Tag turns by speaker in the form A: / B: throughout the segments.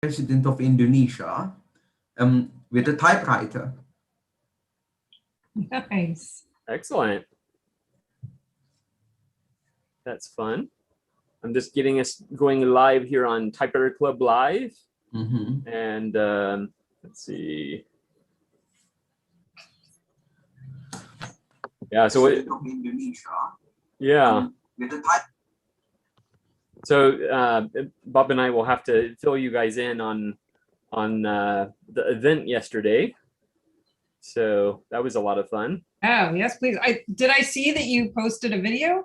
A: President of Indonesia with a typewriter.
B: Nice.
C: Excellent. That's fun. I'm just getting us going live here on Typewriter Club Live. And let's see. Yeah, so what? Yeah. So Bob and I will have to fill you guys in on the event yesterday. So that was a lot of fun.
B: Oh, yes, please. Did I see that you posted a video?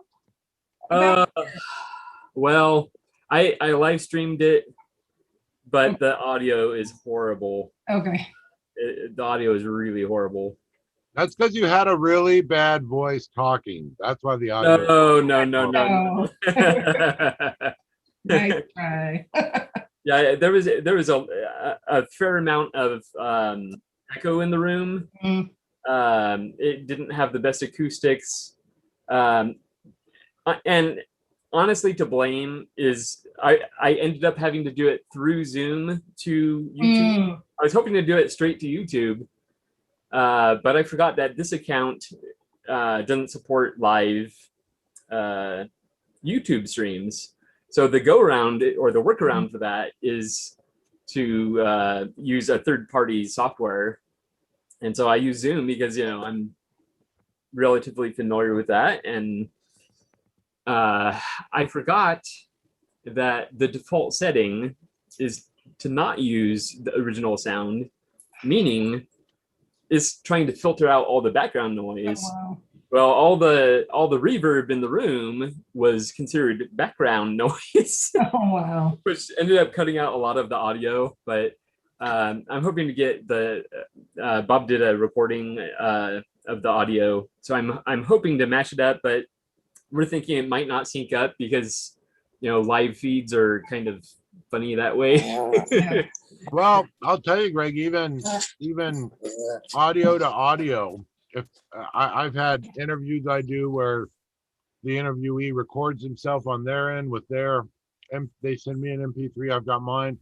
C: Well, I live streamed it, but the audio is horrible.
B: Okay.
C: The audio is really horrible.
D: That's because you had a really bad voice talking. That's why the audio.
C: No.
B: Nice try.
C: Yeah, there was a fair amount of echo in the room. It didn't have the best acoustics, and honestly, to blame is I ended up having to do it through Zoom to YouTube. I was hoping to do it straight to YouTube, but I forgot that this account doesn't support live YouTube streams. So the go around or the workaround for that is to use a third-party software. And so I use Zoom because, you know, I'm relatively familiar with that. And I forgot that the default setting is to not use the original sound, meaning it's trying to filter out all the background noise.
B: Oh, wow.
C: Well, all the reverb in the room was considered background noise.
B: Oh, wow.
C: Which ended up cutting out a lot of the audio, but I'm hoping to get the Bob did a recording of the audio, so I'm hoping to match it up, but we're thinking it might not sync up because, you know, live feeds are kind of funny that way.
D: Well, I'll tell you, Greg, even audio to audio, if I've had interviews I do where the interviewee records himself on their end with their, and they send me an MP3, I've got mine.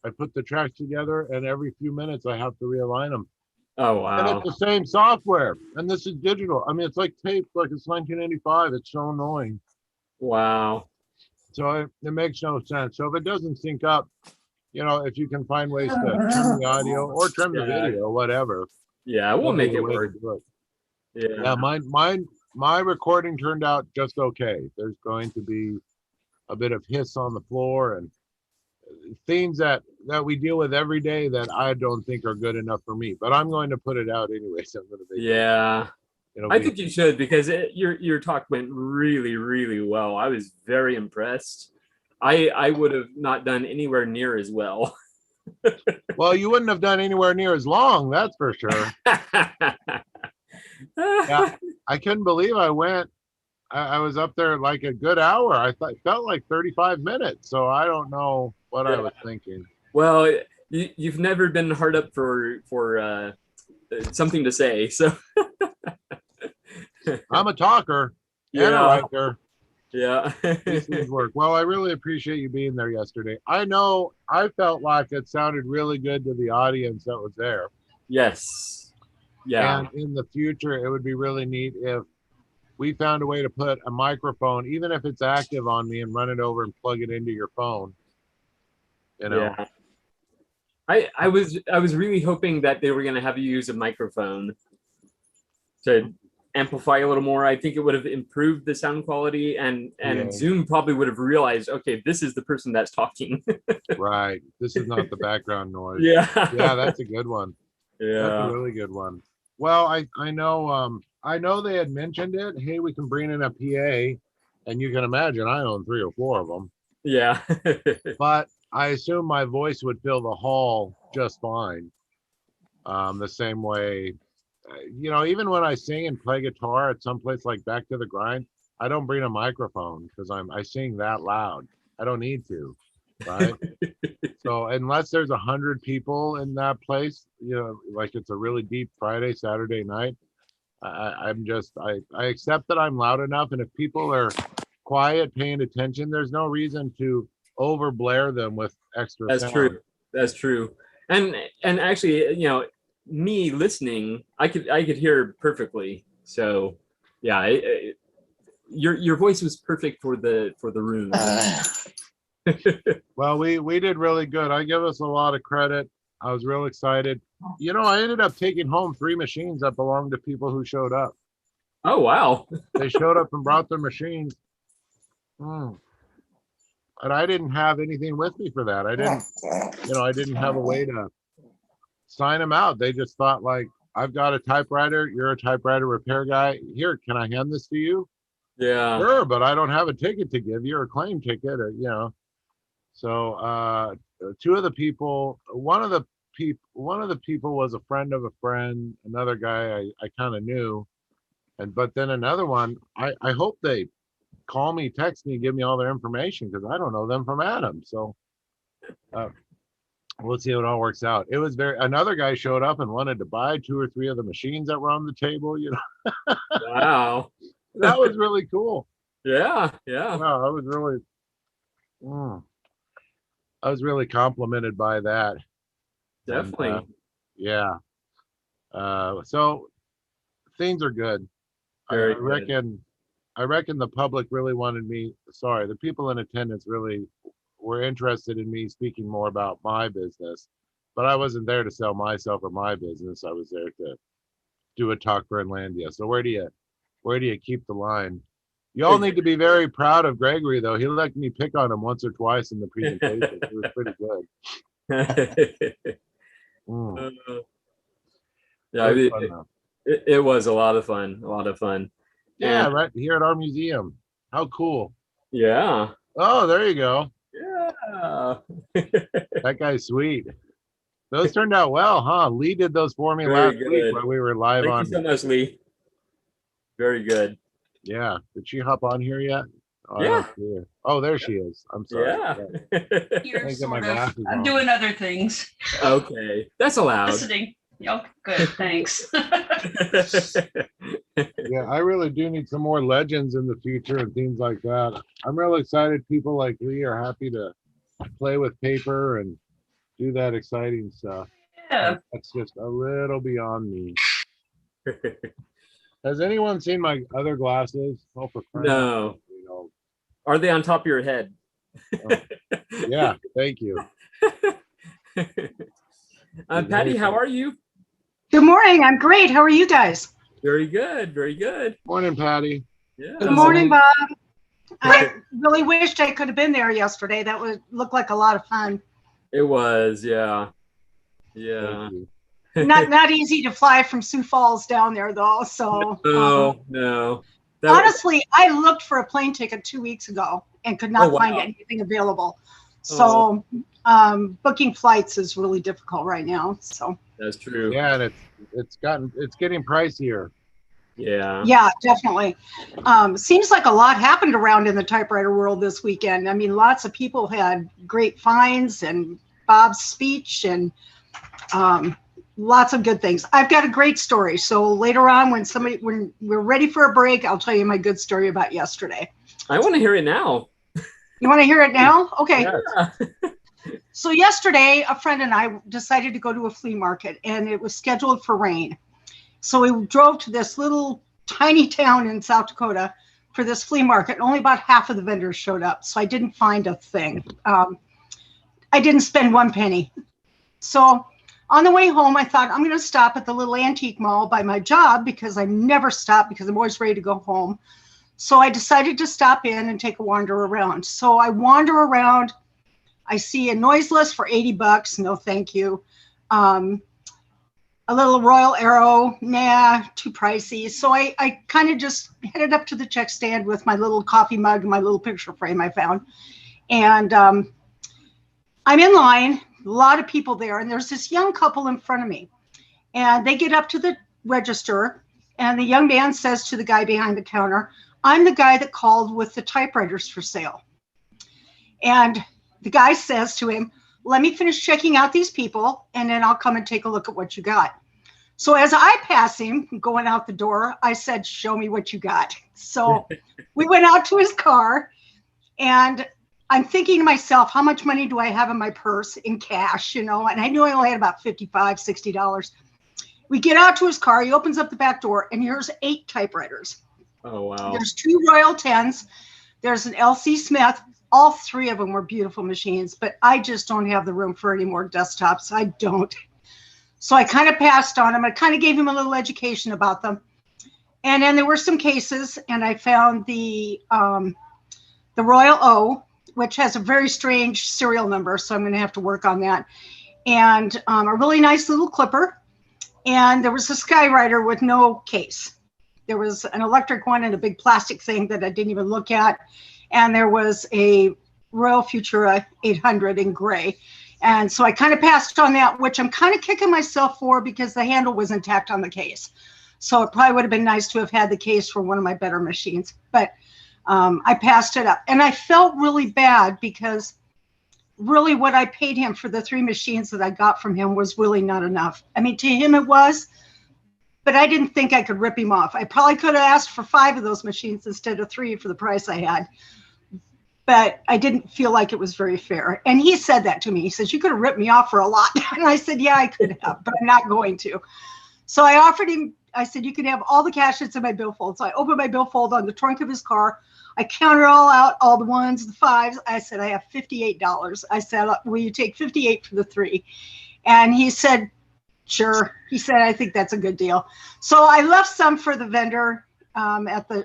D: I put the tracks together, and every few minutes I have to realign them.
C: Oh, wow.
D: And it's the same software, and this is digital. I mean, it's like tape, like it's 1985. It's so annoying.
C: Wow.
D: So it makes no sense. So if it doesn't sync up, you know, if you can find ways to trim the audio or trim the video, whatever.
C: Yeah, we'll make it work.
D: Yeah, my recording turned out just okay. There's going to be a bit of hiss on the floor and things that we deal with every day that I don't think are good enough for me. But I'm going to put it out anyway. So I'm going to make
C: I think you should, because your talk went really, really well. I was very impressed. I would have not done anywhere near as well.
D: Well, you wouldn't have done anywhere near as long, that's for sure. Yeah, I couldn't believe I went. I was up there like a good hour. I felt like 35 minutes. So I don't know what I was thinking.
C: Well, you've never been hard up for something to say, so.
D: I'm a talker and a writer.
C: Yeah.
D: These things work. Well, I really appreciate you being there yesterday. I know I felt like it sounded really good to the audience that was there.
C: Yes. Yeah.
D: And in the future, it would be really neat if we found a way to put a microphone, even if it's active on me, and run it over and plug it into your phone. You know.
C: Yeah. I was really hoping that they were going to have you use a microphone to amplify a little more. I think it would have improved the sound quality, and Zoom probably would have realized, okay, this is the person that's talking.
D: Right. This is not the background noise.
C: Yeah.
D: Yeah, that's a good one.
C: Yeah.
D: That's a really good one. Well, I know they had mentioned it. Hey, we can bring in a PA, and you can imagine I own 3 or 4 of them.
C: Yeah.
D: But I assume my voice would fill the hall just fine. The same way, you know, even when I sing and play guitar at some place like Back to the Grind, I don't bring a microphone because I sing that loud. I don't need to, right? So unless there's 100 people in that place, you know, like it's a really deep Friday, Saturday night, I accept that I'm loud enough, and if people are quiet, paying attention, there's no reason to over blare them with extra
C: That's
D: sound.
C: true. That's true. And actually, me listening, I could hear perfectly. So yeah, your voice was perfect for the room.
D: Well, we did really good. I give us a lot of credit. I was real excited. I ended up taking home 3 machines that belonged to people who showed up.
C: Oh wow.
D: They showed up and brought their machines. And I didn't have anything with me for that. I didn't have a way to sign them out. They just thought like, I've got a typewriter. You're a typewriter repair guy. Here, can I hand this to you?
C: Yeah.
D: Sure, but I don't have a ticket to give you or a claim ticket or. So 2 of the people, one of the people was a friend of a friend, another guy I kind of knew. But then another one, I hope they call me, text me, give me all their information because I don't know them from Adam. So we'll see how it all works out. It was another guy showed up and wanted to buy 2 or 3 of the machines that were on the table,
C: Wow.
D: That was really cool.
C: Yeah.
D: Wow, I was really complimented by that.
C: Definitely.
D: And, yeah. So things are good.
C: Very
D: I reckon the public really wanted me. Sorry, the people in attendance really were interested in me speaking more about my business, but I wasn't there to sell myself or my business. I was there to do a talk for Inlandia. So where do you keep the line? You all need to be very proud of Gregory, though. He let me pick on him once or twice in the presentation. It was pretty good.
C: Yeah, it was a lot of fun.
D: Yeah,
C: And,
D: right here at our museum. How cool.
C: Yeah.
D: Oh, there you go.
C: Yeah.
D: That guy's sweet. Those turned out well, huh? Lee did those for me
C: Very
D: last week
C: good.
D: when we were live on.
C: Thank you so much, Lee. Very good.
D: Yeah. Did she hop on here yet? Oh,
C: Yeah.
D: I don't see her. Oh, there she is. I'm sorry.
C: Yeah.
B: Here,
D: Can't get my
B: sort of.
D: glasses
B: I'm
D: on.
B: doing other things.
C: Okay. That's allowed.
B: Listening. Yep, good, thanks.
D: Yeah, I really do need some more legends in the future and things like that. I'm real excited people like Lee are happy to play with paper and do that exciting stuff.
B: Yeah.
D: That's just a little beyond me. Has anyone seen my other glasses? Oh, for crying out
C: No.
D: loud,
C: Are they on top of your head?
D: Yeah, thank you.
C: Patty, how are you?
E: Good morning. I'm great. How are you guys?
C: Very good. Very good.
D: Morning, Patty.
C: Yeah.
E: Good morning, Bob. I really wished I could have been there yesterday. That would look like a lot of fun.
C: It was, yeah. Yeah.
E: Not easy to fly from Sioux Falls down there though. So
C: No.
E: Honestly, I looked for a plane ticket 2 weeks ago and could not find anything available. So booking flights is really difficult right now. So
C: that's true.
D: Yeah, and it's getting pricier.
C: Yeah.
E: Yeah, definitely. Seems like a lot happened around in the typewriter world this weekend. I mean, lots of people had great finds and Bob's speech and lots of good things. I've got a great story. So later on when we're ready for a break, I'll tell you my good story about yesterday.
C: I want to hear it now.
E: You want to hear it now? Okay.
C: Yeah.
E: So yesterday, a friend and I decided to go to a flea market and it was scheduled for rain. So we drove to this little tiny town in South Dakota for this flea market. Only about half of the vendors showed up. So I didn't find a thing. I didn't spend 1 penny. So on the way home, I thought I'm going to stop at the little antique mall by my job because I never stop because I'm always ready to go home. So I decided to stop in and take a wander around. So I wander around. I see a noiseless for $80. No, thank you. A little Royal Arrow, nah, too pricey. So I kind of just headed up to the check stand with my little coffee mug and my little picture frame I found. And I'm in line, a lot of people there, and there's this young couple in front of me. And they get up to the register, and the young man says to the guy behind the counter, I'm the guy that called with the typewriters for sale. And the guy says to him, let me finish checking out these people, and then I'll come and take a look at what you got. So as I pass him going out the door, I said, show me what you got. So we went out to his car, and I'm thinking to myself, how much money do I have in my purse in cash, you know? And I knew I only had about $55, $60. We get out to his car. He opens up the back door, and here's 8 typewriters.
C: Oh, wow.
E: There's 2 Royal 10s. There's an LC Smith. All 3 of them were beautiful machines, but I just don't have the room for any more desktops. I don't. So I kind of passed on them. I kind of gave him a little education about them. And then there were some cases, and I found the Royal O, which has a very strange serial number, so I'm going to have to work on that. And a really nice little clipper. And there was a Skywriter with no case. There was an electric one and a big plastic thing that I didn't even look at. And there was a Royal Futura 800 in gray. And so I kind of passed on that, which I'm kind of kicking myself for because the handle was intact on the case. So it probably would have been nice to have had the case for one of my better machines. But I passed it up. And I felt really bad because really what I paid him for the 3 machines that I got from him was really not enough. I mean, to him it was, but I didn't think I could rip him off. I probably could have asked for 5 of those machines instead of 3 for the price I had. But I didn't feel like it was very fair. And he said that to me. He says, you could have ripped me off for a lot. And I said, yeah, I could have, but I'm not going to. So I offered him, I said, you can have all the cash that's in my billfold. So I opened my billfold on the trunk of his car. I counted all out, all the 1s, the 5s. I said, I have $58. I said, will you take 58 for the 3? And he said, sure. He said, I think that's a good deal. So I left some for the vendor at the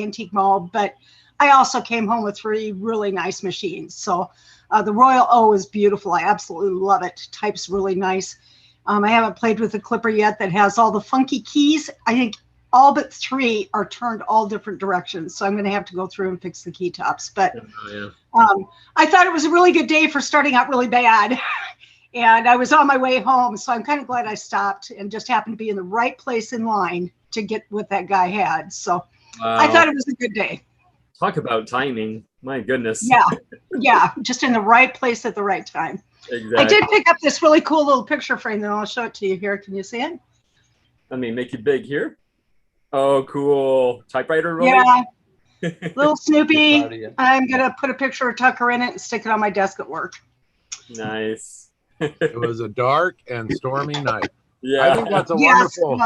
E: antique mall, but I also came home with 3 really nice machines. So the Royal O is beautiful. I absolutely love it. Type's really nice. I haven't played with the clipper yet that has all the funky keys. I think all but 3 are turned all different directions. So I'm going to have to go through and fix the key tops. But I thought it was a really good day for starting out really bad. And I was on my way home. So I'm kind of glad I stopped and just happened to be in the right place in line to get what that guy had. So I thought it was a good day.
C: Talk about timing. My goodness.
E: Yeah, just in the right place at the right time.
C: Exactly.
E: I did pick up this really cool little picture frame, and I'll show it to you here. Can you see it?
C: Let me make it big here. Oh, cool. Typewriter rolling?
E: Yeah. Little Snoopy. I'm going to put a picture of Tucker in it and stick it on my desk at work.
C: Nice.
D: It was a dark and stormy night.
C: Yeah.
D: I think that's a wonderful.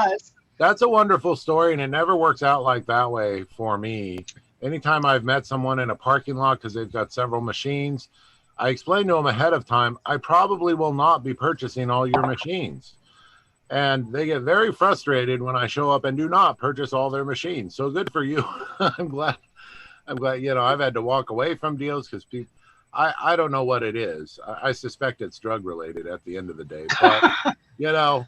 D: That's a wonderful story, and it never works out like that way for me. Anytime I've met someone in a parking lot because they've got several machines, I explain to them ahead of time, I probably will not be purchasing all your machines. And they get very frustrated when I show up and do not purchase all their machines. So good for you. I'm glad, you know, I've had to walk away from deals because people, I don't know what it is. I suspect it's drug related at the end of the day, but you know,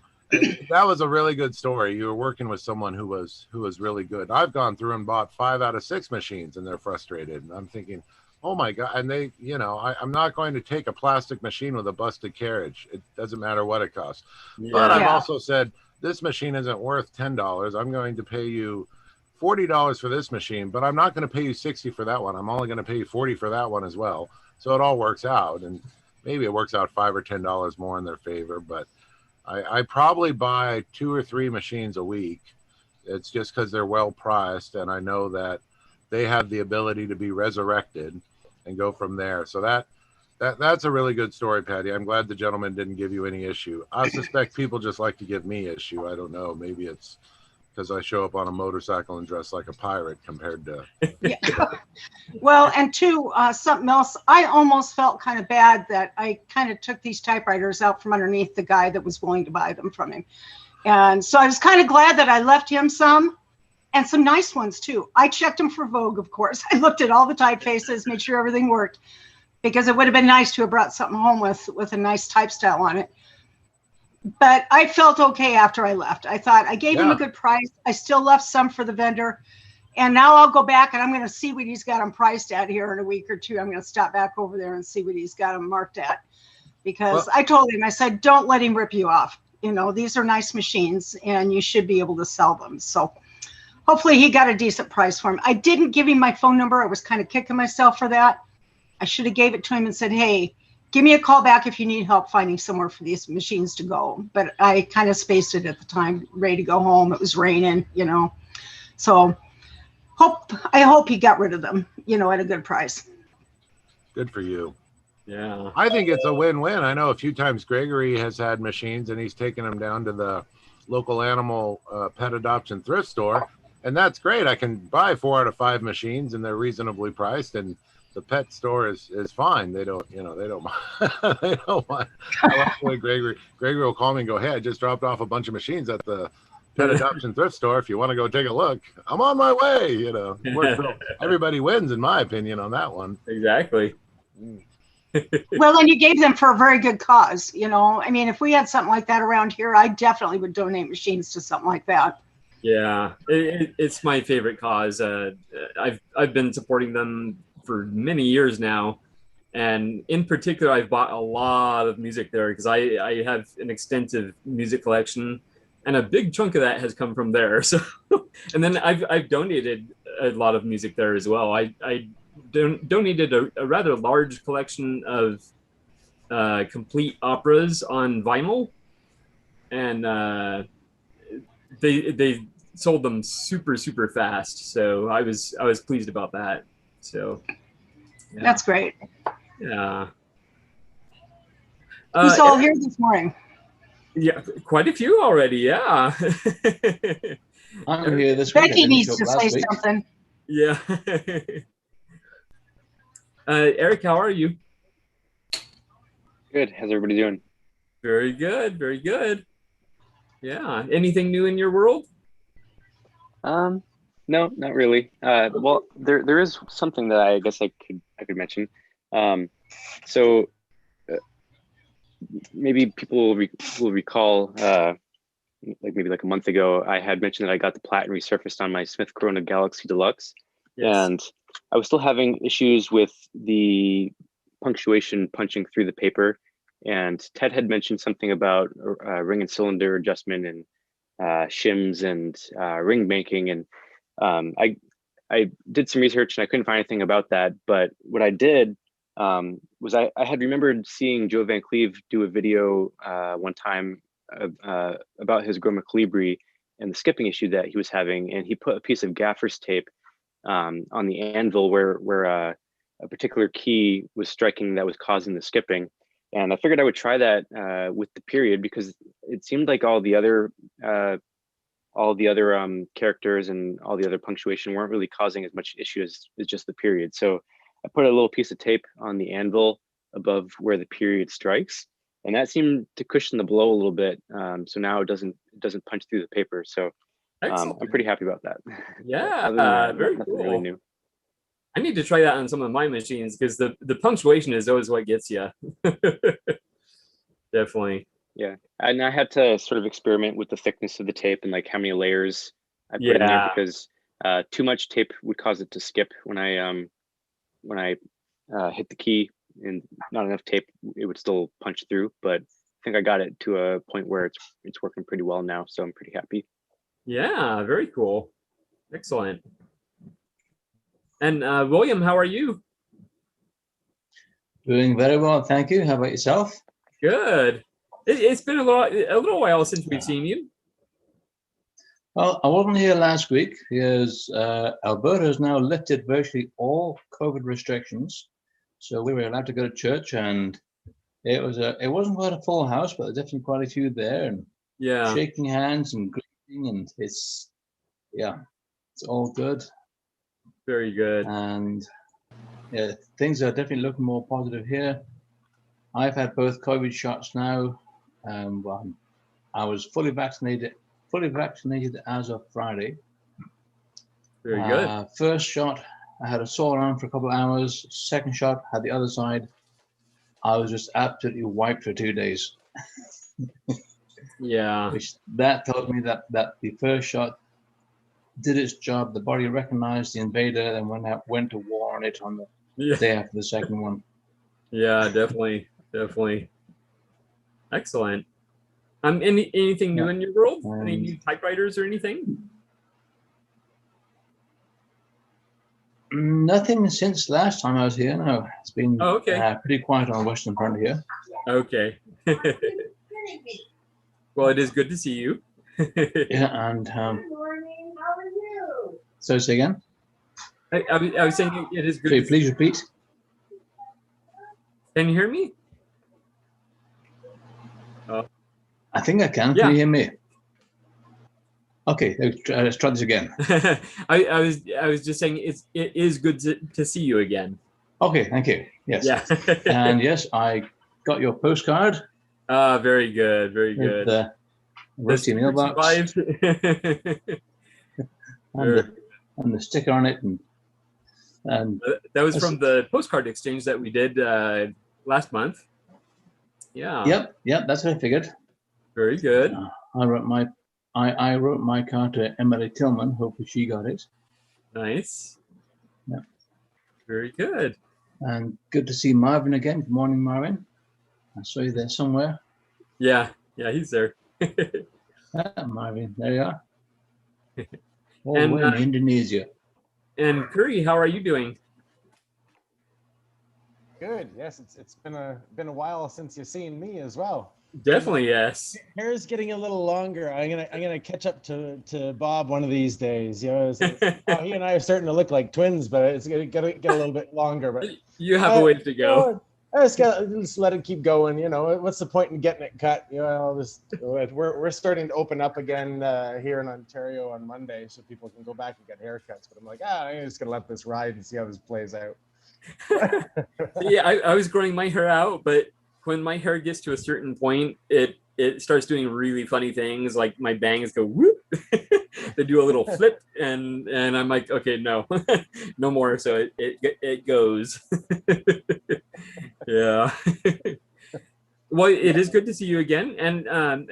D: that was a really good story. You were working with someone who was really good. I've gone through and bought 5 out of 6 machines and they're frustrated. And I'm thinking, oh my God. And they, you know, I'm not going to take a plastic machine with a busted carriage. It doesn't matter what it costs. Yeah. But I've also said, this machine isn't worth $10. I'm going to pay you $40 for this machine, but I'm not going to pay you $60 for that one. I'm only going to pay you $40 for that one as well. So it all works out. And maybe it works out $5 or $10 more in their favor, but I probably buy 2 or 3 machines a week. It's just because they're well priced, and I know that they have the ability to be resurrected and go from there. So that's a really good story, Patty. I'm glad the gentleman didn't give you any issue. I suspect people just like to give me issue. I don't know. Maybe it's because I show up on a motorcycle and dress like a pirate compared to.
E: Yeah. Well, and something else, I almost felt kind of bad that I kind of took these typewriters out from underneath the guy that was willing to buy them from him. And so I was kind of glad that I left him some and some nice ones too. I checked them for Vogue, of course. I looked at all the typefaces, made sure everything worked, because it would have been nice to have brought something home with a nice type style on it. But I felt okay after I left. I thought I gave him a good price. I still left some for the vendor. And now I'll go back and I'm going to see what he's got them priced at here in a week or two. I'm going to stop back over there and see what he's got them marked at. Because I told him, I said, don't let him rip you off. You know, these are nice machines and you should be able to sell them. So hopefully he got a decent price for them. I didn't give him my phone number. I was kind of kicking myself for that. I should have gave it to him and said, hey, give me a call back if you need help finding somewhere for these machines to go. But I kind of spaced it at the time, ready to go home. It was raining, you know. So I hope he got rid of them, you know, at a good price.
D: Good for you.
C: Yeah.
D: I think it's a win-win. I know a few times Gregory has had machines and he's taken them down to the local animal pet adoption thrift store. And that's great. I can buy 4 out of 5 machines and they're reasonably priced. And the pet store is fine. They don't, they don't mind. They don't mind. I like the way Gregory will call me and go, hey, I just dropped off a bunch of machines at the pet adoption thrift store. If you want to go take a look, I'm on my way. Everybody wins in my opinion on that one.
C: Exactly.
E: Well, and you gave them for a very good cause. I mean, if we had something like that around here, I definitely would donate machines to something like that.
C: Yeah, it's my favorite cause. I've been supporting them for many years now, and in particular, I've bought a lot of music there because I have an extensive music collection, and a big chunk of that has come from there. So, and then I've donated a lot of music there as well. I donated a rather large collection of complete operas on vinyl, and they sold them super fast. So I was pleased about that. So yeah.
E: That's great.
C: Yeah.
E: Who's all here this morning?
C: Yeah, quite a few already. Yeah.
F: I'm here this week.
E: Becky needs to say something.
C: Yeah. Eric, how are you?
G: Good. How's everybody doing?
C: Very good. Very good. Yeah. Anything new in your world?
G: No, not really. Well, there is something that I guess I could mention. So maybe people will recall, maybe like a month ago, I had mentioned that I got the platen resurfaced on my Smith Corona Galaxy Deluxe. Yes. And I was still having issues with the punctuation punching through the paper. And Ted had mentioned something about ring and cylinder adjustment and shims and ring banking. And I did some research and I couldn't find anything about that. But what I did was I had remembered seeing Joe Van Cleve do a video one time about his Groma Colibri and the skipping issue that he was having. And he put a piece of gaffer's tape on the anvil where a particular key was striking that was causing the skipping. And I figured I would try that with the period because it seemed like all the other characters and all the other punctuation weren't really causing as much issue as just the period. So I put a little piece of tape on the anvil above where the period strikes, and that seemed to cushion the blow a little bit. So now it doesn't punch through the paper. So I'm pretty happy about that.
C: Yeah, very cool. Really new. I need to try that on some of my machines because the punctuation is always what gets you. Definitely.
G: Yeah, and I had to sort of experiment with the thickness of the tape and like how many layers I put in there because too much tape would cause it to skip when I hit the key, and not enough tape it would still punch through. But I think I got it to a point where it's working pretty well now, so I'm pretty happy.
C: Yeah, very cool. Excellent. And William, how are you?
F: Doing very well, thank you. How about yourself?
C: Good. It's been a little while since we've seen you.
F: Well, I wasn't here last week because Alberta has now lifted virtually all COVID restrictions, so we were allowed to go to church, and it wasn't quite a full house, but there's definitely quite a few there, and shaking hands and greeting, and it's all good.
C: Very good.
F: And yeah, things are definitely looking more positive here. I've had both COVID shots now. Well, I was fully vaccinated as of Friday.
C: Very good.
F: First shot, I had a sore arm for a couple of hours. Second shot, had the other side. I was just absolutely wiped for 2 days.
C: Yeah.
F: Which that told me that the first shot did its job. The body recognized the invader and went to war on it on the day after the second one.
C: Yeah, definitely. Excellent. Anything new in your world? Any new typewriters or anything?
F: Nothing since last time I was here. No, it's been pretty quiet on the Western Front here.
C: Okay. Well, it is good to see you.
F: Yeah, and
H: Good morning. How are you?
F: So say again.
C: I was saying it is good.
F: Please repeat.
C: Can you hear me?
F: I think I can.
C: Yeah.
F: Can you hear me? Okay, let's try this again.
C: I was just saying it is good to see you again.
F: Okay, thank you. Yes.
C: Yeah.
F: And yes, I got your postcard
C: Very good. Very
F: with
C: good.
F: the rusty mailbox and the sticker on it, and
C: That was from the Postcard Exchange that we did last month. Yeah.
F: Yep, that's what I figured.
C: Very good.
F: I wrote my card to Emily Tillman. Hopefully she got it.
C: Nice.
F: Yeah.
C: Very good.
F: And good to see Marvin again. Good morning, Marvin. I saw you there somewhere.
C: Yeah, he's there.
F: Marvin, there you are. All the
C: And,
F: way in Indonesia.
C: And Curry, how are you doing?
I: Good. Yes, it's been a while since you've seen me as well.
C: Definitely, yes.
I: Hair's getting a little longer. I'm gonna catch up to Bob one of these days. You know, he and I are starting to look like twins, but it's gonna get a little bit longer. But
C: you have a ways to go.
I: I just let it keep going. You know, what's the point in getting it cut? You know, we're starting to open up again here in Ontario on Monday, so people can go back and get haircuts. But I'm like, I'm just gonna let this ride and see how this plays out.
C: Yeah, I was growing my hair out, but when my hair gets to a certain point, it starts doing really funny things. Like my bangs go whoop, they do a little flip, and I'm like, okay, no, no more. So it goes. Yeah. Well, it is good to see you again. And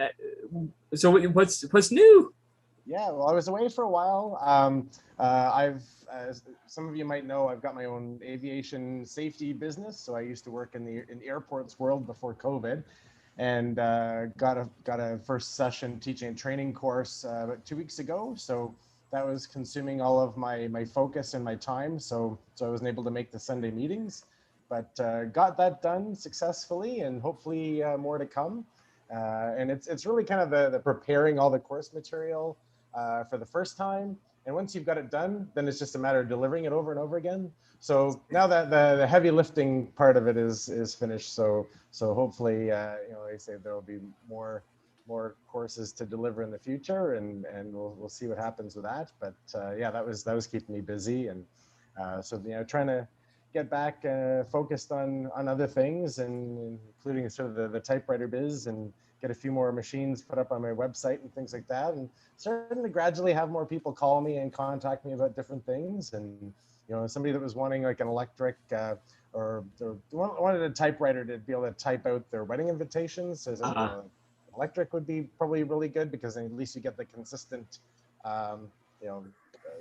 C: so what's new?
I: Yeah, well, I was away for a while. As some of you might know, I've got my own aviation safety business. So I used to work in the airports world before COVID, and got a first session teaching and training course about 2 weeks ago. So that was consuming all of my focus and my time. So I wasn't able to make the Sunday meetings, but got that done successfully, and hopefully more to come. And it's really kind of the preparing all the course material for the first time. And once you've got it done, then it's just a matter of delivering it over and over again. So now that the heavy lifting part of it is finished, so hopefully, like I say, there will be more courses to deliver in the future, and we'll see what happens with that. But yeah, that was keeping me busy, and so trying to get back focused on other things, and including sort of the typewriter biz, and get a few more machines put up on my website and things like that, and starting to gradually have more people call me and contact me about different things. And somebody that was wanting like an electric or wanted a typewriter to be able to type out their wedding invitations. So electric would be probably really good, because at least you get the consistent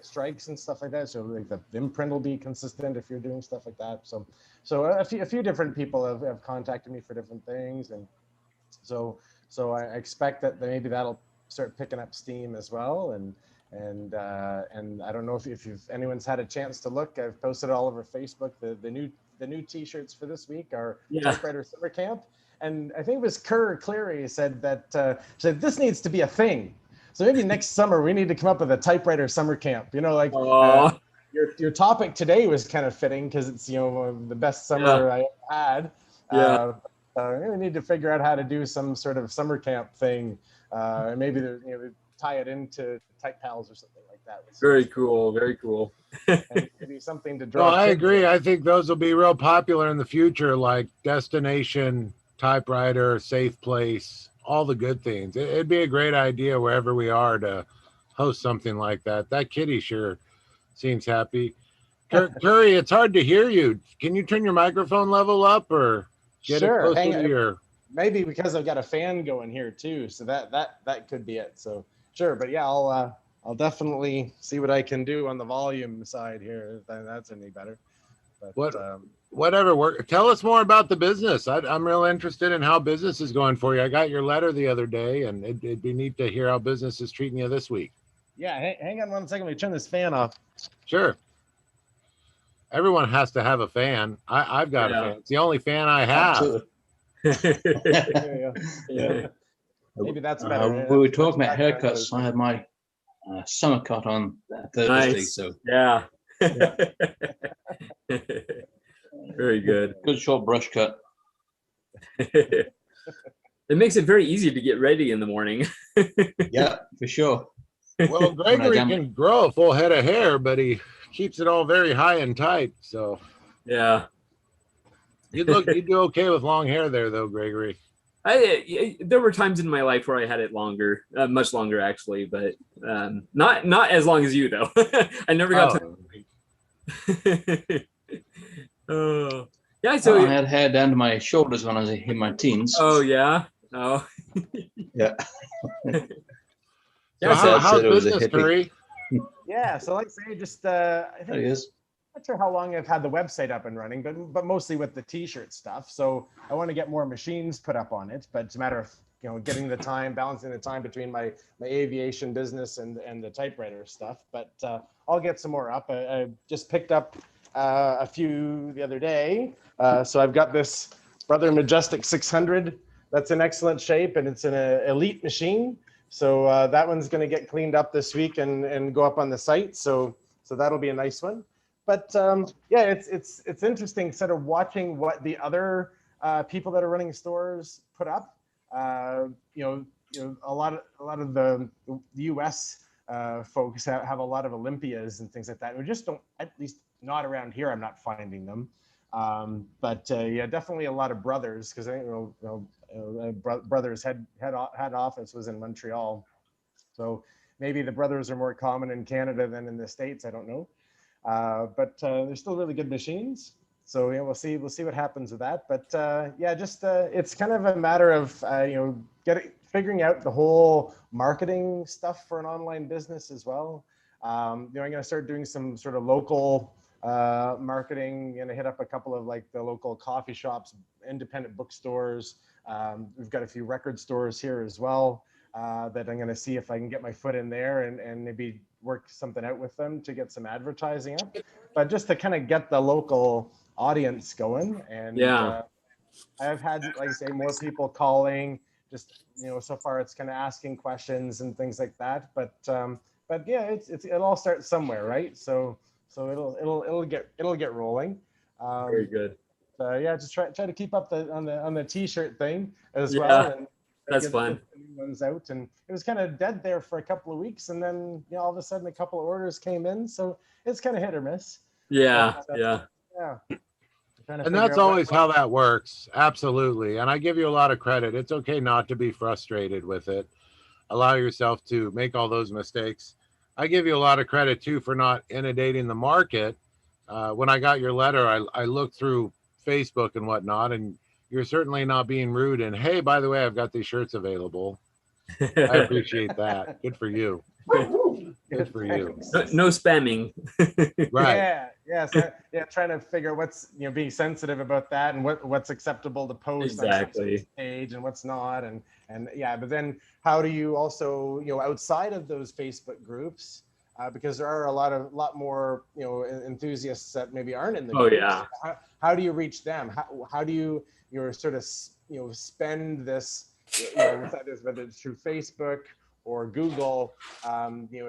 I: strikes and stuff like that. So like the imprint will be consistent if you're doing stuff like that. So a few different people have contacted me for different things, and so I expect that maybe that'll start picking up steam as well. And I don't know if anyone's had a chance to look. I've posted all over Facebook the new T-shirts for this week are Typewriter Summer Camp, and I think it was Kerr Cleary said that this needs to be a thing. So maybe next summer we need to come up with a Typewriter Summer Camp. Your topic today was kind of fitting, because it's the best summer I ever had. We need to figure out how to do some sort of summer camp thing, and maybe tie it into Type Pals or something like that.
C: Very cool. Very cool.
I: And maybe something to draw.
D: Well, I agree. I think those will be real popular in the future, like destination, typewriter, safe place, all the good things. It'd be a great idea wherever we are to host something like that. That kitty sure seems happy. Curry, it's hard to hear you. Can you turn your microphone level up, or get it closer to your...
I: Maybe because I've got a fan going here too, so that could be it. So sure, but yeah, I'll definitely see what I can do on the volume side here, if that's any better. But
D: whatever work. Tell us more about the business. I'm real interested in how business is going for you. I got your letter the other day, and it'd be neat to hear how business is treating you this week.
I: Yeah, hang on 1 second. Let me turn this fan off.
D: Sure. Everyone has to have a fan. I've got a fan. It's the only fan I have.
I: Yeah. Maybe that's better.
F: We were talking about haircuts. I had my summer cut on Thursday.
C: Nice.
F: So
C: Very good.
F: Good short brush cut.
C: It makes it very easy to get ready in the morning.
F: Yeah, for sure.
D: Well, Gregory can grow a full head of hair, but he keeps it all very high and tight. So
C: Yeah.
D: you'd do okay with long hair there, though, Gregory.
C: There were times in my life where I had it longer, much longer actually, but not as long as you though. I never got to. Oh, yeah. So
F: I had hair down to my shoulders when I was in my teens.
C: Oh yeah. Oh.
F: Yeah.
D: So how's business, Curry?
I: Yeah, so like I say, just I think
F: There he is.
I: not sure how long I've had the website up and running, but mostly with the t-shirt stuff. So I want to get more machines put up on it, but it's a matter of getting the time, balancing the time between my aviation business and the typewriter stuff. But I'll get some more up. I just picked up a few the other day. So I've got this Brother Majestic 600 that's in excellent shape, and it's an elite machine. So that one's going to get cleaned up this week and go up on the site. So that'll be a nice one. But yeah, it's interesting sort of watching what the other people that are running stores put up. A lot of the US folks have a lot of Olympias and things like that. We just don't, at least not around here, I'm not finding them. But yeah, definitely a lot of Brothers, because I think Brothers head office was in Montreal. So maybe the Brothers are more common in Canada than in the States. I don't know. But they're still really good machines. So yeah, we'll see what happens with that. But yeah, just it's kind of a matter of figuring out the whole marketing stuff for an online business as well. I'm going to start doing some sort of local marketing. Going to hit up a couple of like the local coffee shops, independent bookstores. We've got a few record stores here as well that I'm going to see if I can get my foot in there and maybe work something out with them to get some advertising up, but just to kind of get the local audience going. And
C: yeah,
I: I've had, like I say, more people calling. Just so far it's kind of asking questions and things like that. But yeah, it all starts somewhere, right? So it'll get rolling.
C: very good.
I: Yeah, just try to keep up on the t-shirt thing as well. And
C: that's
I: get
C: fun.
I: the new ones out, and it was kind of dead there for a couple of weeks, and then all of a sudden a couple of orders came in. So it's kind of hit or miss.
C: Yeah,
I: yeah.
D: And that's always how that works. Absolutely. And I give you a lot of credit. It's okay not to be frustrated with it. Allow yourself to make all those mistakes. I give you a lot of credit too for not inundating the market. When I got your letter, I looked through Facebook and whatnot, and you're certainly not being rude. And hey, by the way, I've got these shirts available. I appreciate that. Good for you. Good for you.
C: No spamming.
D: Right.
I: Yeah. So, yeah. Trying to figure what's being sensitive about that, and what's acceptable to post
C: exactly
I: on page and what's not, and yeah. But then how do you also outside of those Facebook groups, because there are a lot more enthusiasts that maybe aren't in the groups.
C: Yeah.
I: How do you reach them? How do you sort of spend this whether it's through Facebook or Google,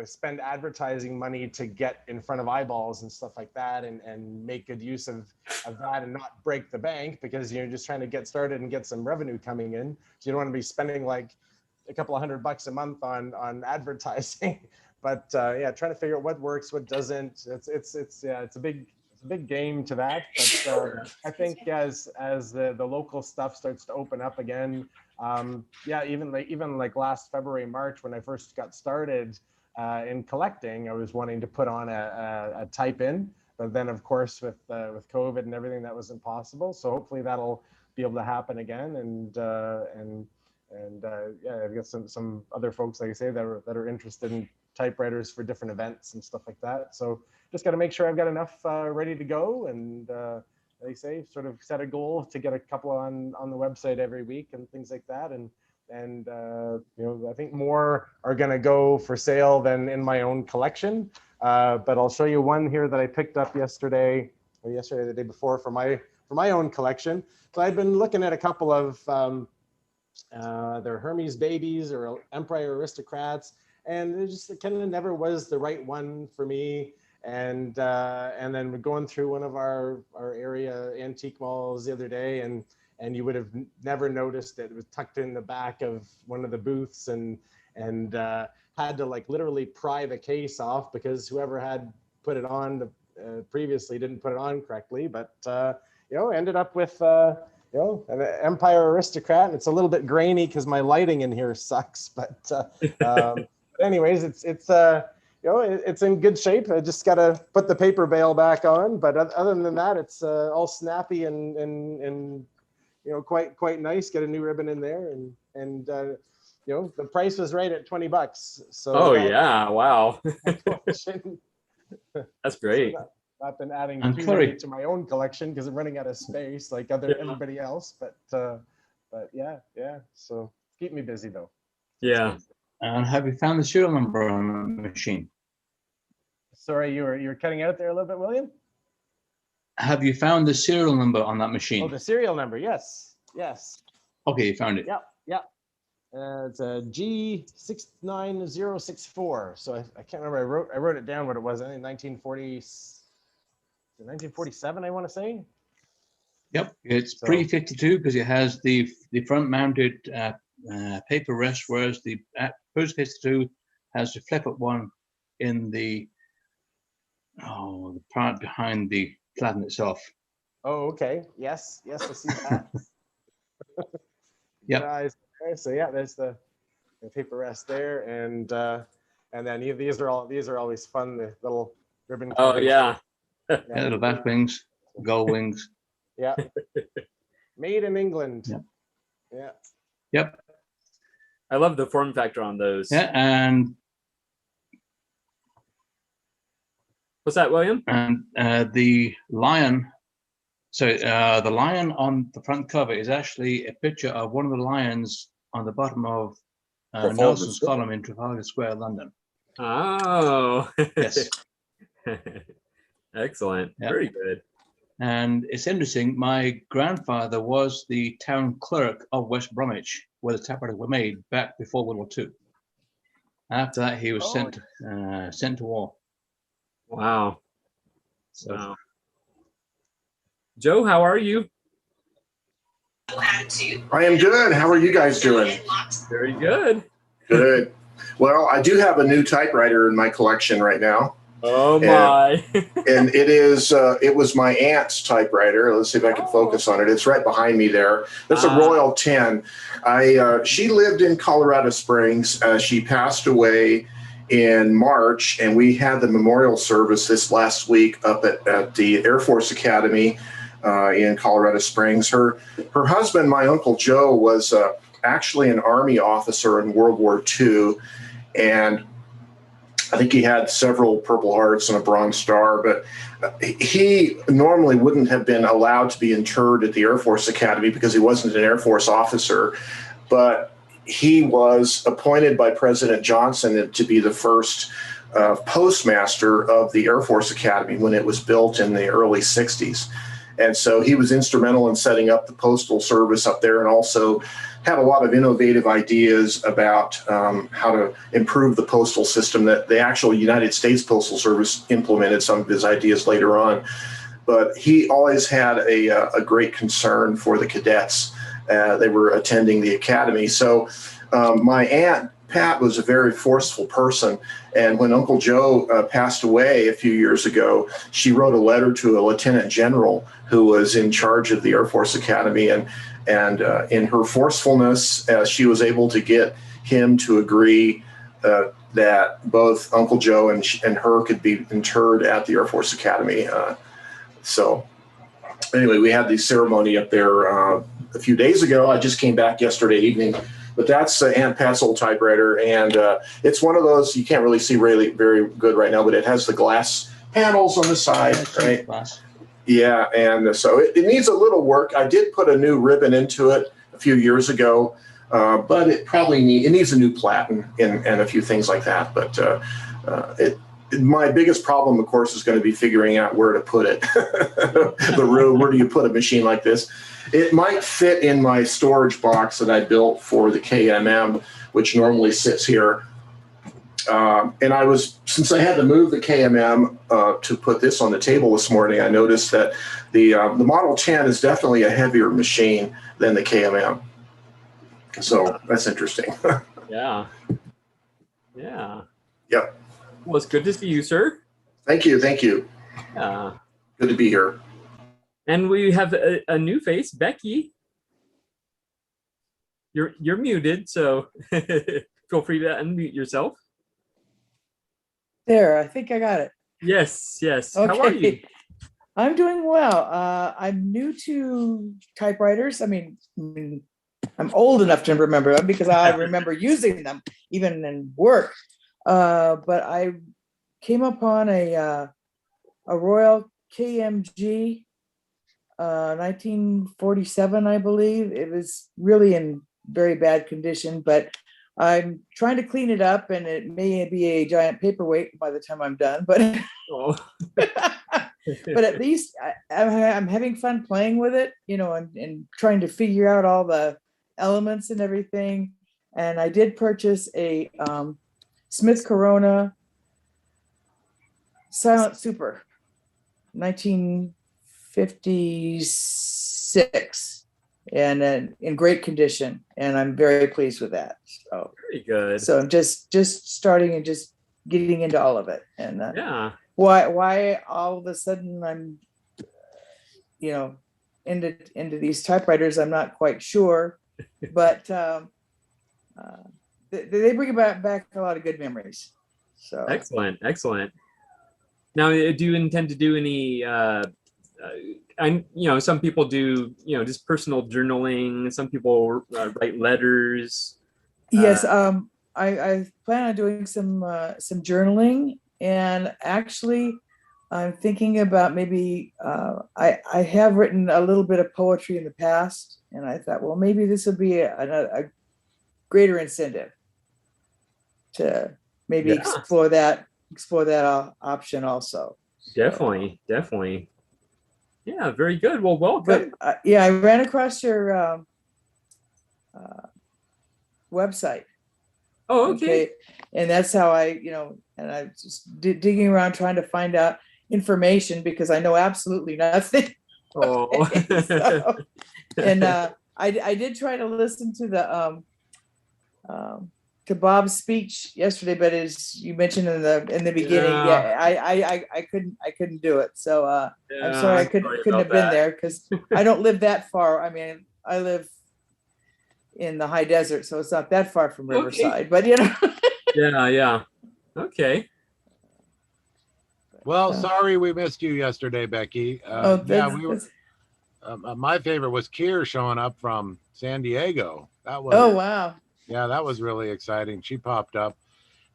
I: spend advertising money to get in front of eyeballs and stuff like that, and make good use of that and not break the bank, because you're just trying to get started and get some revenue coming in. So you don't want to be spending like a couple of $100 a month on advertising. But yeah, trying to figure out what works, what doesn't. It's a big game to that. But I think as the local stuff starts to open up again, yeah, even like last February, March, when I first got started in collecting, I was wanting to put on a type in, but then of course with COVID and everything, that wasn't possible. So hopefully that'll be able to happen again. And yeah, I've got some other folks, like I say, that are interested in typewriters for different events and stuff like that. So just got to make sure I've got enough ready to go, and they say sort of set a goal to get a couple on the website every week and things like that. And I think more are going to go for sale than in my own collection. But I'll show you one here that I picked up yesterday or the day before for my own collection. So I've been looking at a couple of their Hermes babies or Empire aristocrats, and it just kind of never was the right one for me. And then we're going through one of our area antique malls the other day, and and you would have never noticed it. It was tucked in the back of one of the booths, and had to like literally pry the case off because whoever had put it on previously didn't put it on correctly. But you know, ended up with you know, an Empire Aristocrat, and it's a little bit grainy because my lighting in here sucks. But anyways, it's you know, it's in good shape. I just got to put the paper bail back on. But other than that, it's all snappy and you know, quite nice. Get a new ribbon in there, and you know, the price was right at $20. So
C: Oh yeah, wow. That's great.
I: So I've been adding
F: And
I: too
F: Curry.
I: many to my own collection because I'm running out of space like everybody else. But yeah. So keep me busy though.
C: Yeah.
F: And have you found the serial number on the machine?
I: Sorry, you were cutting out there a little bit, William.
F: Have you found the serial number on that
I: Oh,
F: machine?
I: the serial number. Yes.
F: Okay, you found it.
I: Yeah. It's a G69064. So I can't remember. I wrote it down what it was. I think 1947. I want to say.
F: Yep, it's
I: So-
F: pre-52 because it has the front-mounted paper rest, whereas the post-52 has the flip-up one in the part behind the platen itself.
I: Oh, okay. Yes, I see that.
F: Yep.
I: Guys, so yeah, there's the paper rest there, and then these are always fun. The little ribbon.
C: Oh
I: cutters.
C: yeah.
F: Yeah, little bat wings, gull wings.
I: Yeah. Made in England.
F: Yep.
I: Yeah.
F: Yep.
C: I love the form factor on those.
F: Yeah, and
C: What's that, William?
F: the lion. So the lion on the front cover is actually a picture of one of the lions on the bottom of
J: Trafalgar
F: Nelson's
J: Square.
F: column in Trafalgar Square, London.
C: Oh.
F: Yes.
C: Excellent.
F: Yep.
C: Very good.
F: And it's interesting, my grandfather was the town clerk of West Bromwich, where the typewriters were made back before World War II. After that, he was
I: Oh.
F: sent to war.
C: Wow.
F: So
C: Wow. Joe, how are you?
J: I am good. How are you guys doing?
C: Very good.
J: Good. Well, I do have a new typewriter in my collection right now,
C: Oh my.
J: and it was my aunt's typewriter. Let's see if I can focus on it. It's right behind me there. That's a Royal 10. She lived in Colorado Springs. She passed away in March, and we had the memorial service this last week up at the Air Force Academy in Colorado Springs. Her husband, my Uncle Joe, was actually an Army officer in World War II, and I think he had several Purple Hearts and a Bronze Star, but he normally wouldn't have been allowed to be interred at the Air Force Academy because he wasn't an Air Force officer, but he was appointed by President Johnson to be the first postmaster of the Air Force Academy when it was built in the early 60s. And so he was instrumental in setting up the postal service up there, and also had a lot of innovative ideas about how to improve the postal system. That the actual United States Postal Service implemented some of his ideas later on. But he always had a great concern for the cadets. They were attending the academy. So my aunt, Pat, was a very forceful person. And when Uncle Joe passed away a few years ago, she wrote a letter to a lieutenant general who was in charge of the Air Force Academy. And in her forcefulness, she was able to get him to agree that both Uncle Joe and her could be interred at the Air Force Academy. So anyway, we had the ceremony up there a few days ago. I just came back yesterday evening. But that's Aunt Pat's old typewriter, and it's one of those you can't really see really very good right now, but it has the glass panels on the side, right? Yeah, and so it needs a little work. I did put a new ribbon into it a few years ago, but it probably needs a new platen and a few things like that. But my biggest problem, of course, is going to be figuring out where to put it. The room, where do you put a machine like this? It might fit in my storage box that I built for the KMM, which normally sits here. And since I had to move the KMM to put this on the table this morning, I noticed that the Model 10 is definitely a heavier machine than the KMM. So that's interesting.
C: Yeah. Yeah.
J: Yep.
C: Well, it's good to see you, sir.
J: Thank you. Thank you.
C: Yeah.
J: Good to be here.
C: And we have a new face, Becky. You're muted, so feel free to unmute yourself.
K: There, I think I got it.
C: Yes, yes.
K: Okay.
C: How are you?
K: I'm doing well. I'm new to typewriters. I mean, I'm old enough to remember them because I remember using them even in work. But I came upon a Royal KMG 1947, I believe. It was really in very bad condition, but I'm trying to clean it up, and it may be a giant paperweight by the time I'm done. But
C: Oh.
K: but at least I'm having fun playing with it, you know, and trying to figure out all the elements and everything. And I did purchase a Smith Corona Silent Super 1956, and in great condition, and I'm very pleased with that. So
C: Very good.
K: So I'm just starting and just getting into all of it. And
C: Yeah.
K: why all of a sudden I'm, you know, into these typewriters, I'm not quite sure, but they bring back a lot of good memories. So
C: Excellent, excellent. Now, do you intend to do any? Some people do, just personal journaling. Some people write letters.
K: Yes, I plan on doing some journaling, and actually, I'm thinking about maybe I have written a little bit of poetry in the past, and I thought, well, maybe this would be a greater incentive to maybe explore that option also.
C: Definitely. Yeah, very good. Well, welcome.
K: But I ran across your website.
C: Oh, okay.
K: And that's how I was just digging around trying to find out information because I know absolutely nothing.
C: Oh.
K: I did try to listen to the to Bob's speech yesterday, but as you mentioned in the beginning, I couldn't do it. So I'm sorry I couldn't have been there because I don't live that far. I mean, I live in the high desert, so it's not that far from Riverside, but
C: Yeah. Okay.
D: Well, sorry we missed you yesterday, Becky. My favorite was Kier showing up from San Diego. That was
K: wow.
D: Yeah, that was really exciting. She popped up,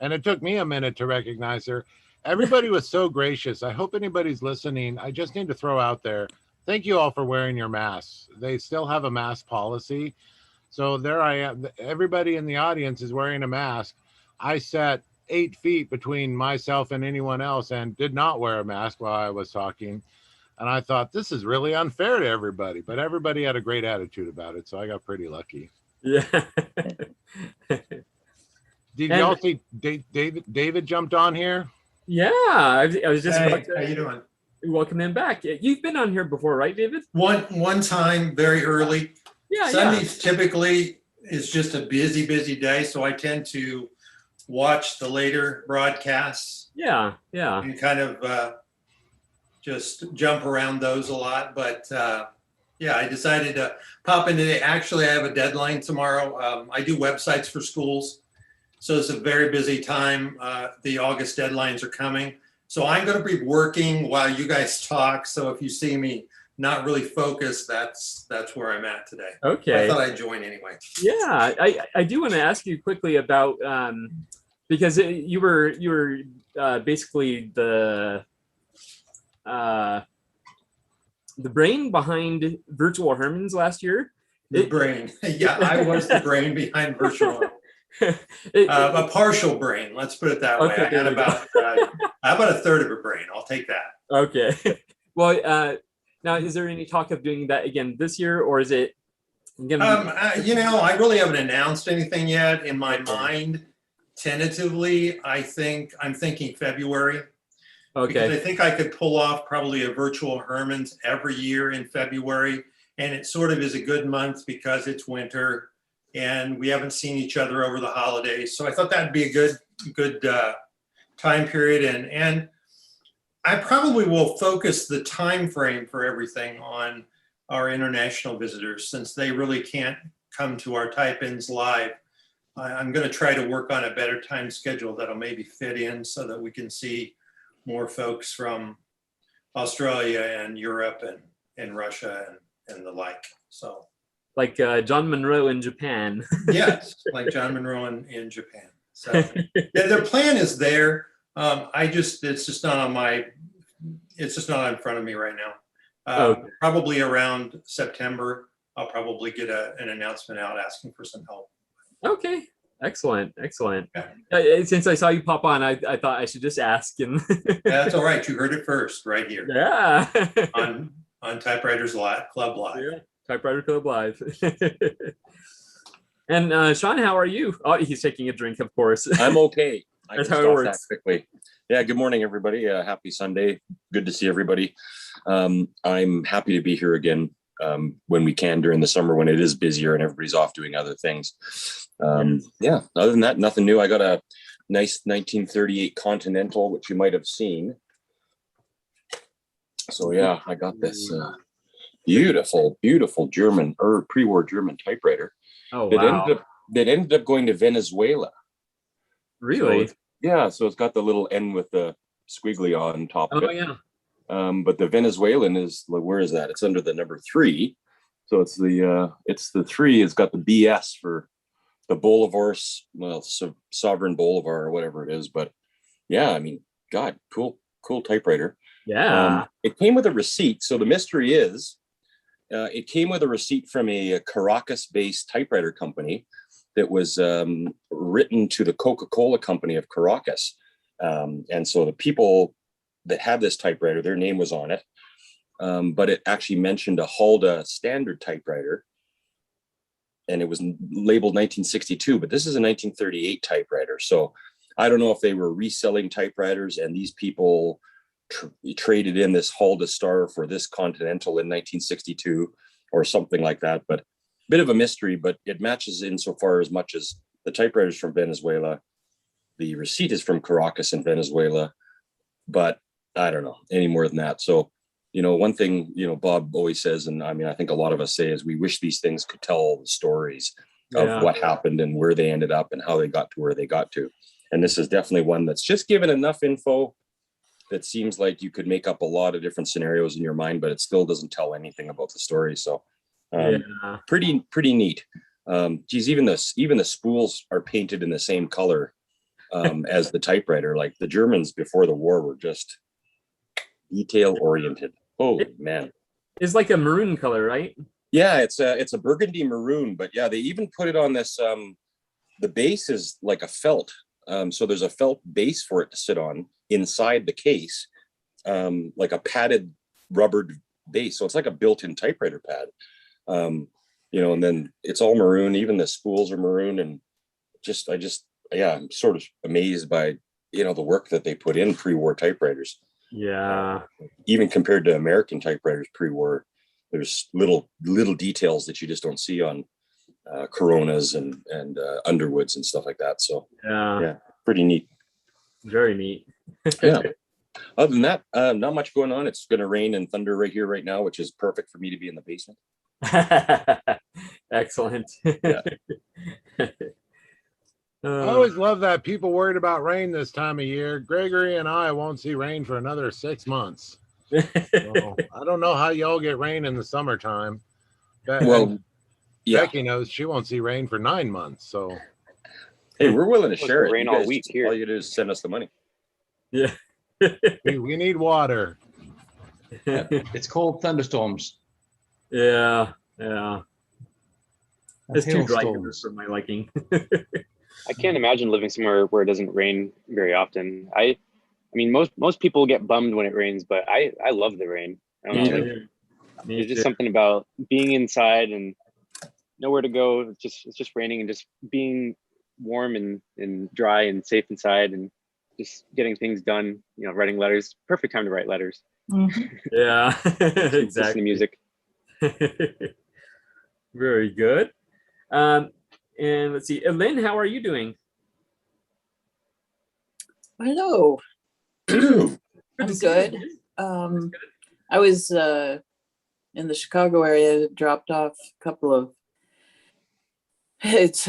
D: and it took me a minute to recognize her. Everybody was so gracious. I hope anybody's listening. I just need to throw out there, thank you all for wearing your masks. They still have a mask policy. So there I am. Everybody in the audience is wearing a mask. I sat 8 feet between myself and anyone else and did not wear a mask while I was talking. And I thought, this is really unfair to everybody. But everybody had a great attitude about it. So I got pretty lucky.
C: Yeah.
D: Did y'all see David jumped on here?
C: Yeah, I was just about to,
L: how you doing?
C: Welcome him back. You've been on here before, right, David?
L: One time, very early.
C: Yeah,
L: Sundays typically is just a busy day, so I tend to watch the later broadcasts.
C: Yeah.
L: And kind of just jump around those a lot, but I decided to pop in today. Actually, I have a deadline tomorrow. I do websites for schools, so it's a very busy time. The August deadlines are coming, so I'm going to be working while you guys talk. So if you see me not really focused, that's where I'm at today.
C: Okay.
L: I thought I'd join anyway.
C: Yeah, I do want to ask you quickly about because you were basically the brain behind Virtual Hermans last year.
L: Brain. Yeah, I was the brain behind Virtual a partial brain, let's put it that way.
C: Okay,
L: I had about a third of a brain. I'll take that.
C: Okay. Well, now, is there any talk of doing that again this year, or is it gonna
L: I really haven't announced anything yet. In my mind, tentatively, I'm thinking February. Because I
C: Okay.
L: think I could pull off probably a virtual Herman's every year in February. And it sort of is a good month because it's winter and we haven't seen each other over the holidays. So I thought that'd be a good time period. And I probably will focus the time frame for everything on our international visitors, since they really can't come to our type-ins live. I'm going to try to work on a better time schedule that'll maybe fit in so that we can see more folks from Australia and Europe and Russia and the like. So
C: Like John Monroe in Japan.
L: yes, like John Monroe in Japan. So yeah, the plan is there. It's just not in front of me right now.
C: Okay.
L: Probably around September, I'll probably get an announcement out asking for some help.
C: Okay. Excellent. Excellent.
L: Yeah.
C: Since I saw you pop on, I thought I should just ask. And
L: That's all right. You heard it first right here.
C: Yeah.
L: on Typewriters Club Live.
C: Yeah. Typewriter Club Live. And Sean, how are you? Oh, he's taking a drink, of course.
M: I'm okay. I
C: That's
M: can
C: how it
M: stop
C: works.
M: that quickly. Yeah, good morning, everybody. Happy Sunday. Good to see everybody. I'm happy to be here again when we can during the summer when it is busier and everybody's off doing other things. Yeah, other than that, nothing new. I got a nice 1938 Continental, which you might have seen. So yeah, I got this beautiful German or pre-war German typewriter.
C: Oh,
M: that
C: wow.
M: ended up going to Venezuela.
C: Really?
M: So it's got the little N with the squiggly on top of
C: Oh,
M: it.
C: yeah.
M: But the Venezuelan is, where is that? It's under the number 3. So it's the 3. It's got the BS for the Bolivar, Sovereign Bolivar or whatever it is. But yeah, I mean, God, cool typewriter.
C: Yeah.
M: It came with a receipt. So the mystery is, it came with a receipt from a Caracas-based typewriter company that was written to the Coca-Cola company of Caracas. And so the people that had this typewriter, their name was on it. But it actually mentioned a Halda standard typewriter. And it was labeled 1962, but this is a 1938 typewriter. So I don't know if they were reselling typewriters and these people traded in this Halda Star for this Continental in 1962 or something like that. But bit of a mystery, but it matches insofar as much as the typewriters from Venezuela. The receipt is from Caracas in Venezuela, but I don't know any more than that. So, one thing, Bob always says, and I mean, I think a lot of us say, is we wish these things could tell all the stories of what happened and where they ended up and how they got to where they got to. And this is definitely one that's just given enough info that seems like you could make up a lot of different scenarios in your mind, but it still doesn't tell anything about the story. So pretty neat. Geez, even the spools are painted in the same color as the typewriter. Like the Germans before the war were just detail oriented. Oh man,
C: It's like a maroon color, right?
M: Yeah, it's a burgundy maroon, but yeah, they even put it on this. The base is like a felt. So there's a felt base for it to sit on inside the case, like a padded rubbered base. So it's like a built-in typewriter pad. And then it's all maroon. Even the spools are maroon, and I'm sort of amazed by the work that they put in pre-war typewriters.
C: Yeah.
M: Even compared to American typewriters pre-war, there's little details that you just don't see on Coronas and Underwoods and stuff like that. So yeah, pretty neat.
C: Very neat.
M: Yeah. Other than that, not much going on. It's going to rain and thunder right here right now, which is perfect for me to be in the basement.
C: Excellent.
M: Yeah.
D: I always love that people worried about rain this time of year. Gregory and I won't see rain for another 6 months. So, I don't know how y'all get rain in the summertime.
M: Well, yeah.
D: Becky knows she won't see rain for 9 months. So,
M: hey, we're willing to share it.
G: Rain all week here.
M: All you do is send us the money.
C: Yeah.
D: we need water.
F: It's called thunderstorms.
C: Yeah. It's too dry for my liking.
G: I can't imagine living somewhere where it doesn't rain very often. I mean, most people get bummed when it rains, but I love the rain. I don't know, there's just something about being inside and nowhere to go. It's just raining and just being warm and dry and safe inside, and just getting things done. You know, writing letters. Perfect time to write letters.
C: Yeah,
G: Listen
C: exactly.
G: to music.
C: Very good. And let's see, Lynn, how are you doing?
N: Hello. I'm good. I was in the Chicago area, dropped off a couple of, it's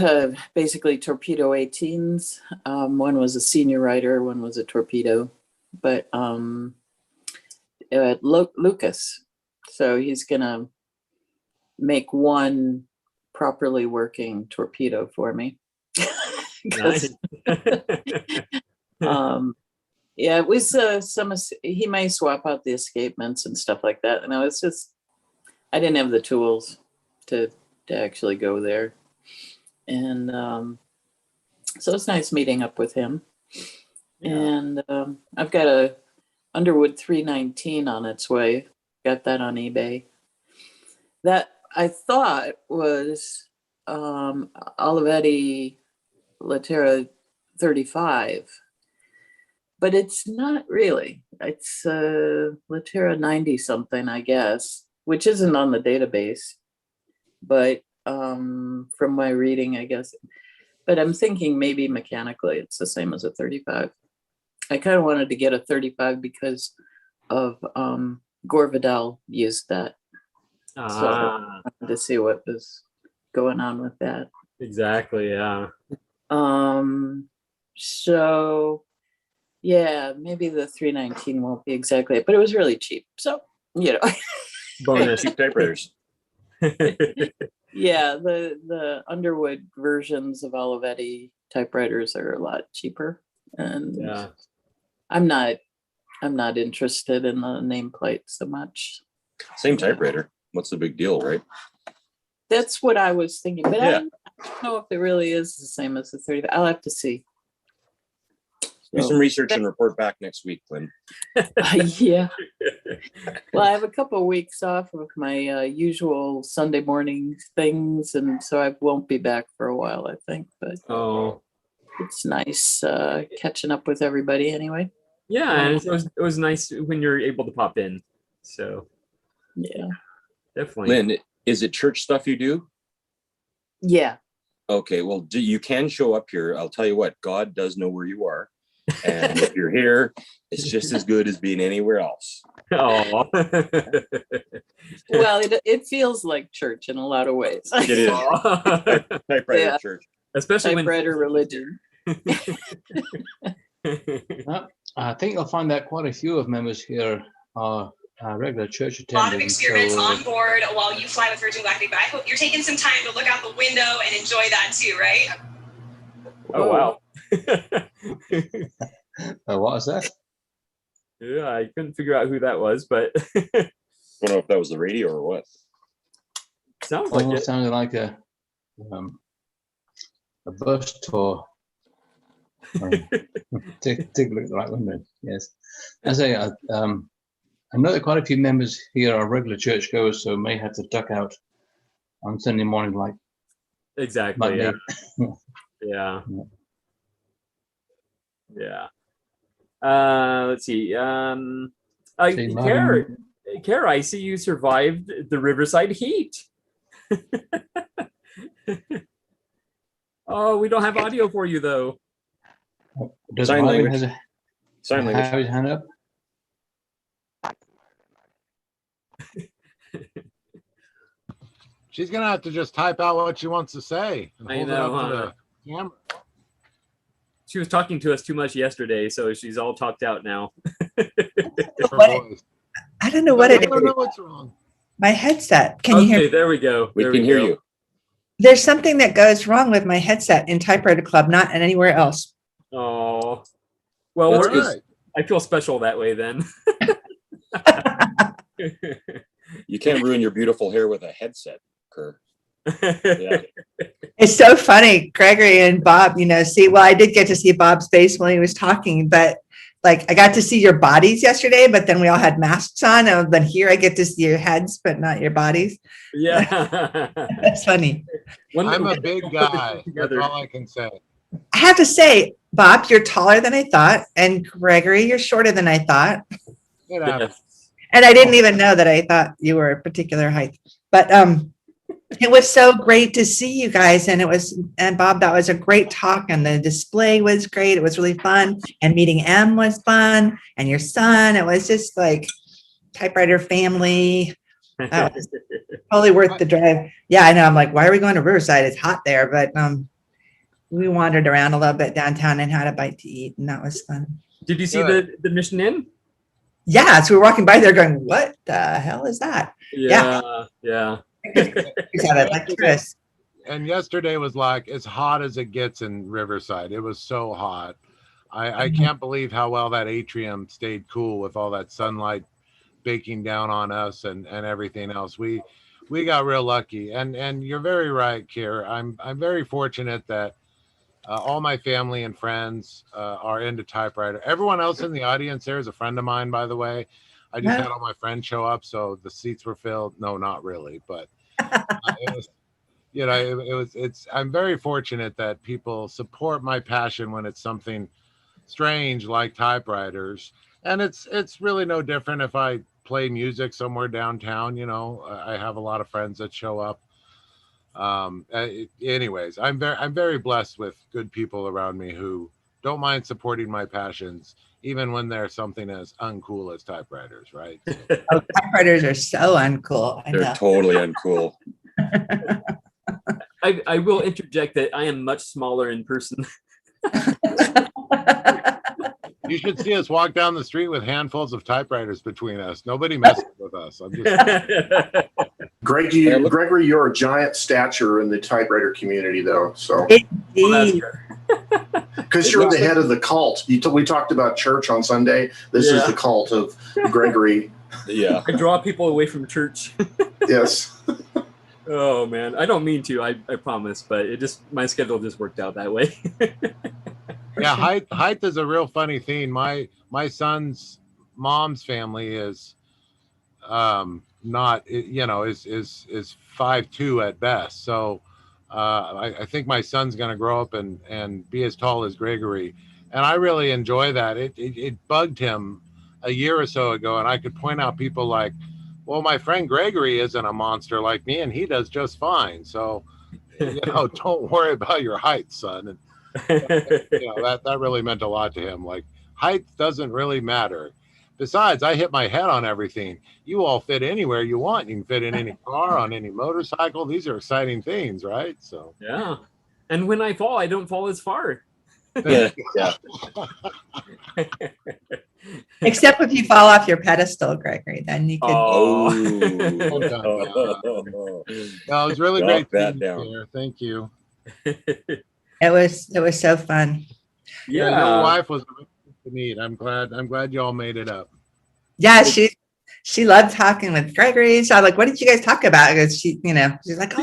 N: basically torpedo 18s. One was a senior writer, one was a torpedo, but Lucas. So he's gonna make one properly working torpedo for me.
C: Nice.
N: Yeah, it was he may swap out the escapements and stuff like that. And I didn't have the tools to actually go there. And so it's nice meeting up with him. Yeah. And I've got a Underwood 319 on its way. Got that on eBay. That I thought was Olivetti Latera 35. But it's not really. It's Latera 90 something, I guess, which isn't on the database. But from my reading, I guess. But I'm thinking maybe mechanically it's the same as a 35. I kind of wanted to get a 35 because of Gore Vidal used that. So I wanted to see what was going on with that.
C: Exactly, yeah.
N: So yeah, maybe the 319 won't be exactly it, but it was really cheap. So, you know.
C: Bonus.
M: Cheap typewriters.
N: Yeah, the Underwood versions of Olivetti typewriters are a lot cheaper. And
C: yeah.
N: I'm not interested in the nameplate so much.
M: Same typewriter. What's the big deal, right?
N: That's what I was thinking, but
M: Yeah.
N: I don't know if it really is the same as the 30. I'll have to see.
M: Do some research and report back next week, Lynn.
N: Yeah. Well, I have a couple of weeks off of my usual Sunday morning things, and so I won't be back for a while, I think. But it's nice catching up with everybody anyway.
C: Yeah, and it was nice when you're able to pop in. So
N: yeah,
C: definitely.
M: Lynn, is it church stuff you do?
N: Yeah.
M: Okay, well, you can show up here. I'll tell you what, God does know where you are. And if you're here, it's just as good as being anywhere else.
C: Oh.
N: Well, it feels like church in a lot of ways.
M: It is. Typewriter church.
C: Especially
N: typewriter religion.
F: I think you'll find that quite a few of members here are regular church attendants.
O: A lot of experiments on board while you fly with Virgin Galactic, but I hope you're taking some time to look out the window and enjoy that too, right?
C: Oh, wow.
F: What was that?
C: Yeah, I couldn't figure out who that was, but
M: I don't know if that was the radio or what.
C: Sounds like it.
F: Sounded like a bus tour. Take a look at the right window. Yes, as I know that quite a few members here are regular churchgoers, so may have to duck out on Sunday morning, like
C: exactly. Yeah.
F: Me.
C: Yeah. Yeah. Let's see. Kara, I see you survived the Riverside heat. Oh, we don't have audio for you though.
F: Does
M: Sign language.
F: Sign language. Have his hand up.
D: She's gonna have to just type out what she wants to say and hold it up to the camera.
C: She was talking to us too much yesterday, so she's all talked out now.
P: I don't know what it is.
D: I don't know what's wrong.
P: My headset. Can you hear me?
C: There we go.
M: We can hear you.
P: There's something that goes wrong with my headset in Typewriter Club, not in anywhere else.
C: Oh, well, I feel special that way then.
M: You can't ruin your beautiful hair with a headset, Kerr. Yeah.
P: It's so funny, Gregory and Bob, I did get to see Bob's face when he was talking, but like I got to see your bodies yesterday, but then we all had masks on. And then here I get to see your heads, but not your bodies.
C: Yeah.
P: That's funny.
D: I'm a big guy. That's all I can say.
P: I have to say, Bob, you're taller than I thought, and Gregory, you're shorter than I thought.
D: It happens.
P: And I didn't even know that I thought you were a particular height. But it was so great to see you guys. And Bob, that was a great talk. And the display was great. It was really fun. And meeting Em was fun. And your son, it was just like typewriter family. That was totally worth the drive. Yeah, I know. I'm like, why are we going to Riverside? It's hot there. But we wandered around a little bit downtown and had a bite to eat. And that was fun.
C: Did you see the Mission Inn?
P: Yeah, so we were walking by there going, what the hell is that?
C: Yeah.
P: Like Chris.
D: And yesterday was like as hot as it gets in Riverside. It was so hot. I can't believe how well that atrium stayed cool with all that sunlight baking down on us and everything else. We got real lucky. And you're very right, Kier. I'm very fortunate that all my family and friends are into typewriter. Everyone else in the audience there is a friend of mine, by the way. I just had all my friends show up, so the seats were filled. No, not really, but it was, I'm very fortunate that people support my passion when it's something strange like typewriters. And it's really no different if I play music somewhere downtown. I have a lot of friends that show up. Anyways, I'm very blessed with good people around me who don't mind supporting my passions, even when they're something as uncool as typewriters, right?
P: Oh, typewriters are so uncool.
M: They're totally uncool.
C: I will interject that I am much smaller in person.
D: You should see us walk down the street with handfuls of typewriters between us. Nobody messes with us. I'm just
J: Gregory, you're a giant stature in the typewriter community, though. So, because you're the head of the cult. We talked about church on Sunday. This is the cult of Gregory.
C: Yeah, I draw people away from church.
J: Yes.
C: Oh man, I don't mean to. I promise, but my schedule just worked out that way.
D: Yeah, height is a real funny thing. My son's mom's family is not, is 5'2" at best. So I think my son's going to grow up and be as tall as Gregory, and I really enjoy that. It bugged him a year or so ago, and I could point out people like, well, my friend Gregory isn't a monster like me, and he does just fine. So don't worry about your height, son. And that really meant a lot to him. Like, height doesn't really matter. Besides, I hit my head on everything. You all fit anywhere you want. You can fit in any car, on any motorcycle. These are exciting things, right? So
C: yeah. And when I fall, I don't fall as far.
M: Yeah.
P: Except if you fall off your pedestal, Gregory, then you could.
D: No, it was really great. Here. Thank you.
P: It was so fun.
D: Yeah, your wife was to meet. I'm glad you all made it up.
P: Yeah, she loved talking with Gregory. So I'm like, what did you guys talk about? Because she's like,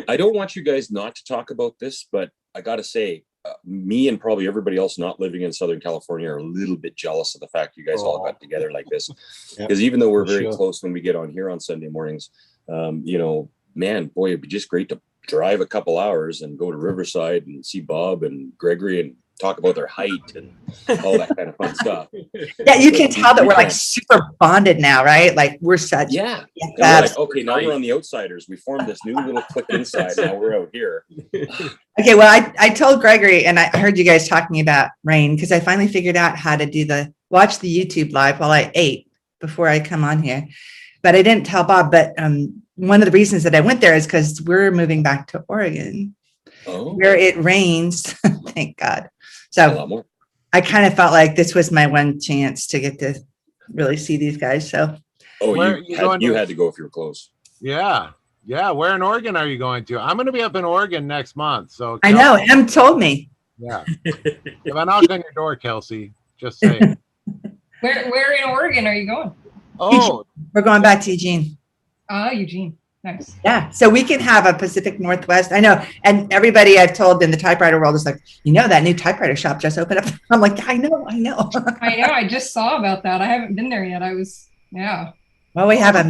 M: I don't want you guys not to talk about this, but I got to say, me and probably everybody else not living in Southern California are a little bit jealous of the fact you guys all got together like this. Because even though we're very close when we get on here on Sunday mornings, man, boy, it'd be just great to drive a couple hours and go to Riverside and see Bob and Gregory and talk about their height and all that kind of fun stuff.
P: Yeah, you can tell that we're like super bonded now, right? Like we're such
M: like, okay, now we're on the outsiders. We formed this new little clique inside. Now we're out here.
P: Okay, well, I told Gregory, and I heard you guys talking about rain because I finally figured out how to watch the YouTube live while I ate before I come on here. But I didn't tell Bob. But one of the reasons that I went there is because we're moving back to Oregon, where it rains. Thank God. So I kind of felt like this was my one chance to get to really see these guys. So
M: you had to go if you were close.
D: Yeah. Where in Oregon are you going to? I'm going to be up in Oregon next month. So
P: I know. Em told me.
D: Yeah. If I knock on your door, Kelsey, just say.
B: Where in Oregon are you going?
D: Oh,
P: we're going back to Eugene.
B: Oh, Eugene. Nice.
P: Yeah. So we can have a Pacific Northwest. I know. And everybody I've told in the typewriter world is like, that new typewriter shop just opened up. I'm like, I know.
B: I know. I just saw about that. I haven't been there yet.
P: Well, we can have a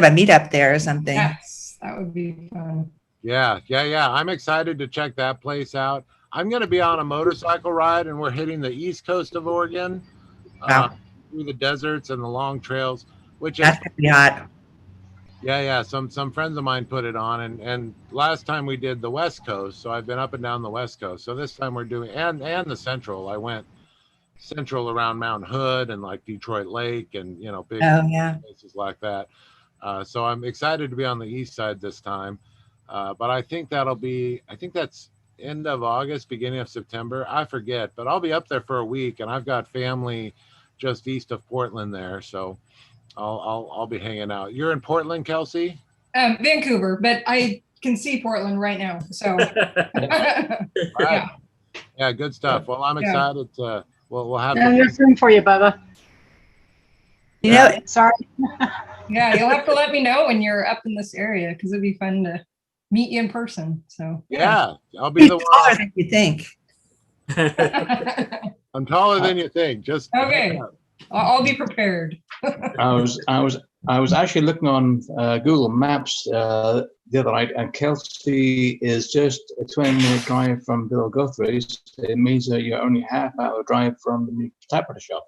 P: meetup there or something.
B: Yes, that would be fun.
D: Yeah. I'm excited to check that place out. I'm going to be on a motorcycle ride, and we're hitting the east coast of Oregon, through the deserts and the long trails, which
P: That's gonna be hot.
D: Yeah. Some friends of mine put it on, and last time we did the West Coast, so I've been up and down the West Coast. So this time we're doing and the Central. I went Central around Mount Hood and like Detroit Lake and big places like that. So I'm excited to be on the east side this time. But I think that's end of August, beginning of September. I forget, but I'll be up there for a week, and I've got family just east of Portland there, so I'll be hanging out. You're in Portland, Kelsey?
B: Vancouver, but I can see Portland right now. So
D: right. Yeah, good stuff. Well, I'm excited to we'll have
E: there's room for you, Bubba. Sorry.
B: Yeah, you'll have to let me know when you're up in this area, because it'd be fun to meet you in person. So
D: yeah, I'll be the
P: taller than you think.
D: I'm taller than you think. Just
B: okay. I'll be prepared.
F: I was actually looking on Google Maps the other night, and Kelsey is just a 20-minute drive from Bill Guthrie's. It means that you're only half-hour drive from the new typewriter shop.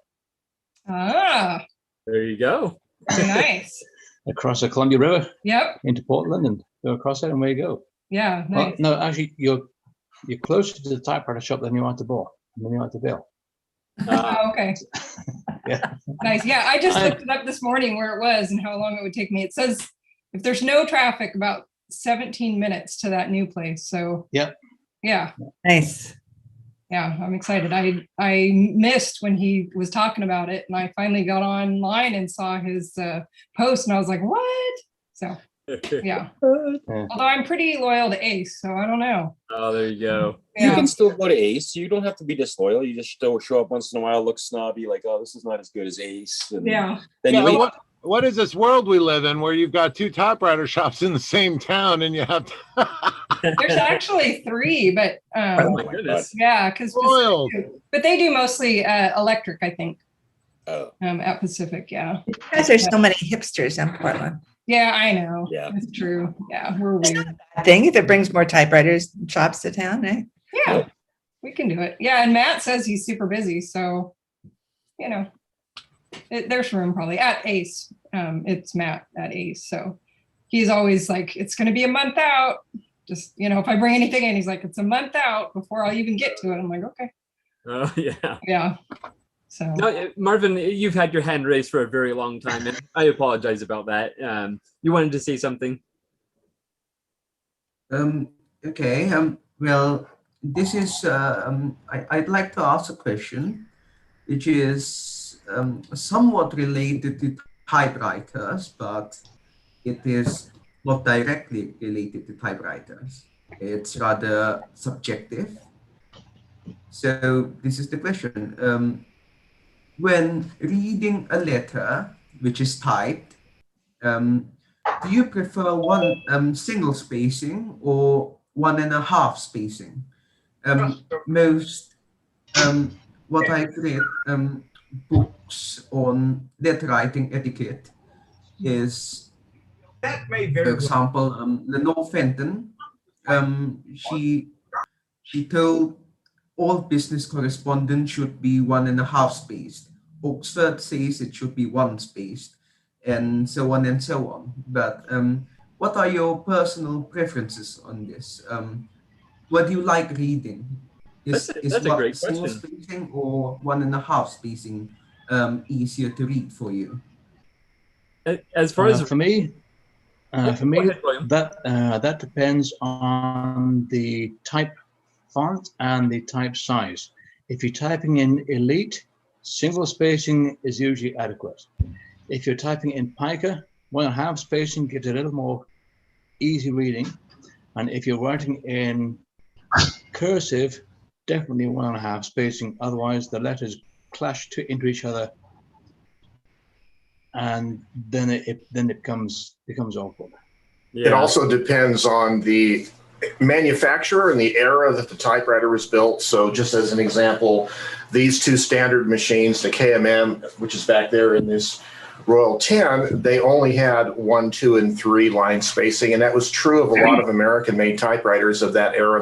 B: Ah,
C: there you go.
B: Very nice.
F: Across the Columbia River.
B: Yep.
F: Into Portland and go across it, and away you go.
B: Yeah. Nice.
F: Well, no, actually, you're closer to the typewriter shop than you are to Bill.
B: Okay.
F: Yeah.
B: Nice. Yeah, I just looked it up this morning where it was and how long it would take me. It says if there's no traffic, about 17 minutes to that new place. So
F: yep.
B: Yeah.
P: Nice.
B: Yeah, I'm excited. I missed when he was talking about it, and I finally got online and saw his post, and I was like, what? So yeah. Although I'm pretty loyal to Ace, so I don't know.
C: Oh, there you go.
M: You can still go to Ace. You don't have to be disloyal. You just still show up once in a while, look snobby, like, oh, this is not as good as Ace. And then you leave.
D: What is this world we live in where you've got 2 typewriter shops in the same town, and you have to
B: There's actually 3, but
C: oh my goodness.
B: Yeah, because but they do mostly electric, I think.
M: Oh.
B: At Pacific, yeah.
P: Because there's so many hipsters in Portland.
B: Yeah, I know.
M: Yeah,
B: it's true. Yeah, we're weird.
P: I think if it brings more typewriters and shops to town, eh?
B: Yeah, we can do it. Yeah, and Matt says he's super busy, so there's room probably at Ace. It's Matt at Ace, so he's always like, it's going to be a month out. Just if I bring anything in, he's like, it's a month out before I'll even get to it. I'm like, okay.
C: Oh yeah.
B: Yeah. So
C: no, Marvin, you've had your hand raised for a very long time, and I apologize about that. You wanted to say something?
A: Okay. Well, this is. I'd like to ask a question, which is somewhat related to typewriters, but it is not directly related to typewriters. It's rather subjective. So this is the question. When reading a letter which is typed, do you prefer one single spacing or 1.5 spacing? Most what I've read books on letter writing etiquette is, for example, Lenore Fenton. She told all business correspondence should be 1.5 spaced. Oxford says it should be 1 spaced, and so on and so on. But what are your personal preferences on this? What do you like reading? Is
C: a great
A: single
C: question.
A: spacing or 1.5 spacing easier to read for you?
C: As far as
F: for me,
C: ahead,
F: that depends on the type font and the type size. If you're typing in Elite, single spacing is usually adequate. If you're typing in Pica, 1.5 spacing gives a little more easy reading. And if you're writing in cursive, definitely 1.5 spacing. Otherwise, the letters clash into each other, and then it becomes awkward.
J: Yeah. It also depends on the manufacturer and the era that the typewriter was built. So just as an example, these 2 standard machines, the KMM, which is back there in this Royal 10, they only had 1, 2, and 3 line spacing, and that was true of a lot of American-made typewriters of that era,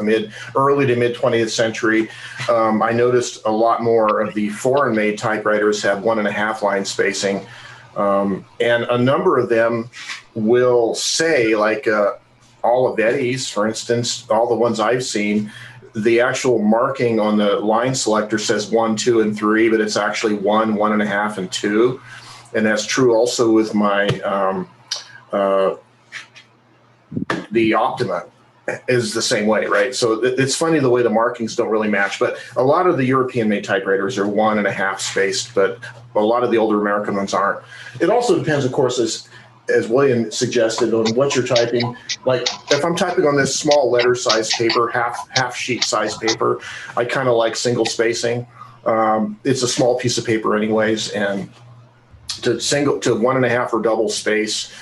J: early to mid 20th century. I noticed a lot more of the foreign-made typewriters have 1.5 line spacing, and a number of them will say, like Olivetti's, for instance, all the ones I've seen, the actual marking on the line selector says 1, 2, and 3, but it's actually 1, 1.5, and 2. And that's true also with my, the Optima is the same way, right? So it's funny the way the markings don't really match, but a lot of the European-made typewriters are 1.5 spaced, but a lot of the older American ones aren't. It also depends, of course, as William suggested, on what you're typing. Like if I'm typing on this small letter size paper, half sheet size paper, I kind of like single spacing. It's a small piece of paper anyways, and to 1.5 or double space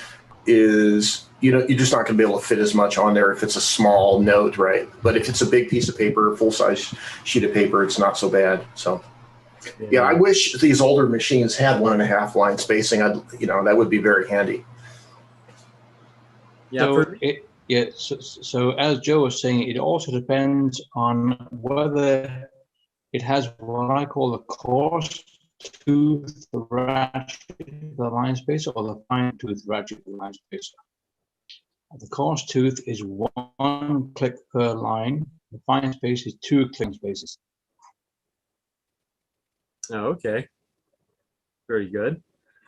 J: is, you're just not going to be able to fit as much on there if it's a small note, right? But if it's a big piece of paper, full size sheet of paper, it's not so bad. So yeah, I wish these older machines had 1.5 line spacing. That would be very handy.
F: Yeah. So as Joe was saying, it also depends on whether it has what I call the coarse tooth ratchet, the line spacer, or the fine tooth ratchet, the line spacer. The coarse tooth is 1 click per line. The fine space is 2 click spaces.
C: Oh, okay. Very good.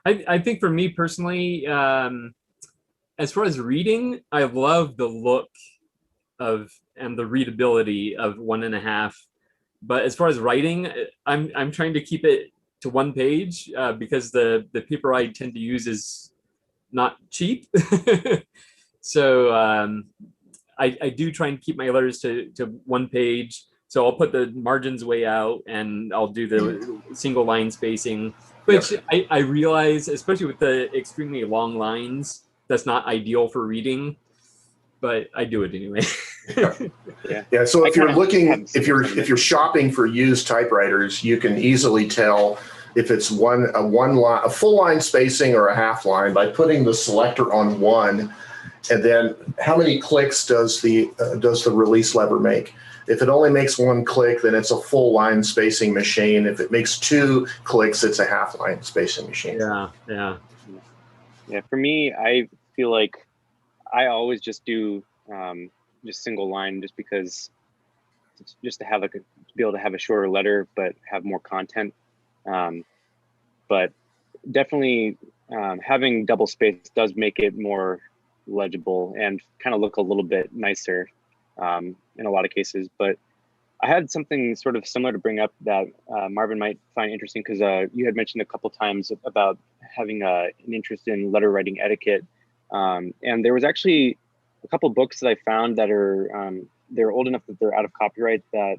C: I think for me personally, as far as reading, I love the look of and the readability of 1.5. But as far as writing, I'm trying to keep it to 1 page because the paper I tend to use is not cheap. So I do try and keep my letters to 1 page. So I'll put the margins way out and I'll do the single line spacing, which I realize, especially with the extremely long lines, that's not ideal for reading, but I do it anyway.
J: Yeah. So if you're shopping for used typewriters, you can easily tell if it's a full line spacing or a half line by putting the selector on 1, and then how many clicks does the release lever make? If it only makes 1 click, then it's a full line spacing machine. If it makes 2 clicks, it's a half line spacing machine.
G: Yeah. For me, I feel like I always just do just single line, just because, just to have to be able to have a shorter letter but have more content. But definitely having double space does make it more legible and kind of look a little bit nicer in a lot of cases. But I had something sort of similar to bring up that Marvin might find interesting, because you had mentioned a couple times about having an interest in letter writing etiquette. And there was actually a couple books that I found that are they're old enough that they're out of copyright, that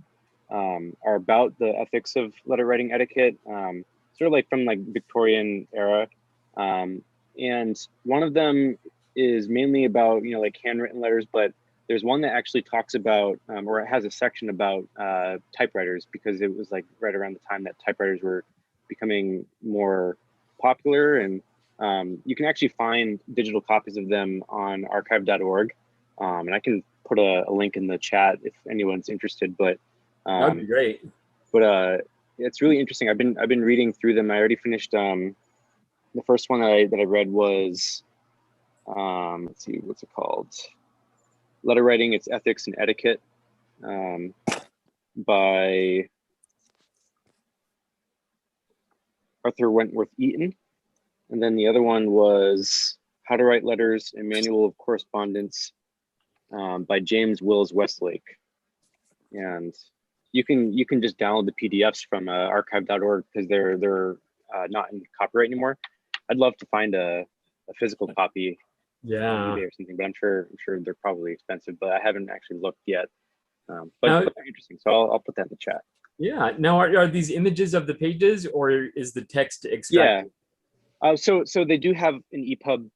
G: are about the ethics of letter writing etiquette, sort of like from like Victorian era. And one of them is mainly about, like handwritten letters, but there's one that actually talks about, or it has a section about typewriters, because it was like right around the time that typewriters were becoming more popular. And you can actually find digital copies of them on archive.org. And I can put a link in the chat if anyone's interested, but
C: that'd be great.
G: But it's really interesting. I've been reading through them. I already finished the first one that I read was let's see, what's it called? Letter Writing, Its Ethics and Etiquette, by Arthur Wentworth Eaton. And then the other one was How to Write Letters, a Manual of Correspondence, by James Wills Westlake. And you can just download the PDFs from archive.org, because they're not in copyright anymore. I'd love to find a physical copy on eBay or something, but I'm sure they're probably expensive, but I haven't actually looked yet. But they're interesting, so I'll put that in the chat.
C: Yeah. Now, are these images of the pages, or is the text extracted?
G: Yeah. So they do have an EPUB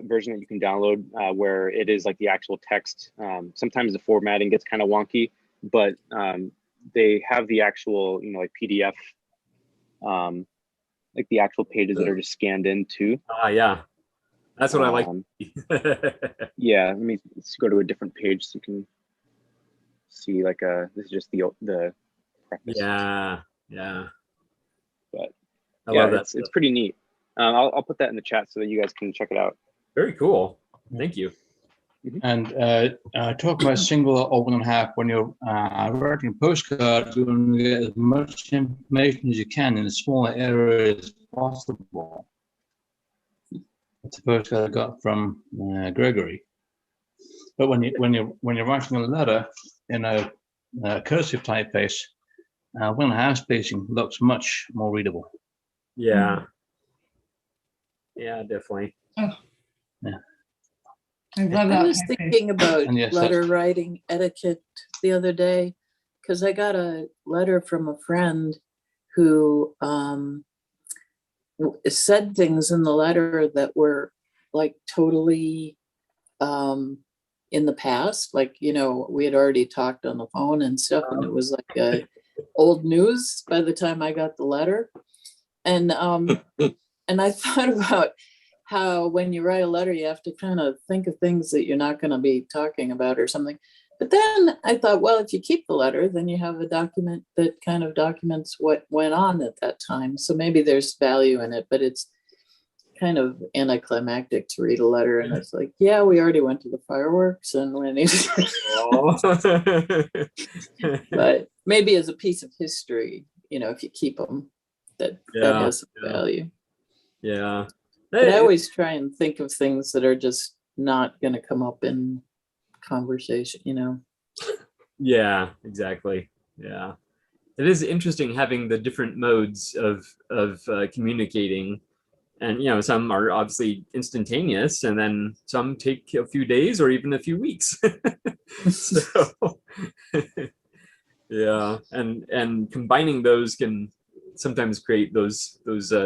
G: version that you can download where it is like the actual text. Sometimes the formatting gets kind of wonky, but they have the actual, like PDF like the actual pages that are just scanned in too.
C: Yeah, that's what I like.
G: Yeah, let's go to a different page so you can see like this is just the preface.
C: Yeah.
G: But
C: I
G: yeah,
C: love that
G: it's pretty neat. I'll put that in the chat so that you guys can check it out.
C: Very cool. Thank you.
F: And talk about single or 1.5. When you're writing postcards, you want to get as much information as you can in as small an area as possible. That's a postcard I got from Gregory. But when you're writing a letter in a cursive typeface, 1.5 spacing looks much more readable.
C: Yeah. Yeah, definitely.
B: Oh.
F: Yeah.
B: I love that.
N: I was thinking about
F: And yes,
N: letter writing etiquette the other day because I got a letter from a friend who said things in the letter that were like totally in the past. Like, you know, we had already talked on the phone and stuff, and it was like old news by the time I got the letter. And I thought about how when you write a letter, you have to kind of think of things that you're not going to be talking about or something. But then I thought, well, if you keep the letter, then you have a document that kind of documents what went on at that time. So maybe there's value in it, but it's kind of anticlimactic to read a letter. And it's like, yeah, we already went to the fireworks and when but maybe as a piece of history, you know, if you keep them, that has some value.
C: Yeah.
N: But I always try and think of things that are just not going to come up in conversation, you know.
C: Yeah, exactly. Yeah, it is interesting having the different modes of communicating, and you know, some are obviously instantaneous, and then some take a few days or even a few weeks. So, yeah, and combining those can sometimes create those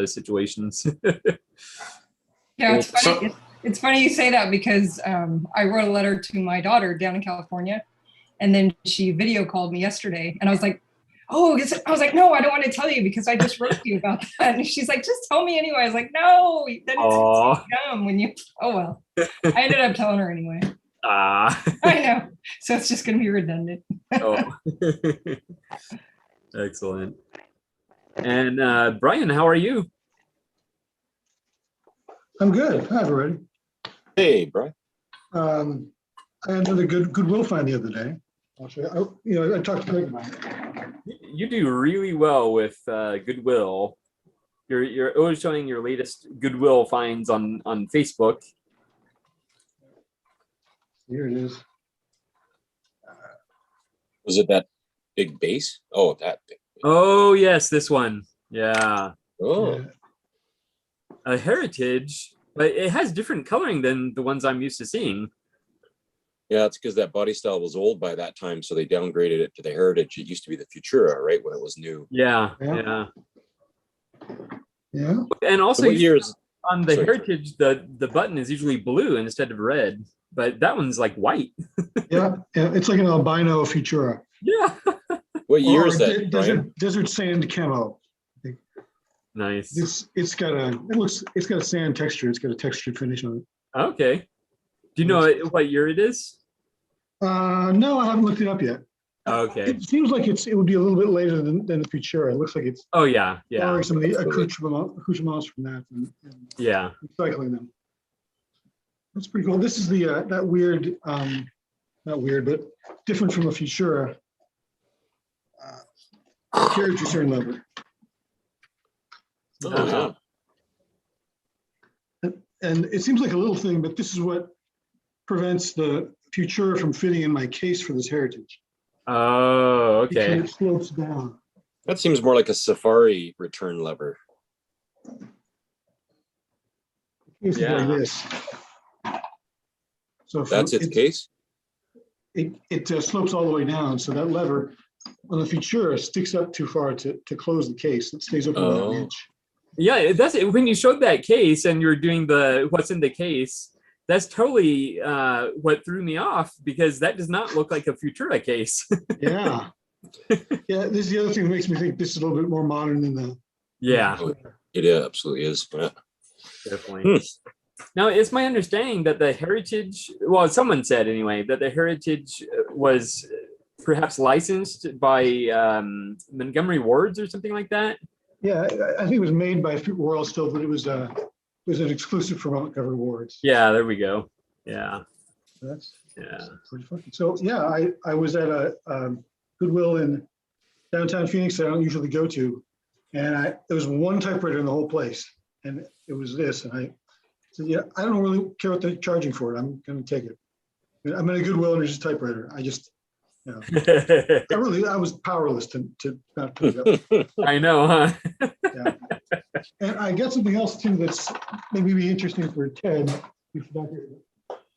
C: situations.
B: Yeah, it's funny. It's funny you say that because I wrote a letter to my daughter down in California, and then she video called me yesterday, and I was like, "Oh," I was like, "No, I don't want to tell you because I just wrote to you about that." And she's like, "Just tell me anyway." I was like, "No, then it's dumb when you." Oh well, I ended up telling her anyway. I know, so it's just going to be redundant.
C: Excellent. And Brian, how are you?
Q: I'm good. Hi, everybody.
M: Hey, Brian.
Q: I had another Goodwill find the other day. I'll show you. I talked to Greg about it.
C: You do really well with Goodwill. You're always showing your latest Goodwill finds on Facebook.
Q: Here it is.
M: Was it that big base? Oh, that big.
C: Oh yes, this one. Yeah.
M: Oh.
Q: Yeah.
C: A heritage, but it has different coloring than the ones I'm used to seeing.
M: Yeah, it's because that body style was old by that time, so they downgraded it to the heritage. It used to be the Futura, right, when it was new.
C: Yeah. And also,
M: what years
C: on the heritage, the button is usually blue instead of red, but that one's like white.
Q: Yeah, it's like an albino Futura.
C: Yeah.
M: What year is that?
Q: Desert sand camo.
C: Nice.
Q: It's got a sand texture. It's got a textured finish on it.
C: Okay. Do you know what year it is?
Q: No, I haven't looked it up yet.
C: Okay.
Q: It seems like it would be a little bit later than the Futura. It looks like it's borrowing some of the accoutrements from that and recycling them. That's pretty cool. This is the that weird, not weird, but different from a Futura carriage return lever.
M: Oh, yeah.
Q: And it seems like a little thing, but this is what prevents the Futura from fitting in my case for this heritage.
C: Oh, okay.
Q: Because it slopes down.
M: That seems more like a Safari return lever.
Q: It's like this. So
M: that's its case?
Q: It slopes all the way down. So that lever on the Futura sticks up too far to close the case. It stays open about an inch.
C: Yeah, that's it. When you showed that case and you're doing the what's in the case, that's totally what threw me off because that does not look like a Futura case.
Q: Yeah. Yeah, this is the other thing that makes me think this is a little bit more modern than the.
C: Yeah.
M: It absolutely is. Yeah.
C: Definitely. Now, it's my understanding that the Heritage, well, someone said anyway, that the Heritage was perhaps licensed by Montgomery Wards or something like that.
Q: Yeah, I think it was made by Royal still, but it was an exclusive for Montgomery Wards.
C: Yeah, there we go. Yeah.
Q: That's
C: yeah.
Q: Pretty funky. So yeah, I was at a Goodwill in downtown Phoenix that I don't usually go to, and there was one typewriter in the whole place, and it was this, and I said, yeah, I don't really care what they're charging for it. I'm going to take it. I'm at a Goodwill and there's a typewriter. I just, you know, I was powerless to not pick it up.
C: I know, huh?
Q: Yeah. And I got something else too that's maybe be interesting for Ted.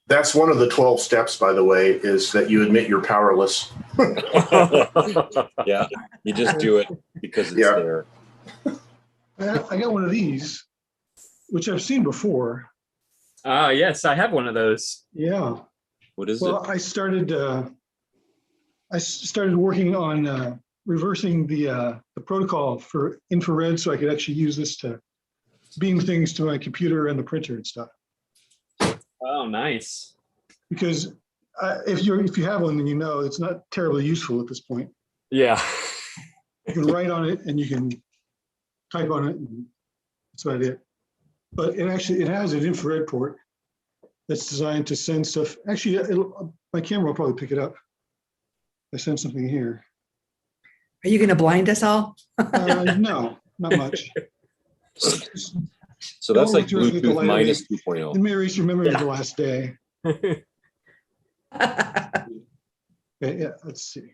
J: That's one of the 12 steps, by the way, is that you admit you're powerless.
M: Yeah, you just do it because it's there.
Q: I got one of these, which I've seen before.
C: Yes, I have one of those.
Q: Yeah.
M: What is
Q: it? I started working on reversing the protocol for infrared, so I could actually use this to beam things to my computer and the printer and stuff.
C: Oh, nice.
Q: Because if you have one, then you know it's not terribly useful at this point.
C: Yeah.
Q: You can write on it and you can type on it, and that's about it. But it has an infrared port that's designed to send stuff. Actually, my camera will probably pick it up. I send something here.
P: Are you going to blind us all?
Q: No, not much.
M: So that's like Bluetooth minus 2.0.
Q: Let me erase your memory of the last day. Okay, yeah, let's see.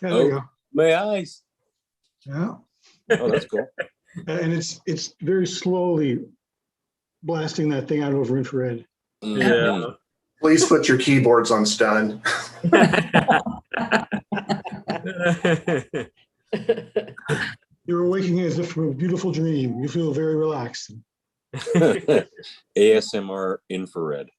Q: There you go.
M: My eyes.
Q: Yeah.
M: Oh, that's cool.
Q: And it's very slowly blasting that thing out over infrared.
C: Yeah.
J: Please put your keyboards on stun.
Q: You're waking as if from a beautiful dream. You feel very relaxed.
M: ASMR infrared.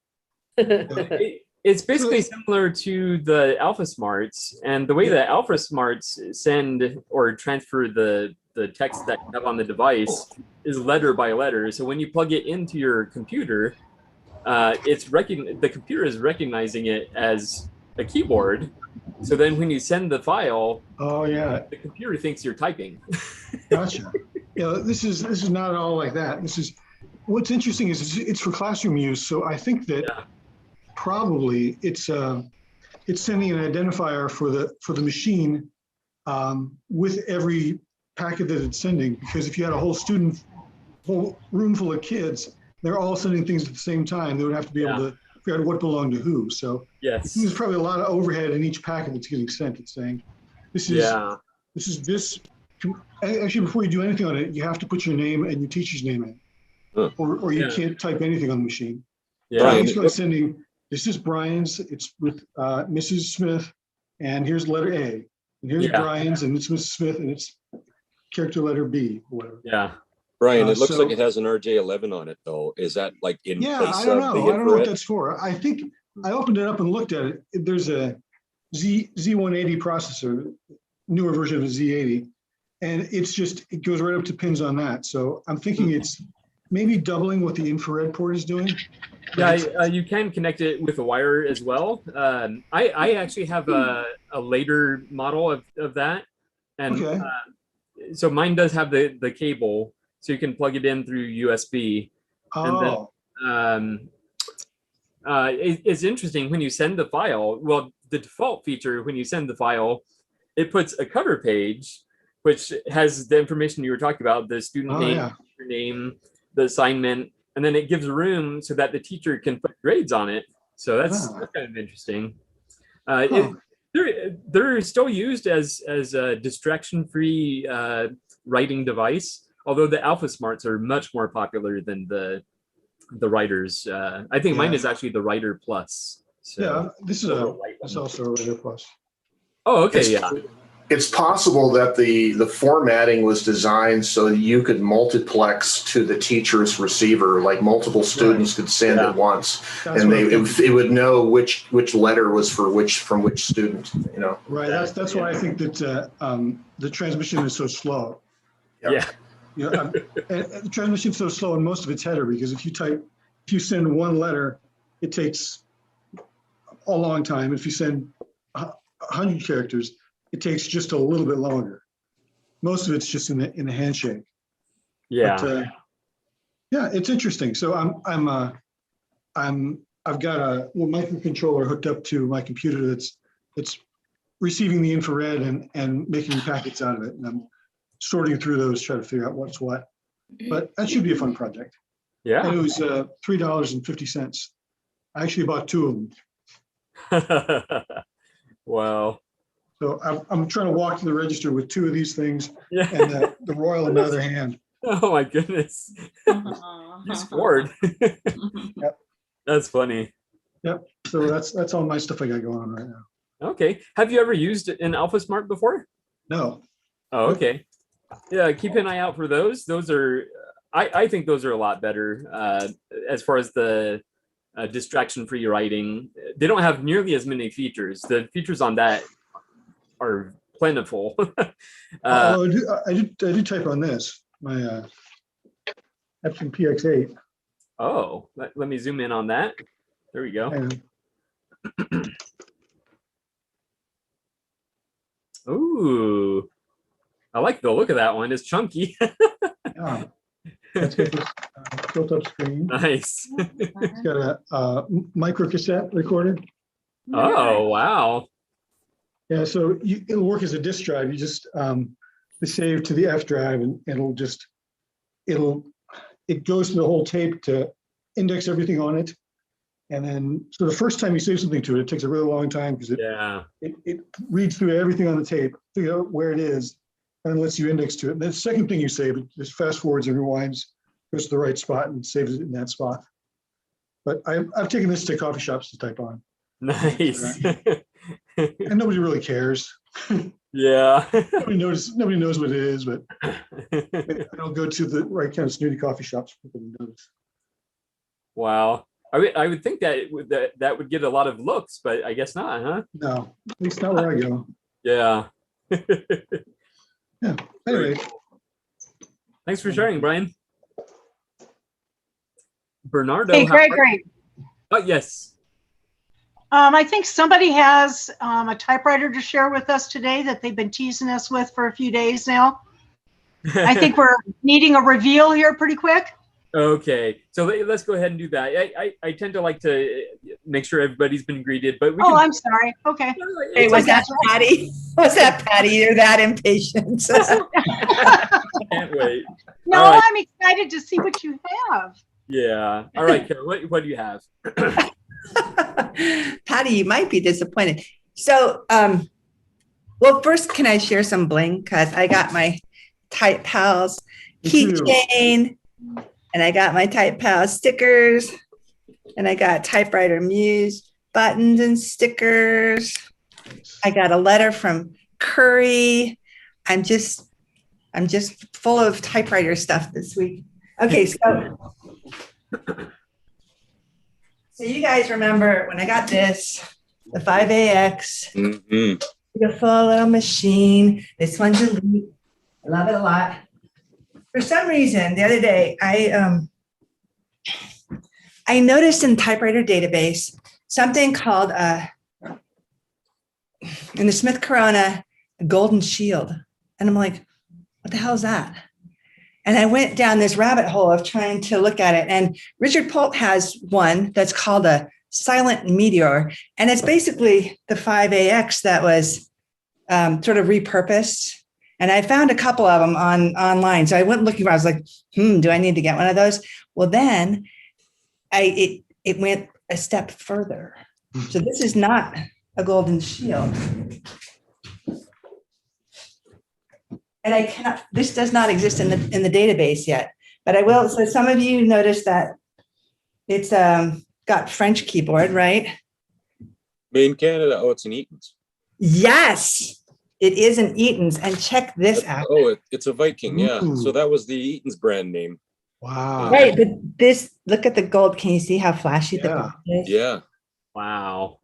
C: It's basically similar to the Alpha Smarts, and the way that Alpha Smarts send or transfer the text that you have on the device is letter by letter. So when you plug it into your computer, the computer is recognizing it as a keyboard. So then when you send the file, the computer thinks you're typing.
Q: Gotcha. Yeah, this is not at all like that. What's interesting is it's for classroom use. So I think that probably it's sending an identifier for the machine with every packet that it's sending. Because if you had a whole room full of kids, they're all sending things at the same time. They would have to be able to figure out what belonged to who. So there's probably a lot of overhead in each packet that's getting sent. It's saying this is. Actually, before you do anything on it, you have to put your name and your teacher's name in, or you can't type anything on the machine.
M: Yeah.
Q: So sending. This is Brian's. It's with Mrs. Smith, and here's letter A, and here's Brian's, and it's Mrs. Smith, and it's character letter B, or whatever.
C: Yeah.
M: Brian, it looks like it has an RJ11 on it, though. Is that like in place
Q: I don't know.
M: of the
Q: I don't know what
M: infrared?
Q: that's for. I think I opened it up and looked at it. There's a Z180 processor, newer version of a Z80, and it goes right up to pins on that. So I'm thinking it's maybe doubling what the infrared port is doing.
C: Yeah, you can connect it with a wire as well. I actually have a later model of that, and so mine does have the cable, so you can plug it in through USB.
Q: Oh.
C: And then it's interesting when you send the file. Well, the default feature when you send the file, it puts a cover page, which has the information you were talking about: the student name, teacher name, the assignment. And then it gives room so that the teacher can put grades on it. So that's kind of interesting. They're still used as a distraction-free writing device, although the Alpha Smarts are much more popular than the writers. I think mine is actually the Writer Plus. So
Q: this is also a Writer Plus.
C: Oh, okay,
J: It's possible that the formatting was designed so that you could multiplex to the teacher's receiver, like multiple students could send at once, and it would know which letter was from which student. You know.
Q: Right. That's why I think that the transmission is so slow.
C: Yeah.
Q: You know, and the transmission's so slow, and most of it's header, because if you send one letter, it takes a long time. If you send 100 characters, it takes just a little bit longer. Most of it's just in the handshake.
C: Yeah.
Q: But, yeah, it's interesting. So I've got a little microcontroller hooked up to my computer that's receiving the infrared and making packets out of it. And I'm sorting through those, trying to figure out what's what. But that should be a fun project.
C: Yeah.
Q: And it was $3.50. I actually bought 2 of them.
C: Wow.
Q: So I'm trying to walk to the register with 2 of these things,
C: Yeah.
Q: and the Royal in the other hand.
C: Oh my goodness. You scored.
Q: Yep.
C: That's funny.
Q: Yep. So that's all my stuff I got going on right now.
C: Okay. Have you ever used an AlphaSmart before?
Q: No.
C: Oh, okay. Yeah, keep an eye out for those. Those are, I think those are a lot better as far as the distraction-free writing. They don't have nearly as many features. The features on that are plentiful.
Q: I do type on this, my Epson PX8.
C: Oh, let me zoom in on that. There we go. Ooh, I like the look of that one. It's chunky.
Q: Yeah. That's got this tilt-up screen.
C: Nice.
Q: It's got a micro cassette recorder.
C: Oh, wow.
Q: Yeah, so it'll work as a disk drive. You just save to the F drive, and it goes to the whole tape to index everything on it. And then, so the first time you save something to it, it takes a really long time because it reads through everything on the tape, figure out where it is, and then lets you index to it. And then the second thing you save, it just fast forwards and rewinds, goes to the right spot and saves it in that spot. But I've taken this to coffee shops to type on.
C: Nice.
Q: And nobody really cares.
C: Yeah.
Q: Nobody knows what it is, but I don't go to the right kind of snooty coffee shops for people to notice.
C: Wow. I would think that that would get a lot of looks, but I guess not, huh?
Q: No, at least not where I go.
C: Yeah.
Q: Yeah. Anyway.
C: Thanks for sharing, Brian. Bernardo.
E: Hey, Gregory.
C: Oh, yes.
E: I think somebody has a typewriter to share with us today that they've been teasing us with for a few days now. I think we're needing a reveal here pretty quick.
C: Okay, so let's go ahead and do that. I tend to like to make sure everybody's been greeted, but
E: I'm sorry. Okay.
P: Hey, was that Patty? Was that Patty? You're that impatient.
C: Can't wait.
E: No,
C: right.
E: I'm excited to see what you have.
C: Yeah. All right, Kara, what do you have?
P: Patty, you might be disappointed. So, well, first, can I share some bling? Because I got my Type Pals keychain, and I got my Type Pals stickers, and I got Typewriter Muse buttons and stickers. I got a letter from Curry. I'm just full of typewriter stuff this week. Okay, so you guys remember when I got this, the 5AX, beautiful little machine. This one's elite. I love it a lot. For some reason, the other day, I noticed in the typewriter database something called in the Smith Corona, a golden shield. And I'm like, what the hell is that? And I went down this rabbit hole of trying to look at it. And Richard Polt has one that's called a silent meteor. And it's basically the 5AX that was sort of repurposed. And I found a couple of them online. So I went looking around. I was like, do I need to get one of those? Well, then it went a step further. So this is not a golden shield. And this does not exist in the database yet, but I will. So some of you noticed that it's got French keyboard, right?
M: Made in Canada. Oh, it's in Eaton's. Yes,
P: it is in Eaton's. And check this out.
M: Oh, it's a Viking. Yeah. So that was the Eaton's brand name.
Q: Wow.
P: Right. But look at the gold. Can you see how flashy the gold is?
M: Yeah.
C: Wow.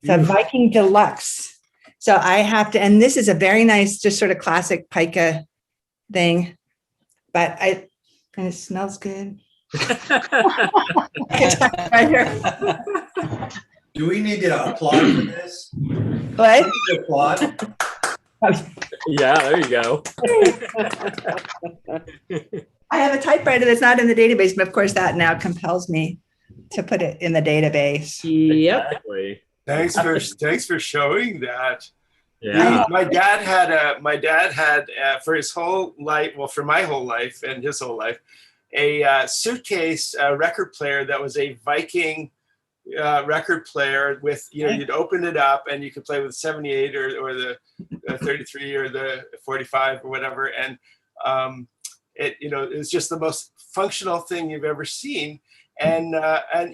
P: It's a Viking Deluxe. So I have to, and this is a very nice, just sort of classic pica thing. but and it smells good.
L: Do we need to applaud for this?
P: What?
L: Applaud.
C: Yeah, there you go.
P: I have a typewriter that's not in the database, but of course that now compels me to put it in the database.
N: Yep.
C: Exactly.
R: Thanks for showing that.
C: Yeah.
R: My dad had for his whole life, well, for my whole life and his whole life, a suitcase record player that was a Viking record player with, you'd open it up and you could play with 78 or the 33 or the 45 or whatever. And it was just the most functional thing you've ever seen. And I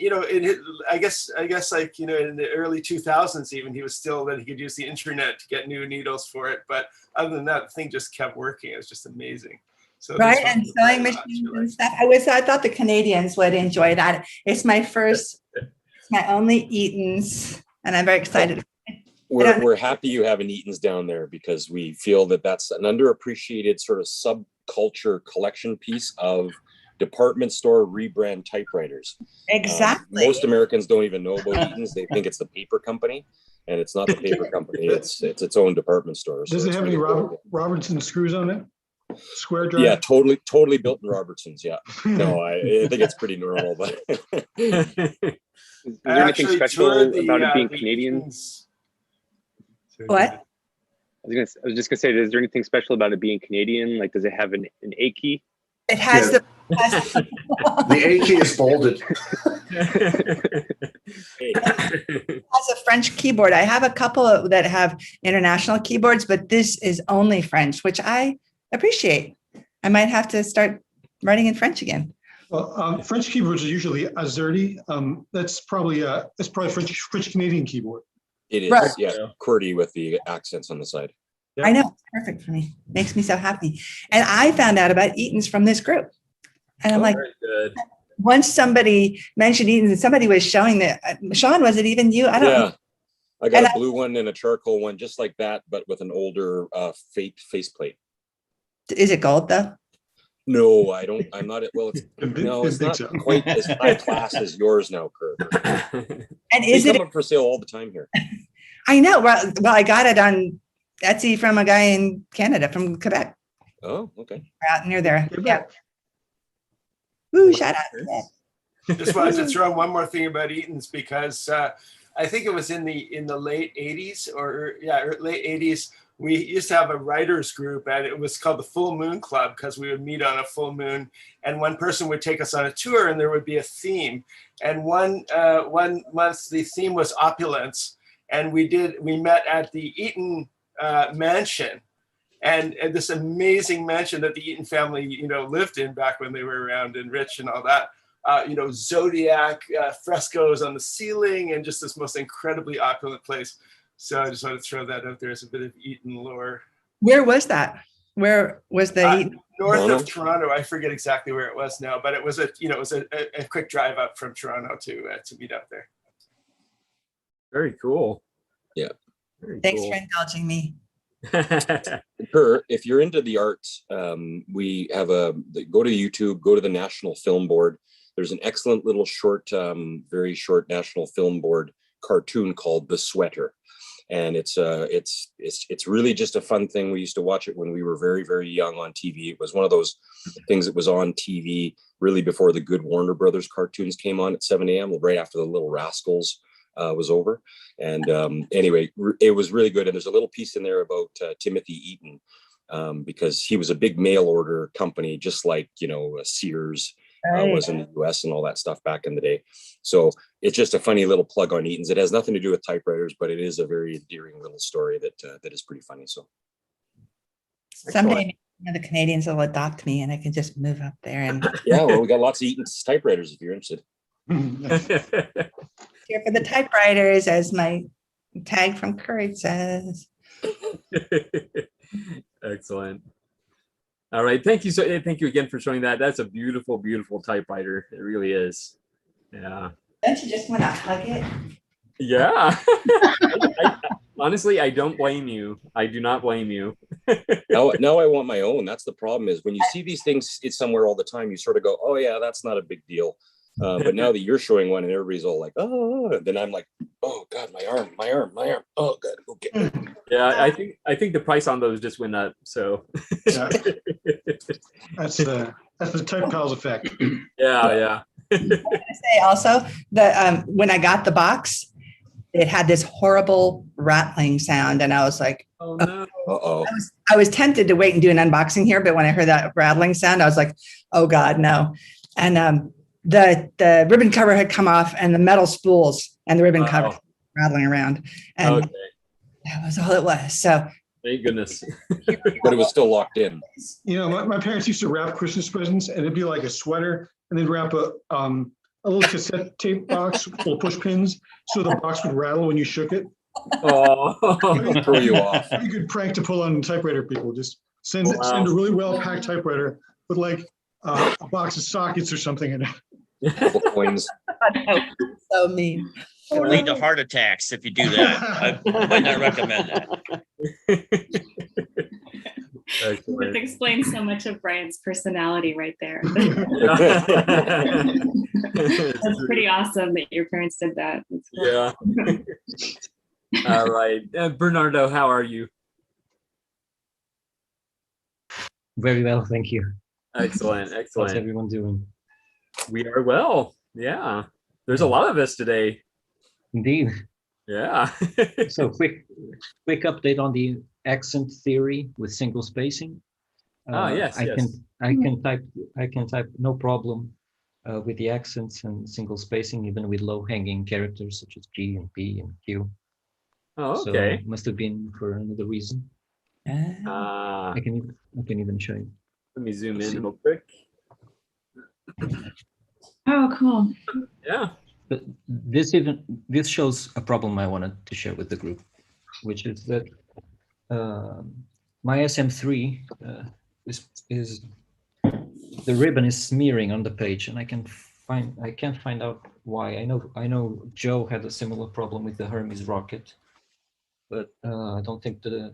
R: guess like, in the early 2000s, even he was still that he could use the internet to get new needles for it. But other than that, the thing just kept working. It was just amazing. So
P: right, and sewing machines and stuff. I thought the Canadians would enjoy that. It's my only Eaton's, and I'm very excited.
M: We're happy you have an Eaton's down there because we feel that that's an underappreciated sort of subculture collection piece of department store rebrand typewriters.
P: Exactly.
M: Most Americans don't even know about Eaton's. They think it's the paper company, and it's not the paper company. It's its own department store.
Q: Does it have any Robertson screws on it? Square drive?
M: Yeah, totally built in Robertson's. Yeah. No, I think it's pretty normal, but
G: is there anything special about it being Canadian?
P: What?
G: I was just gonna say, is there anything special about it being Canadian? Like, does it have an A key?
P: It has the
J: A key is folded.
P: It has a French keyboard. I have a couple that have international keyboards, but this is only French, which I appreciate. I might have to start writing in French again.
Q: Well, French keyboards are usually AZERTY. That's probably French Canadian keyboard.
M: it is,
P: Right.
M: yeah, QWERTY with the accents on the side.
P: I know, it's perfect for me. Makes me so happy. And I found out about Eaton's from this group. And I'm like,
C: Very good.
P: once somebody mentioned Eaton's and somebody was showing that, Sean, was it even you? I don't know.
M: I got a blue one and a charcoal one just like that, but with an older faceplate.
P: Is it gold though?
M: No, I don't. I'm not. Well, it's not quite as high class as yours now, Kurt.
P: And is it
M: come up for sale all the time here?
P: I know. Well, I got it on Etsy from a guy in Canada, from Quebec.
M: Oh, okay.
P: Out near there. Yeah. Woo! Shout out.
R: Just wanted to throw one more thing about Eaton's because I think it was in the late 80s late 80s. We used to have a writers group and it was called the Full Moon Club because we would meet on a full moon and one person would take us on a tour and there would be a theme. And one month the theme was opulence. And we met at the Eaton mansion and this amazing mansion that the Eaton family, lived in back when they were around and rich and all that. Zodiac frescoes on the ceiling and just this most incredibly opulent place. So I just want to throw that out there as a bit of Eaton lore.
P: Where was that? Where was the Eaton?
R: North of Toronto. I forget exactly where it was now, but it was a quick drive up from Toronto to meet up there.
C: Very cool.
M: Yeah.
P: Thanks for indulging me.
M: Kurt, if you're into the arts, we have go to YouTube, go to the National Film Board. There's an excellent little short, very short National Film Board cartoon called The Sweater. And it's really just a fun thing. We used to watch it when we were very, very young on TV. It was one of those things that was on TV really before the good Warner Brothers cartoons came on at 7 a.m. right after the Little Rascals was over. And anyway, it was really good. And there's a little piece in there about Timothy Eaton because he was a big mail order company, just like, Sears was in the US and all that stuff back in the day. So it's just a funny little plug on Eaton's. It has nothing to do with typewriters, but it is a very endearing little story that is pretty funny. So
P: someday the Canadians will adopt me and I can just move up there. And
M: yeah, well, we got lots of Eaton's typewriters if you're interested.
P: Here for the typewriters, as my tag from Courage says.
C: Excellent. All right, thank you again for showing that. That's a beautiful, beautiful typewriter. It really is. Yeah.
P: Don't you just want to hug it?
C: Yeah. Honestly, I don't blame you. I do not blame you.
M: Now I want my own. That's the problem, is when you see these things it's somewhere all the time, you sort of go, oh yeah, that's not a big deal. But now that you're showing one and everybody's all like, oh, then I'm like, oh God, my arm. Oh God, okay.
C: Yeah, I think the price on those just went up. So
Q: Yeah. That's the Type Pals effect.
C: yeah.
P: Say also that when I got the box, it had this horrible rattling sound, and I was like,
C: oh no.
M: Uh-oh.
P: I was tempted to wait and do an unboxing here, but when I heard that rattling sound, I was like, oh God, no. And the ribbon cover had come off, and the metal spools and the ribbon cover rattling around, and that was all it was. So
C: thank goodness.
M: But it was still locked in.
Q: You know, my parents used to wrap Christmas presents, and it'd be like a sweater, and they'd wrap a little cassette tape box full of push pins, so the box would rattle when you shook it.
M: Oh, throw you off.
Q: Pretty good prank to pull on typewriter people. Just send a really well packed typewriter with like a box of sockets or something in it.
M: Coins.
P: So mean.
S: It'll lead to heart attacks if you do that. I might not recommend that.
T: This explains so much of Brian's personality right there. That's pretty awesome that your parents did that.
C: Yeah. All right. Bernardo, how are you?
U: Very well, thank you.
C: Excellent.
U: How's everyone doing?
C: We are well. Yeah. There's a lot of us today.
U: Indeed.
C: Yeah.
U: So quick update on the accent theory with single spacing.
C: Yes.
U: I can type no problem with the accents and single spacing, even with low hanging characters such as G and P and Q.
C: Oh,
U: So
C: okay.
U: it must have been for another reason. I can even show you.
C: Let me zoom in real quick.
T: Oh, cool.
C: Yeah.
U: But this shows a problem I wanted to share with the group, which is that my SM3 is the ribbon is smearing on the page, and I can't find out why. I know Joe had a similar problem with the Hermes rocket, but I don't think the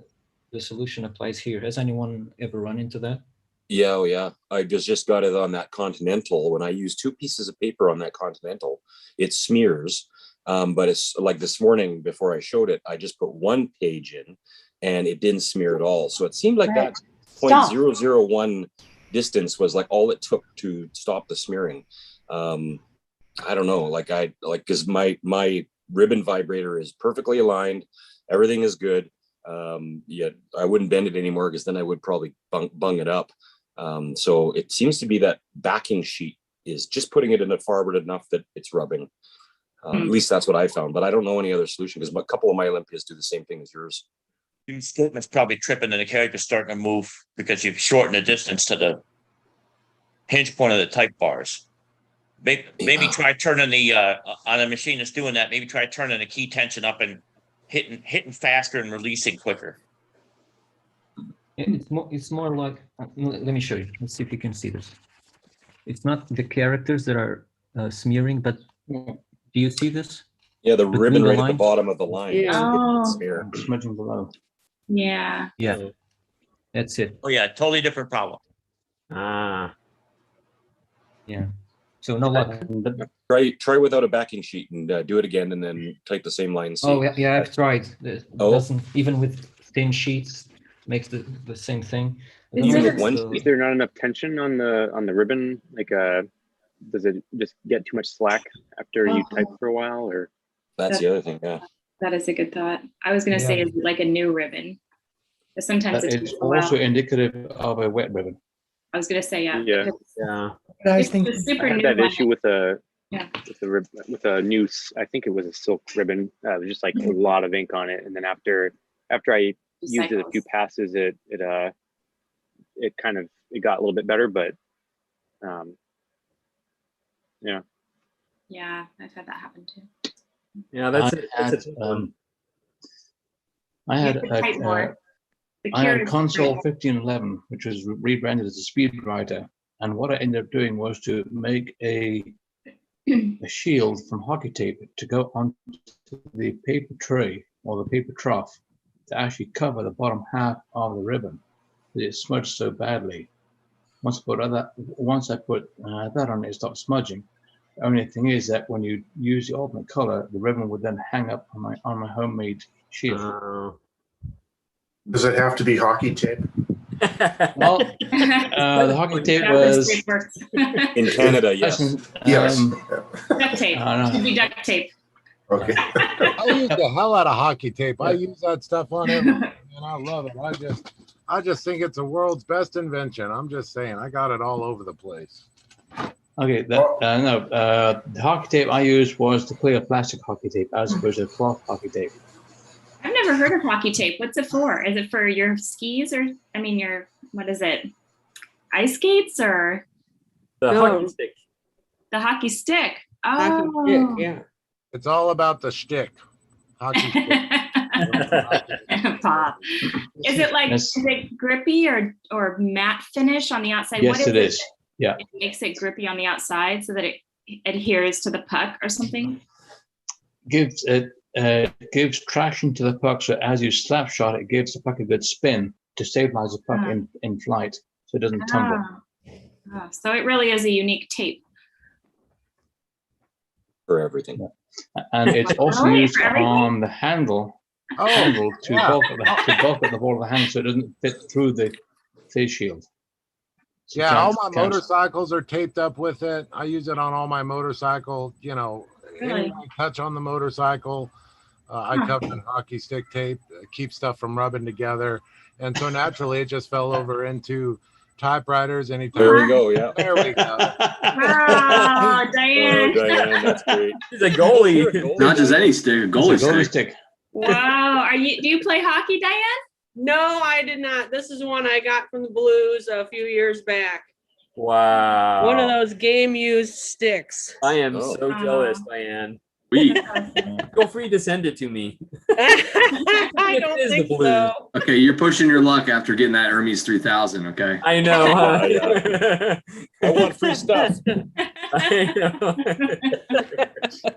U: solution applies here. Has anyone ever run into that?
M: Yeah, oh yeah. I just got it on that Continental. When I use 2 pieces of paper on that Continental, it smears. But it's like this morning before I showed it, I just put 1 page in and it didn't smear at all. So it seemed like that 0.001 distance was like all it took to stop the smearing. I don't know, because my ribbon vibrator is perfectly aligned. Everything is good. Yet I wouldn't bend it anymore, because then I would probably bung it up. So it seems to be that backing sheet is just putting it in it forward enough that it's rubbing. At least that's what I found, but I don't know any other solution, because a couple of my Olympias do the same thing as yours.
S: Your statement's probably tripping and the character's starting to move because you've shortened the distance to the hinge point of the type bars. Maybe try turning the on a machine that's doing that. Maybe try turning the key tension up and hitting faster and releasing quicker.
U: It's more like, let me show you. Let's see if you can see this. It's not the characters that are smearing, but do you see this?
M: Yeah, the ribbon right
U: line?
M: at the bottom of the line.
T: Yeah.
M: Smear.
U: Smudging below.
T: Yeah.
U: Yeah, that's it.
S: Oh yeah, totally different problem.
U: Yeah. So no luck.
M: Try without a backing sheet and do it again, and then type the same line.
U: Oh yeah, I've tried. It doesn't, even with thin sheets, makes the same thing.
G: Is there not enough tension on the ribbon? Like, does it just get too much slack after you type for a while, or?
M: That's the other thing. Yeah.
T: That is a good thought. I was going to say, is it like a new ribbon? But sometimes
U: it's also indicative of a wet ribbon.
T: I was going to say, yeah.
P: I was thinking
T: super
G: I had
T: new
G: that
T: one.
G: issue with a
T: Yeah.
G: with a new, I think it was a silk ribbon. Just like a lot of ink on it, and then after I used it a few passes, it kind of got a little bit better, but yeah.
T: Yeah, I've had that happen too.
C: Yeah, that's
U: I had a console
T: great.
U: 1511, which was rebranded as a speed writer, and what I ended up doing was to make a shield from hockey tape to go onto the paper tray or the paper trough
F: to actually cover the bottom half of the ribbon. It smudged so badly. Once I put that on, it stopped smudging. The only thing is that when you use the alternate color, the ribbon would then hang up on my homemade shield.
J: Does it have to be hockey tape?
F: Well, the hockey tape was
M: in Canada, yes.
J: Yes.
T: Duct tape. Should be duct tape.
J: Okay.
D: I use the hell out of hockey tape. I use that stuff on everything, and I love it. I just think it's the world's best invention. I'm just saying, I got it all over the place.
F: Okay, the hockey tape I used was the clear plastic hockey tape as opposed to cloth hockey tape.
T: I've never heard of hockey tape. What's it for? Is it for your skis or, I mean, what is it? Ice skates or?
C: The hockey stick.
T: The hockey stick. Oh.
H: Hockey stick, yeah.
D: It's all about the shtick. Hockey stick.
T: Pop. Is it grippy or matte finish on the outside?
F: Yes, it is. Yeah.
T: It makes it grippy on the outside so that it adheres to the puck or something?
F: Gives traction to the puck, so as you slap shot, it gives the puck a good spin to stabilize the puck in flight, so it doesn't tumble.
T: Oh, so it really is a unique tape.
M: For everything.
F: Yeah. And it's also used on the handle to bulk up the ball of the hand so it doesn't fit through the face shield. So
D: yeah, all my motorcycles are taped up with it. I use it on all my motorcycle. You know, anything I touch on the motorcycle, I cover in hockey stick tape, keep stuff from rubbing together. And so naturally, it just fell over into typewriters. Anytime.
M: There we go. Yeah.
D: There we go.
T: Wow, Diane.
M: Oh, Diane, that's great.
C: He's a goalie.
V: Not just any stick, a goalie stick.
T: Wow. Do you play hockey, Diane?
H: No, I did not. This is one I got from the Blues a few years back.
C: Wow.
H: One of those game used sticks.
C: I am so jealous, Diane.
V: Sweet.
C: Feel free to send it to me.
H: I don't think so.
V: Okay, you're pushing your luck after getting that Hermes 3000, okay?
C: I know. Huh?
M: I want free stuff.
C: I know.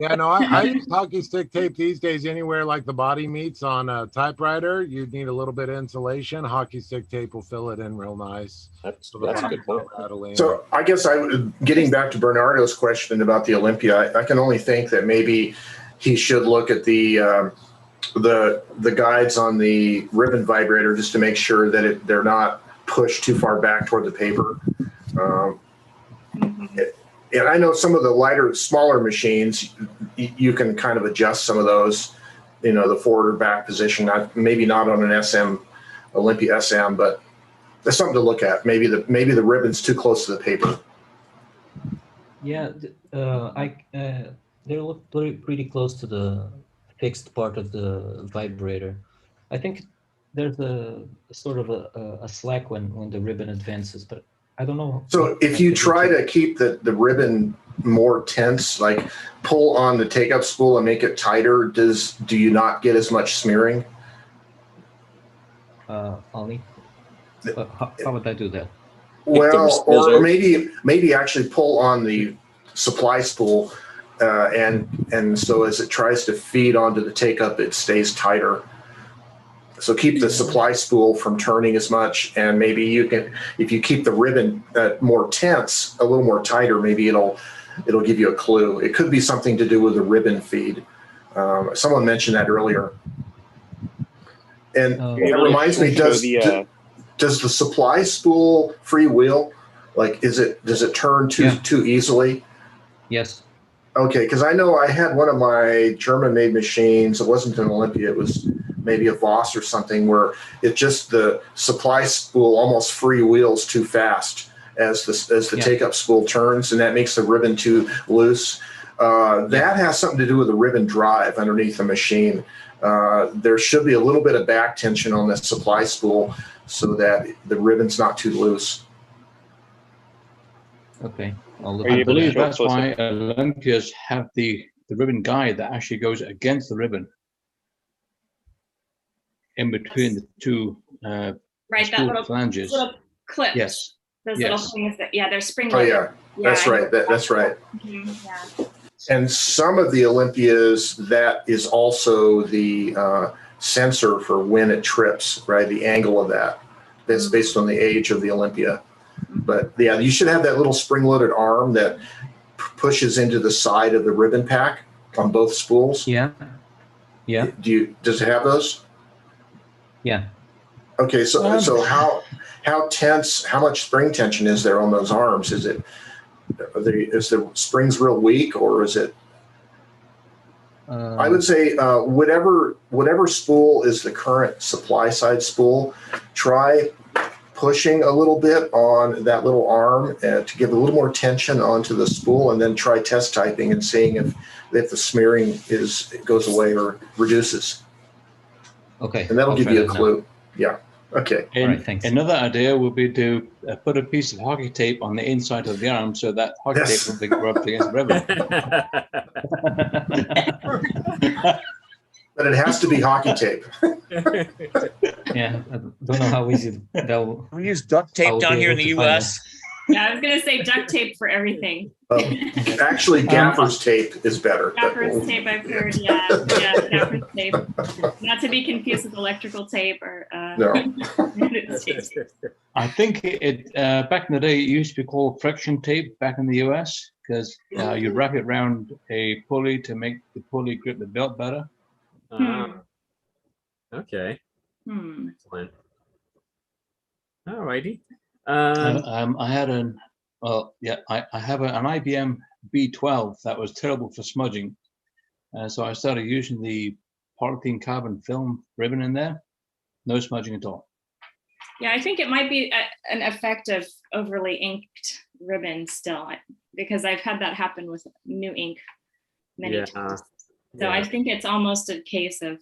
D: Yeah, no, I use hockey stick tape these days anywhere like the body meets on a typewriter. You need a little bit of insulation. Hockey stick tape will fill it in real nice.
M: That's a good point.
J: So I guess getting back to Bernardo's question about the Olympia, I can only think that maybe he should look at the guides on the ribbon vibrator just to make sure that they're not pushed too far back toward the paper. And I know some of the smaller machines, you can kind of adjust some of those, you know, the forward or back position. Maybe not on an SM, Olympia SM, but that's something to look at. Maybe the ribbon's too close to the paper.
U: Yeah, they look pretty close to the fixed part of the vibrator. I think there's a sort of a slack when the ribbon advances, but I don't know.
J: So if you try to keep the ribbon more tense, like pull on the take-up spool and make it tighter, do you not get as much smearing?
U: Ollie, how would I do that?
J: Well, or maybe actually pull on the supply spool, and so as it tries to feed onto the take-up, it stays tighter. So keep the supply spool from turning as much, and maybe you can, if you keep the ribbon more tense, a little more tighter, maybe it'll give you a clue. It could be something to do with the ribbon feed. Someone mentioned that earlier. And it reminds me, does the supply spool freewheel? Like, does it turn too easily?
U: Yes.
J: Okay, because I know I had one of my German-made machines. It wasn't an Olympia. It was maybe a Voss or something, where the supply spool almost freewheels too fast as the take-up spool turns, and that makes the ribbon too loose. That has something to do with the ribbon drive underneath the machine. There should be a little bit of back tension on the supply spool so that the ribbon's not too loose.
U: Okay.
F: I believe that's why Olympias have the ribbon guide that actually goes against the ribbon in between the two
T: right, that little clip.
F: Yes.
T: Those little things they're spring.
J: Oh yeah, that's right. That's right.
T: Yeah.
J: And some of the Olympias, that is also the sensor for when it trips, right? The angle of that. That's based on the age of the Olympia. But yeah, you should have that little spring-loaded arm that pushes into the side of the ribbon pack on both spools.
U: Yeah. Yeah.
J: Does it have those?
U: Yeah.
J: Okay, so how tense? How much spring tension is there on those arms? Is the springs real weak, or is it? I would say whatever spool is the current supply side spool, try pushing a little bit on that little arm to give a little more tension onto the spool, and then try test typing and seeing if the smearing goes away or reduces.
U: Okay.
J: And that'll give you a clue. Yeah. Okay.
F: And
U: All right, thanks.
F: another idea would be to put a piece of hockey tape on the inside of the arm so that hockey tape will be rubbed against the ribbon.
J: But it has to be hockey tape.
U: Yeah, I don't know how easy they'll.
S: We use duct tape down here in the U.S.
T: Yeah, I was gonna say duct tape for everything.
J: Actually, gaffer's tape is better.
T: Gaffer's tape, I've heard. Yeah, gaffer's tape. Not to be confused with electrical tape or.
J: No.
F: I think it back in the day it used to be called friction tape back in the US because you wrap it around a pulley to make the pulley grip the belt better.
C: Okay. Excellent. All righty.
F: I had I have an IBM B12 that was terrible for smudging, so I started using the polythene carbon film ribbon in there. No smudging at all.
T: Yeah, I think it might be an effect of overly inked ribbon still, because I've had that happen with new ink many times. So I think it's almost a case of,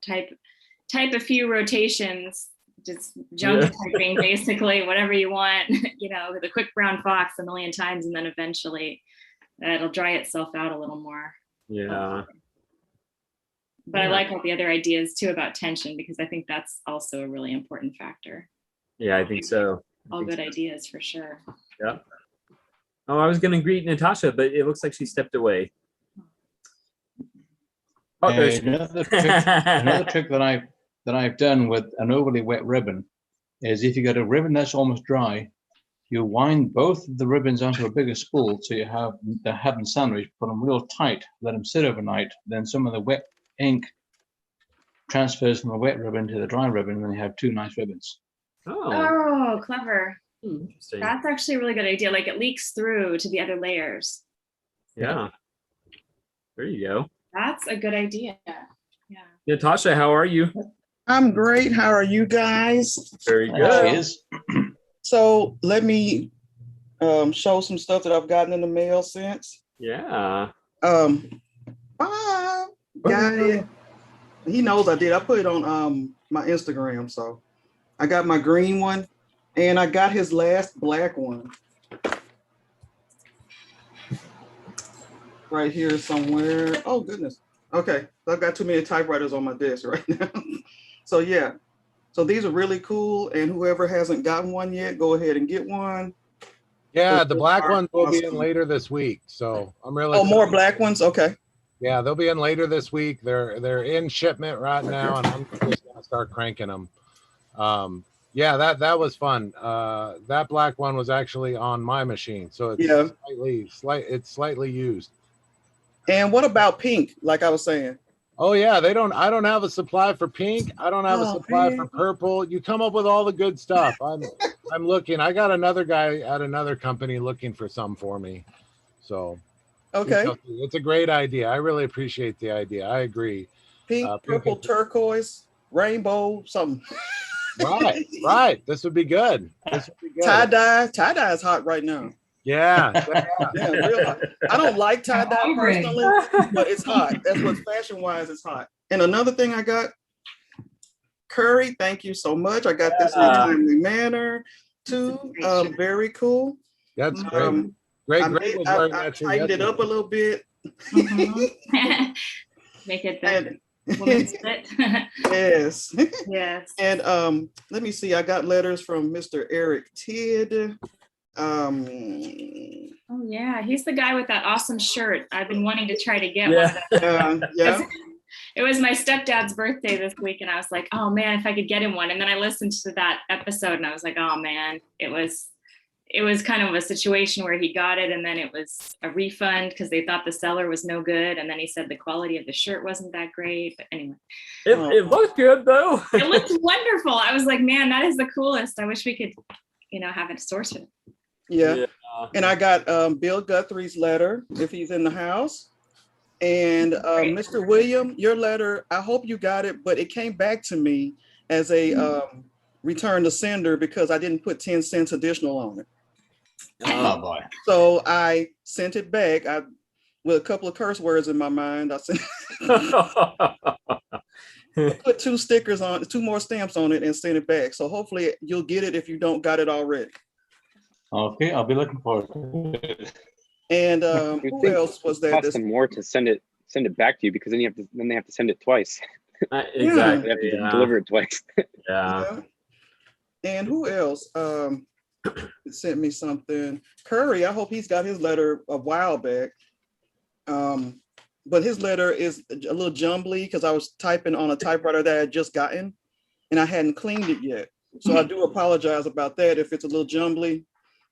T: type a few rotations, just junk typing basically, whatever you want, with a quick brown fox a million times, and then eventually it'll dry itself out a little more.
C: Yeah.
T: But I like all the other ideas too about tension, because I think that's also a really important factor.
C: Yeah, I think so.
T: All good ideas for sure.
C: Yeah. Oh, I was going to greet Natasha, but it looks like she stepped away. Oh, there's
F: another trick that I've done with an overly wet ribbon is if you got a ribbon that's almost dry, you wind both of the ribbons onto a bigger spool so you have them sandwiched, put them real tight, let them sit overnight. Then some of the wet ink transfers from the wet ribbon to the dry ribbon, and then you have two nice ribbons.
T: Oh, clever.
C: Interesting.
T: That's actually a really good idea. Like it leaks through to the other layers.
C: Yeah. There you go.
T: That's a good idea. Yeah.
C: Natasha, how are you?
I: I'm great. How are you guys?
C: Very good.
I: So let me show some stuff that I've gotten in the mail since.
C: Yeah.
I: Bob got it. He knows I did. I put it on my Instagram. So I got my green one, and I got his last black one right here somewhere. Oh goodness. Okay, I've got too many typewriters on my desk right now. So yeah, so these are really cool, and whoever hasn't gotten one yet, go ahead and get one.
D: Yeah, the black ones will be in later this week, so I'm really.
I: Oh, more black ones. Okay.
D: Yeah, they'll be in later this week. They're in shipment right now, and I'm just gonna start cranking them. Yeah, that was fun. That black one was actually on my machine, so it's slightly used.
I: And what about pink? Like I was saying.
D: Oh yeah, I don't have a supply for pink. I don't have a supply for purple. You come up with all the good stuff. I'm looking. I got another guy at another company looking for some for me. So
I: okay,
D: it's a great idea. I really appreciate the idea. I agree.
I: Pink, purple, turquoise, rainbow, something.
D: Right. This would be good.
I: Tie dye is hot right now.
D: Yeah,
I: real hot. I don't like tie dye personally, but it's hot. That's what fashion wise is hot. And another thing I got, Curry. Thank you so much. I got this in a timely manner too. Very cool.
D: That's great. Great.
I: I tightened it up a little bit.
T: Make it better.
I: Yes.
T: Yes.
I: And let me see. I got letters from Mr. Eric Tidd.
T: Oh yeah, he's the guy with that awesome shirt. I've been wanting to try to get one.
I: Yeah.
T: It was my stepdad's birthday this week, and I was like, oh man, if I could get him one. And then I listened to that episode, and I was like, oh man, it was kind of a situation where he got it, and then it was a refund because they thought the seller was no good, and then he said the quality of the shirt wasn't that great. But anyway,
C: it looked good though.
T: It looked wonderful. I was like, man, that is the coolest. I wish we could, have it source it.
I: Yeah. And I got Bill Guthrie's letter if he's in the house. And Mr. William, your letter, I hope you got it, but it came back to me as a return to sender because I didn't put 10 cents additional on it.
F: Oh boy.
I: So I sent it back with a couple of curse words in my mind. I put 2 stickers on, 2 more stamps on it and sent it back. So hopefully you'll get it if you don't got it already.
F: Okay, I'll be looking forward to it.
I: And who else was there?
G: It costs them more to send it back to you because then they have to send it twice.
C: Exactly.
G: They have to deliver it twice.
C: Yeah.
I: And who else sent me something? Curry, I hope he's got his letter a while back. But his letter is a little jumbly because I was typing on a typewriter that I had just gotten and I hadn't cleaned it yet. So I do apologize about that if it's a little jumbly.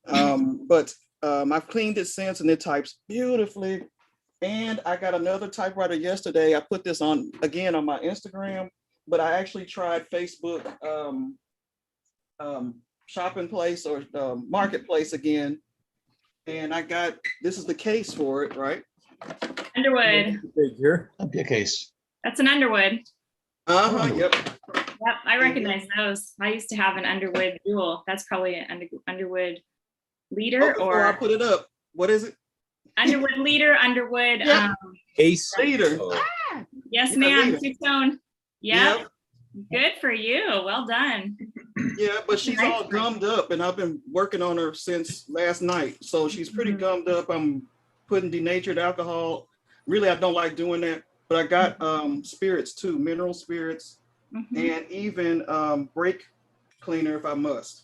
I: But I've cleaned it since and it types beautifully. And I got another typewriter yesterday. I put this on again on my Instagram, but I actually tried Facebook shopping place or marketplace again. And I got, this is the case for it, right?
T: Underwood.
F: That'd be a case.
T: That's an Underwood.
I: Yep.
T: Yep, I recognize those. I used to have an Underwood Dual. That's probably an Underwood Leader or
I: I put it up. What is it?
T: Underwood Leader, Underwood
M: Ace
I: Leader.
T: Yes, ma'am. Two-tone. Yep. Good for you. Well done.
I: Yeah, but she's all gummed up and I've been working on her since last night. So she's pretty gummed up. I'm putting denatured alcohol. Really, I don't like doing that. But I got spirits too, mineral spirits, and even brake cleaner if I must.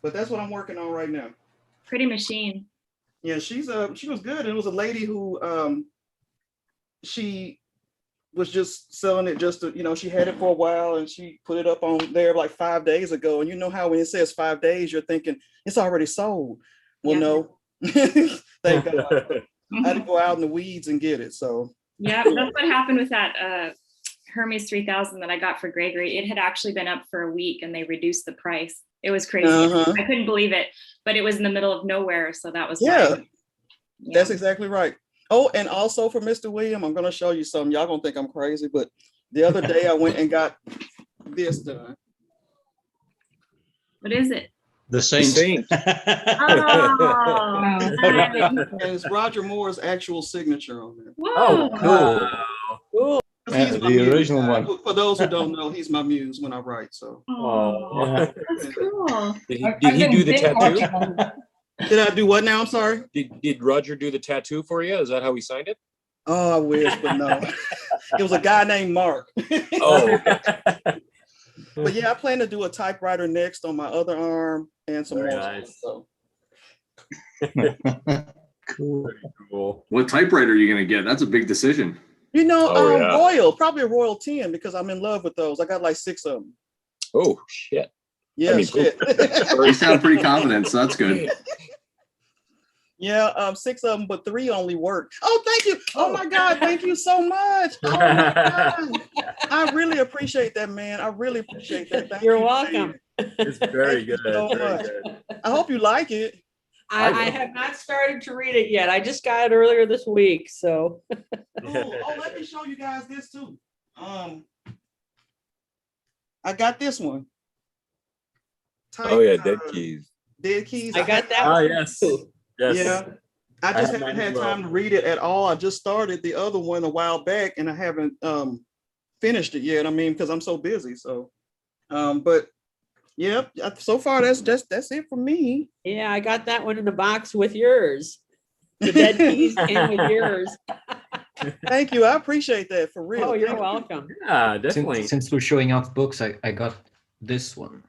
I: But that's what I'm working on right now.
T: Pretty machine.
I: Yeah, she was good. It was a lady who she was just selling it just to, she had it for a while and she put it up on there like 5 days ago. And you know how when it says 5 days, you're thinking it's already sold. Well, no. Thank God. I had to go out in the weeds and get it. So
T: yeah, that's what happened with that Hermes 3000 that I got for Gregory. It had actually been up for a week and they reduced the price. It was crazy. I couldn't believe it, but it was in the middle of nowhere. So that was fine.
I: That's exactly right. Oh, and also for Mr. William, I'm going to show you something. Y'all gonna think I'm crazy, but the other day I went and got this done.
T: What is it?
F: The Saint.
T: Oh,
I: and it's Roger Moore's actual signature on there.
T: Whoa.
C: Oh,
F: cool.
I: He's my
F: the
I: muse.
F: original one.
I: For those who don't know, he's my muse when I write. So.
C: Oh,
T: that's cool.
M: Did he do the tattoo?
I: Did I do what now? I'm sorry.
M: Did Roger do the tattoo for you? Is that how he signed it?
I: Oh, I wish, but no. It was a guy named Mark.
M: Oh, okay.
I: But yeah, I plan to do a typewriter next on my other arm and some more.
C: Nice.
I: So.
F: Cool.
V: What typewriter are you gonna get? That's a big decision.
I: Royal, probably a Royal 10 because I'm in love with those. I got like 6 of them.
M: Oh shit.
I: Yeah, shit.
V: You sound pretty confident, so that's good.
I: Yeah, 6 of them, but 3 only work. Oh, thank you. Oh my God, thank you so much. Oh my God. I really appreciate that, man. I really appreciate that. Thank
K: You're
I: you.
K: welcome.
C: It's very good.
I: So much. I hope you like it.
K: I have not started to read it yet. I just got it earlier this week, so.
I: Oh, let me show you guys this too. I got this one.
M: Dead Keys.
I: Dead Keys.
K: I got that
C: Oh,
K: one.
C: yes.
K: too.
C: Yes.
I: Yeah. I just haven't had time to read it at all. I just started the other one a while back and I haven't finished it yet. I mean, because I'm so busy. So, but yeah, so far that's it for me.
K: Yeah, I got that one in the box with yours. The Dead Keys and with yours.
I: Thank you. I appreciate that for real.
K: Oh, you're welcome.
C: Yeah, definitely.
U: Since we're showing off books, I got this one.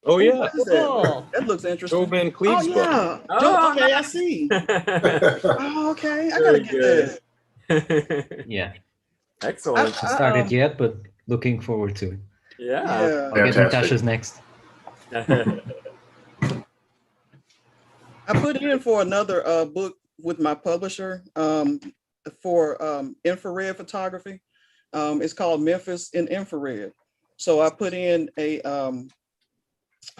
M: Oh yeah.
I: What is that? That looks interesting.
M: Joe Van Cleve's
I: book.
C: Oh,
I: Okay, I see. Oh, okay, I gotta get that.
U: Yeah.
C: Excellent.
U: Haven't started yet, but looking forward to it.
C: Yeah.
U: I'll get in touch next.
I: I put in for another book with my publisher for infrared photography. It's called Memphis in Infrared. So I put in a, oh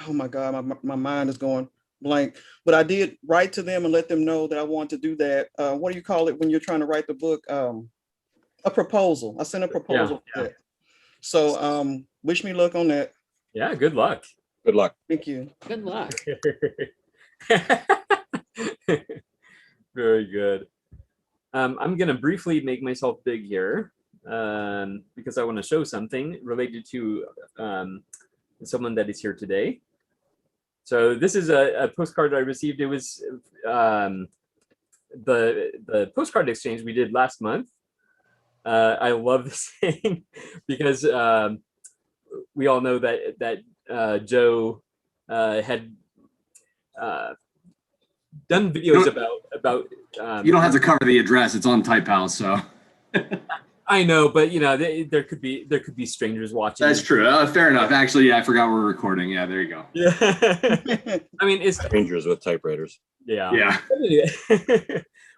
I: my God, my mind is going blank. But I did write to them and let them know that I want to do that. What do you call it when you're trying to write the book? A proposal. I sent a proposal for that. So wish me luck on that.
C: Yeah, good luck.
M: Good luck.
I: Thank you.
K: Good luck.
C: Very good. I'm going to briefly make myself big here because I want to show something related to someone that is here today. So this is a postcard I received. It was the Postcard Exchange we did last month. I love this thing because we all know that Joe had done videos about
V: you don't have to cover the address. It's on Type House, so.
C: I know, but you know, there could be strangers watching.
V: That's true. Fair enough. Actually, yeah, I forgot we're recording. Yeah, there you go.
C: Yeah. I mean, it's
M: strangers with typewriters.
C: Yeah.
V: Yeah.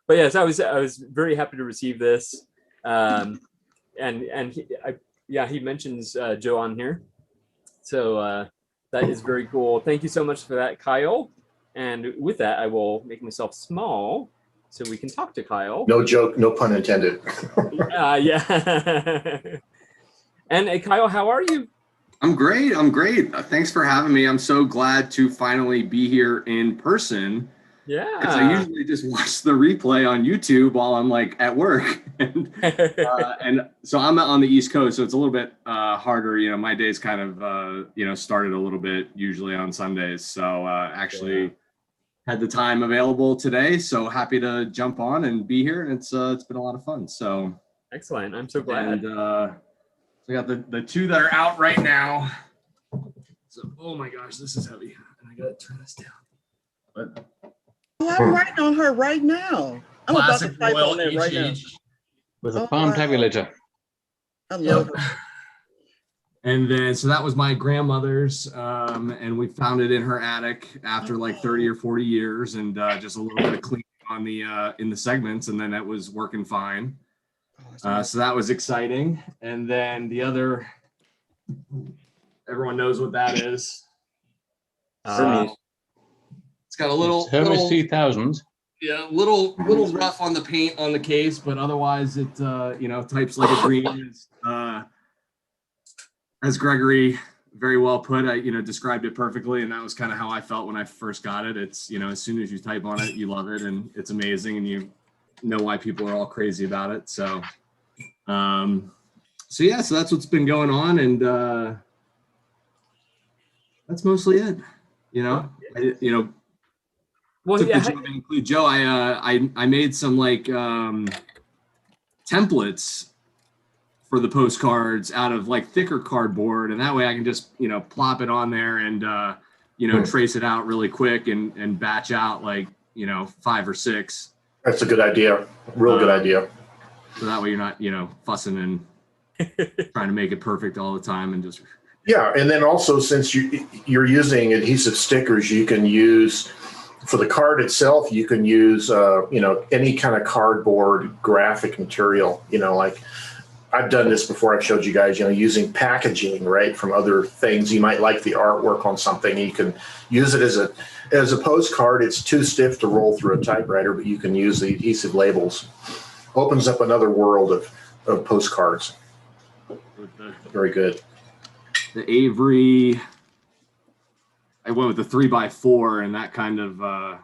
C: But yes, I was very happy to receive this. And he mentions Joe on here. So that is very cool. Thank you so much for that, Kyle. And with that, I will make myself small so we can talk to Kyle.
J: No joke, no pun intended.
C: Yeah. And Kyle, how are you?
V: I'm great. Thanks for having me. I'm so glad to finally be here in person.
C: Yeah.
V: Because I usually just watch the replay on YouTube while I'm like at work. And so I'm on the East Coast, so it's a little bit harder. You know, my days kind of, started a little bit usually on Sundays. So actually had the time available today. So happy to jump on and be here. And it's been a lot of fun. So
C: excellent. I'm so glad.
V: And we got the two that are out right now. So, oh my gosh, this is heavy. And I got to turn this down. But
I: I'm writing on her right now. I'm about to type on that right now.
F: With a palm tabulator.
I: I love her.
V: And then, so that was my grandmother's, and we found it in her attic after like 30 or 40 years, and just a little bit of cleaning on the in the segments, and then that was working fine. So that was exciting. And then the other, everyone knows what that is. It's got a little
F: Hermes 3000.
V: Yeah, little rough on the paint on the case, but otherwise it types like a dream. As Gregory very well put, I described it perfectly, and that was kind of how I felt when I first got it. It's as soon as you type on it, you love it, and it's amazing, and you know why people are all crazy about it. So, so that's what's been going on, and that's mostly it.
C: Well,
V: took the job to include Joe. I made some like templates for the postcards out of like thicker cardboard, and that way I can just plop it on there and trace it out really quick and batch out like 5 or 6.
J: That's a good idea. Real good idea.
V: So that way you're not fussing and trying to make it perfect all the time and just.
J: Yeah, and then also since you're using adhesive stickers, you can use. For the card itself, you can use, any kind of cardboard graphic material, like I've done this before. I've showed you guys, using packaging, right, from other things. You might like the artwork on something. You can use it as a postcard. It's too stiff to roll through a typewriter, but you can use the adhesive labels. Opens up another world of postcards. Very good.
V: The Avery. I went with the 3x4, and that kind of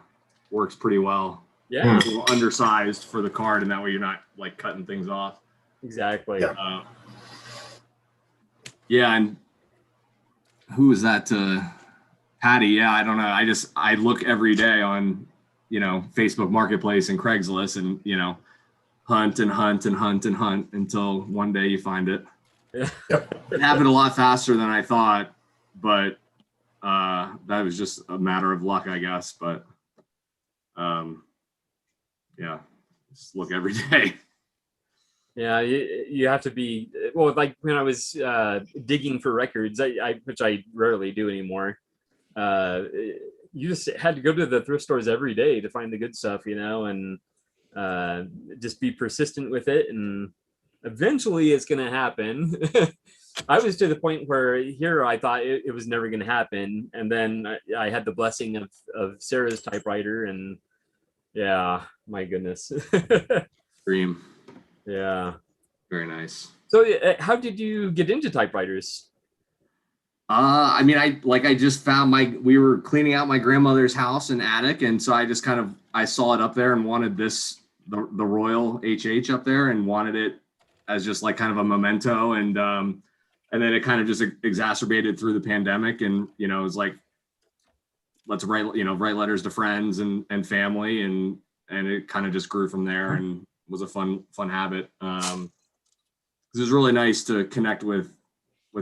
V: works pretty well.
C: Yeah.
V: It's a little undersized for the card, and that way you're not like cutting things off.
C: Exactly.
V: Yeah. And who was that? Patty. Yeah, I don't know. I look every day on, Facebook Marketplace and Craigslist, and hunt and hunt and hunt and hunt until one day you find it.
C: Yeah.
V: It happened a lot faster than I thought, but. That was just a matter of luck, I guess, but just look every day.
C: Yeah, you have to be, well, like when I was digging for records, which I rarely do anymore. You just had to go to the thrift stores every day to find the good stuff, and just be persistent with it, and eventually it's going to happen. I was to the point where here I thought it was never going to happen, and then I had the blessing of Sarah's typewriter, and yeah, my goodness.
V: Dream.
C: Yeah.
V: Very nice.
C: So how did you get into typewriters?
V: I mean, I just found we were cleaning out my grandmother's house and attic. And so I just I saw it up there and wanted the Royal HH up there and wanted it as just like kind of a memento. And then it kind of just exacerbated through the pandemic. And, it was like, let's write letters to friends and family. And it kind of just grew from there and was a fun habit. It was really nice to connect with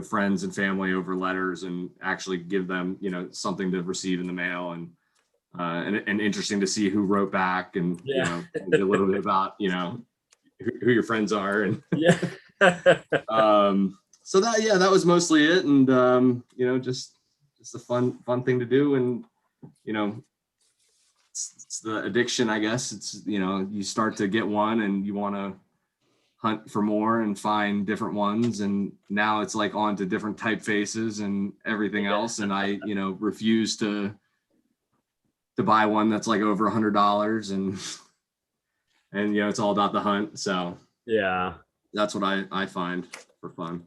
V: friends and family over letters and actually give them, something to receive in the mail, and interesting to see who wrote back and, a little bit about, who your friends are. And so that was mostly it. And, just a fun thing to do. And, it's the addiction, I guess. It's, you start to get one and you want to hunt for more and find different ones. And now it's like on to different typefaces and everything else. And I, refuse to buy one that's like over $100 and, it's all about the hunt. So
C: yeah,
V: that's what I find for fun.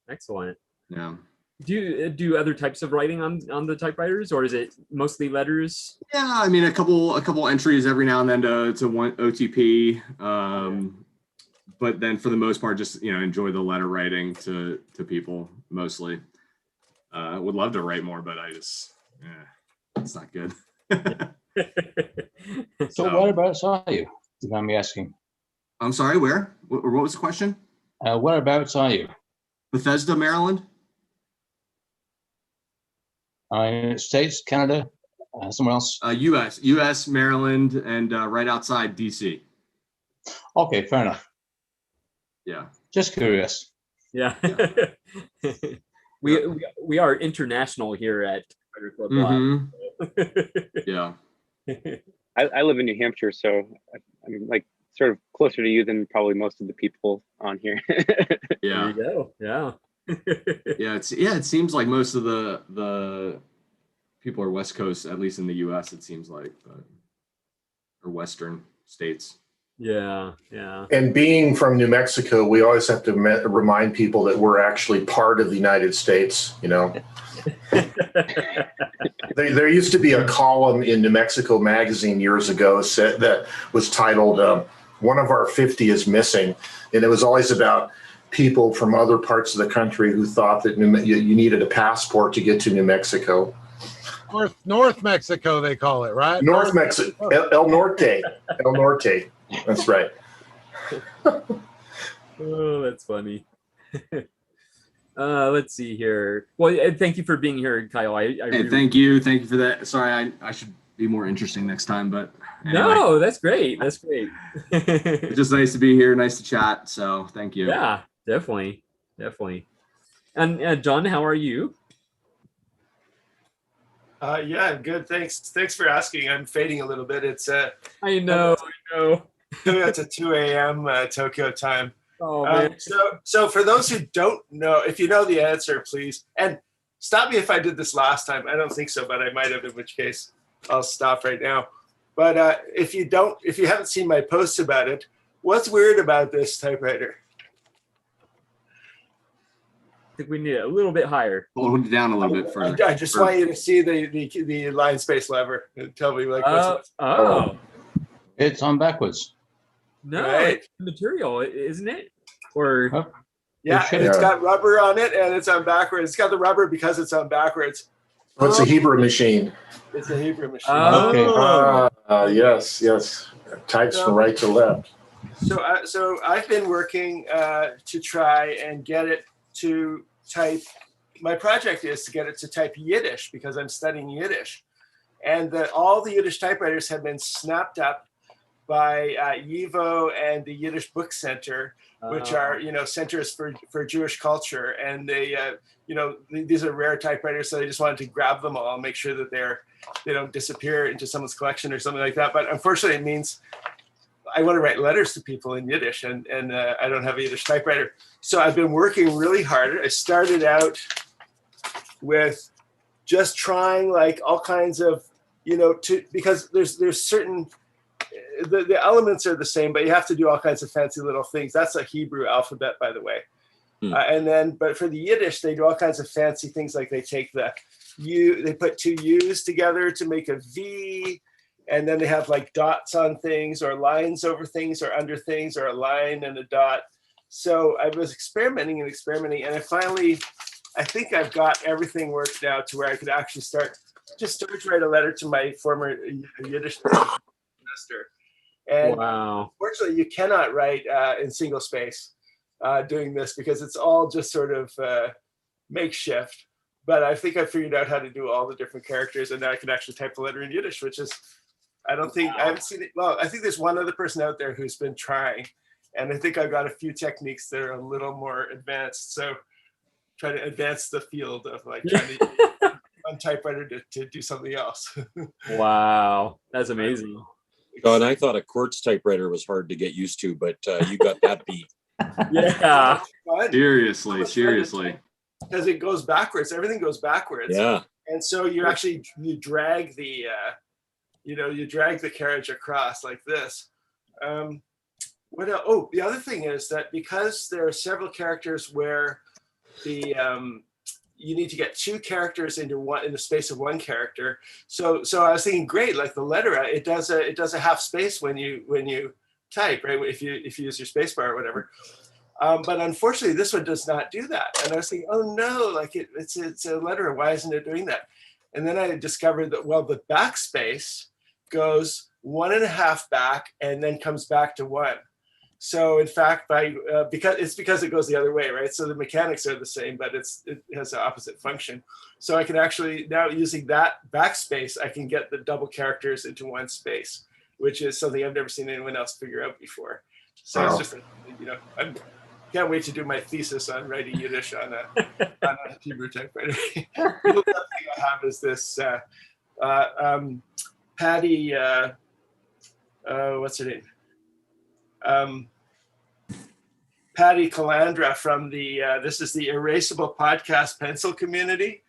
C: Excellent.
V: Yeah.
C: Do you do other types of writing on the typewriters, or is it mostly letters?
V: Yeah. I mean, a couple entries every now and then to one OTP. But then for the most part, just, enjoy the letter writing to people mostly. Would love to write more, but it's not good.
F: So whereabouts are you, if I'm asking?
V: I'm sorry, where? What was the question?
F: Whereabouts are you?
V: Bethesda, Maryland.
F: United States, Canada, somewhere else?
V: US, Maryland, and right outside DC.
F: Okay, fair enough.
V: Yeah.
F: Just curious.
C: Yeah. We are international here at Typewriter Club Live.
V: Yeah.
G: I live in New Hampshire, so I'm like sort of closer to you than probably most of the people on here.
V: Yeah.
C: There you go. Yeah.
V: It seems like most of the people are West Coast, at least in the US, it seems like, or Western states.
C: Yeah.
J: And being from New Mexico, we always have to remind people that we're actually part of the United States, There used to be a column in New Mexico Magazine years ago that was titled, "One of Our 50 is Missing." And it was always about people from other parts of the country who thought that you needed a passport to get to New Mexico.
D: North Mexico, they call it, right?
J: North Mexico, El Norte. El Norte. That's right.
C: Oh, that's funny. Let's see here. Well, thank you for being here, Kyle.
V: Hey, thank you for that. Sorry, I should be more interesting next time, but anyway.
C: No, that's great.
V: It's just nice to be here, nice to chat. So thank you.
C: Yeah, definitely. And John, how are you?
R: Yeah, I'm good. Thanks for asking. I'm fading a little bit. It's
C: I know.
R: It's a 2 a.m. Tokyo time.
C: Oh, man.
R: So for those who don't know, if you know the answer, please, and stop me if I did this last time. I don't think so, but I might have, in which case I'll stop right now. But if you haven't seen my posts about it, what's weird about this typewriter?
C: I think we need it a little bit higher.
V: Hold it down a little bit further.
R: I just want you to see the line space lever and tell me like what's
F: it's on backwards.
C: No,
R: right.
C: It's material, isn't it? Or
R: yeah, and it's got rubber on it and it's on backwards. It's got the rubber because it's on backwards.
J: Oh, it's a Hebrew machine.
R: It's a Hebrew machine.
F: Okay.
J: Yes. Types from right to left.
R: So I've been working to try and get it to type. My project is to get it to type Yiddish because I'm studying Yiddish, and that all the Yiddish typewriters have been snapped up by YIVO and the Yiddish Book Center, which are, centers for Jewish culture. And they, these are rare typewriters, so they just wanted to grab them all and make sure that they don't disappear into someone's collection or something like that. But unfortunately, it means I want to write letters to people in Yiddish, and I don't have a Yiddish typewriter. So I've been working really hard. I started out with just trying like all kinds of, because there's certain, the elements are the same, but you have to do all kinds of fancy little things. That's a Hebrew alphabet, by the way. But for the Yiddish, they do all kinds of fancy things, like they take they put two U's together to make a V, and then they have like dots on things, or lines over things, or under things, or a line and a dot. So I was experimenting, and I think I've got everything worked now to where I could actually start to write a letter to my former Yiddish master. And unfortunately, you cannot write in single space doing this, because it's all just sort of makeshift. But I think I figured out how to do all the different characters, and now I can actually type a letter in Yiddish, which is, I haven't seen it. Well, I think there's one other person out there who's been trying, and I think I've got a few techniques that are a little more advanced. So try to advance the field of like trying to use one typewriter to do something else.
C: Wow, that's amazing.
M: John, I thought a quartz typewriter was hard to get used to, but you got that beat.
C: Yeah.
V: Seriously.
R: Because it goes backwards. Everything goes backwards.
M: Yeah.
R: And so you drag the, you drag the carriage across like this. What else? Oh, the other thing is that because there are several characters where you need to get two characters in the space of one character. So I was thinking, great, like the letter, it does a half space when you type, right? If you use your space bar or whatever. But unfortunately, this one does not do that. And I was thinking, oh no, like it's a letter. Why isn't it doing that? And then I discovered that, well, the backspace goes 1.5 back and then comes back to 1. So in fact, because it goes the other way, right? So the mechanics are the same, but it has the opposite function. So I can actually, now using that backspace, I can get the double characters into one space, which is something I've never seen anyone else figure out before. So It's just, I can't wait to do my thesis on writing Yiddish on a Hebrew typewriter. The other thing I have is this Patty, what's her name? Patty Calandra from this is the Erasable Podcast Pencil community.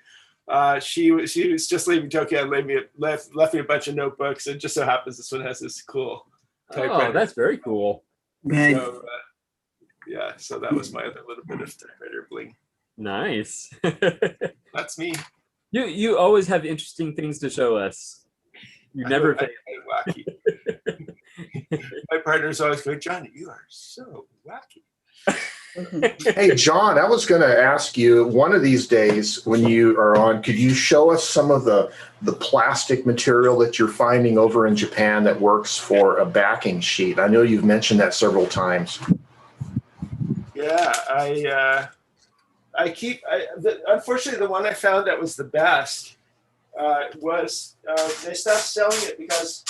R: She was just leaving Tokyo and left me a bunch of notebooks, and just so happens this one has this cool typewriter.
C: Oh, that's very cool.
R: So, so that was my other little bit of typewriter bling.
C: Nice.
R: That's me.
C: You always have interesting things to show us. You never fail.
R: Wacky. My partner's always going, John, you are so wacky.
J: Hey, John, I was going to ask you, one of these days when you are on, could you show us some of the plastic material that you're finding over in Japan that works for a backing sheet? I know you've mentioned that several times.
R: Yeah, unfortunately, the one I found that was the best was they stopped selling it because,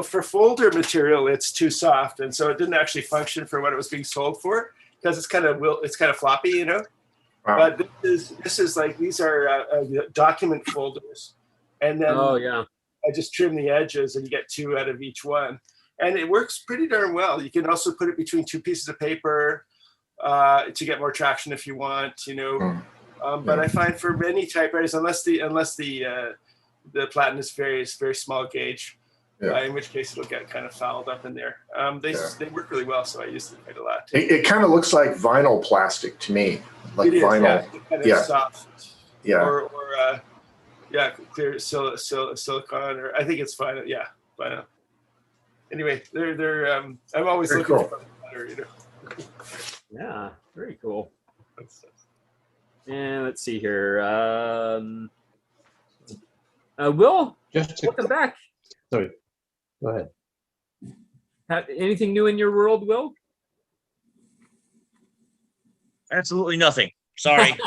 R: for folder material, it's too soft, and so it didn't actually function for what it was being sold for, because it's kind of floppy, Wow. But this is like, these are document folders, and then I just trim the edges, and you get 2 out of each one, and it works pretty darn well. You can also put it between 2 pieces of paper to get more traction if you want, But I find for many typewriters, unless the platen is very small gauge. In which case it'll get kind of fouled up in there. They work really well, so I use them quite a lot.
J: It kind of looks like vinyl plastic to me, like vinyl.
R: Kind of soft. Or clear silicone, or I think it's vinyl. Yeah, vinyl. Anyway, they're I'm always
J: very
R: looking
J: cool.
R: for better,
C: Yeah, very cool. And let's see here. Will, welcome back.
F: Sorry. Go ahead.
C: Anything new in your world, Will?
S: Absolutely nothing. Sorry.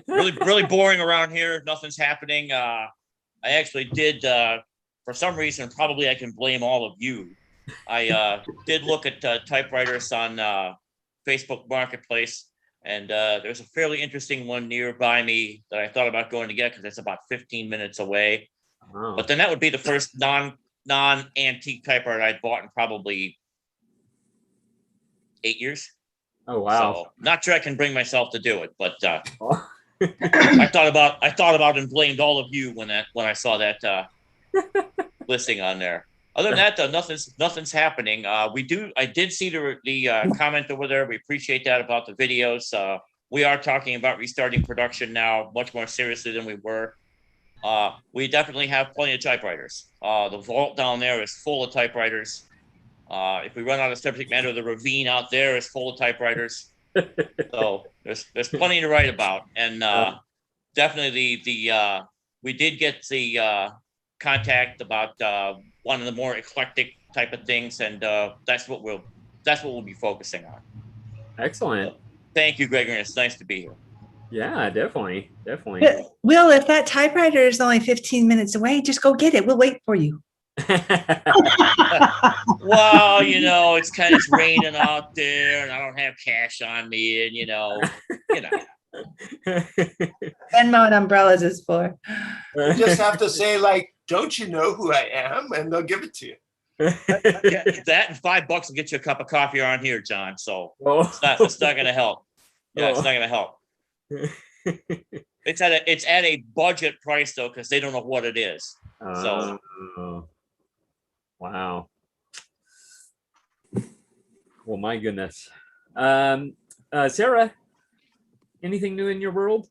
S: really boring around here. Nothing's happening. I actually did, for for some reason, probably I can blame all of you. I did look at typewriters on Facebook Marketplace, and there's a fairly interesting one nearby me that I thought about going to get because it's about 15 minutes away.
C: Oh.
S: But then that would be the first non-antique typewriter I'd bought in probably 8 years.
C: Oh wow!
S: So not sure I can bring myself to do it, but I thought about and blamed all of you when I saw that listing on there. Other than that, though, nothing's happening. I did see the comment over there. We appreciate that about the videos. We are talking about restarting production now, much more seriously than we were. We definitely have plenty of typewriters. The vault down there is full of typewriters. If we run out of subject matter, the ravine out there is full of typewriters. So there's plenty to write about, and definitely we did get the contact about one of the more eclectic type of things, and that's what we'll be focusing on.
C: Excellent.
S: Thank you, Gregory. It's nice to be here.
C: Yeah, definitely.
P: Will, if that typewriter is only 15 minutes away, just go get it. We'll wait for you.
S: Well, it's kind of raining out there, and I don't have cash on me, and
P: Venmo and umbrellas is for.
R: You just have to say, like, don't you know who I am? And they'll give it to you.
S: Yeah, that and $5 will get you a cup of coffee around here, John. So it's not going to help. Yeah, it's not going to help. It's at a budget price though, because they don't know what it is. So
C: wow. Well, my goodness. Sarah, anything new in your world?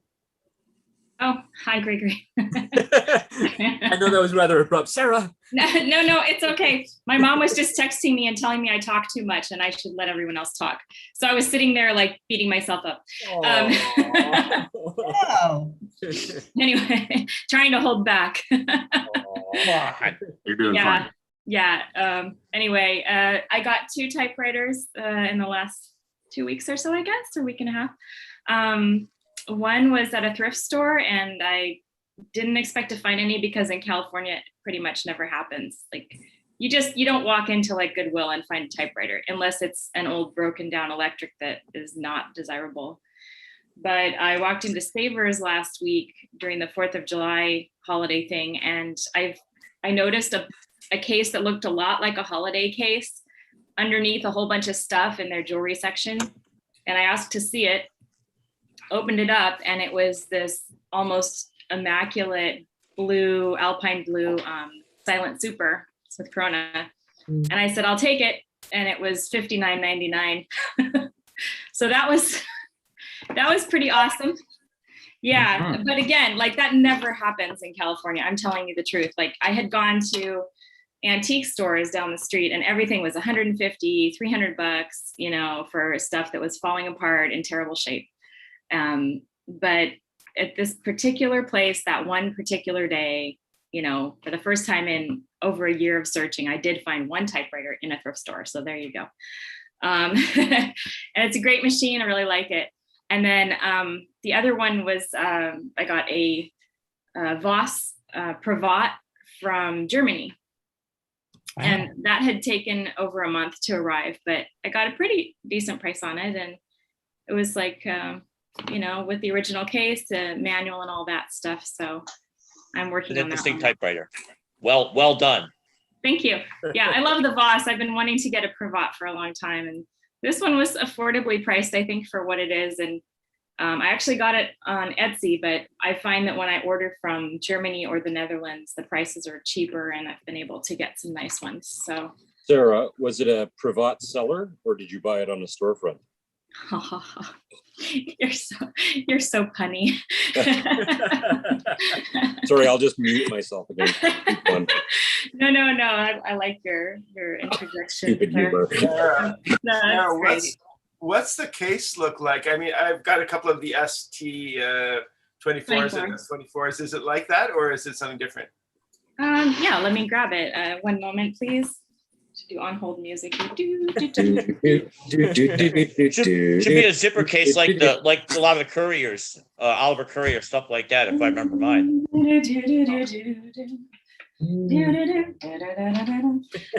T: Oh, hi, Gregory.
C: I know that was rather abrupt. Sarah.
T: No, it's okay. My mom was just texting me and telling me I talk too much and I should let everyone else talk. So I was sitting there like beating myself up. Anyway, trying to hold back.
V: You're doing fine.
T: Yeah. Anyway, I got 2 typewriters in the last 2 weeks or so, I guess, or week and a half. One was at a thrift store, and I didn't expect to find any because in California it pretty much never happens. Like you don't walk into like Goodwill and find a typewriter unless it's an old broken down electric that is not desirable. But I walked into Savers last week during the 4th of July holiday thing, and I noticed a case that looked a lot like a holiday case underneath a whole bunch of stuff in their jewelry section. And I asked to see it, opened it up, and it was this almost immaculate blue, alpine blue, silent super with Corona. And I said, I'll take it. And it was $59.99. So that was pretty awesome. Yeah. But again, like that never happens in California. I'm telling you the truth. Like I had gone to antique stores down the street and everything was $150, $300, for stuff that was falling apart in terrible shape. But at this particular place, that one particular day, for the first time in over a year of searching, I did find one typewriter in a thrift store. So there you go. And it's a great machine. I really like it. And then the other one was I got a Voss Privat from Germany. And that had taken over a month to arrive, but I got a pretty decent price on it. And it was like, with the original case, the manual and all that stuff. So I'm working on that.
S: Interesting typewriter. Well done.
T: Thank you. Yeah, I love the Voss. I've been wanting to get a Privat for a long time. And this one was affordably priced, I think, for what it is. And I actually got it on Etsy, but I find that when I order from Germany or the Netherlands, the prices are cheaper and I've been able to get some nice ones. So,
M: Sarah, was it a Privat seller or did you buy it on a storefront?
T: You're so punny.
M: Sorry, I'll just mute myself again.
T: No. I like your introduction.
M: Stupid humor.
R: What's the case look like? I mean, I've got a couple of the ST 24s and S24s. Is it like that, or is it something different?
T: Yeah, let me grab it. One moment, please. To do on hold music.
S: Should be a zipper case like a lot of the couriers, Oliver Courier, stuff like that, if I remember mine.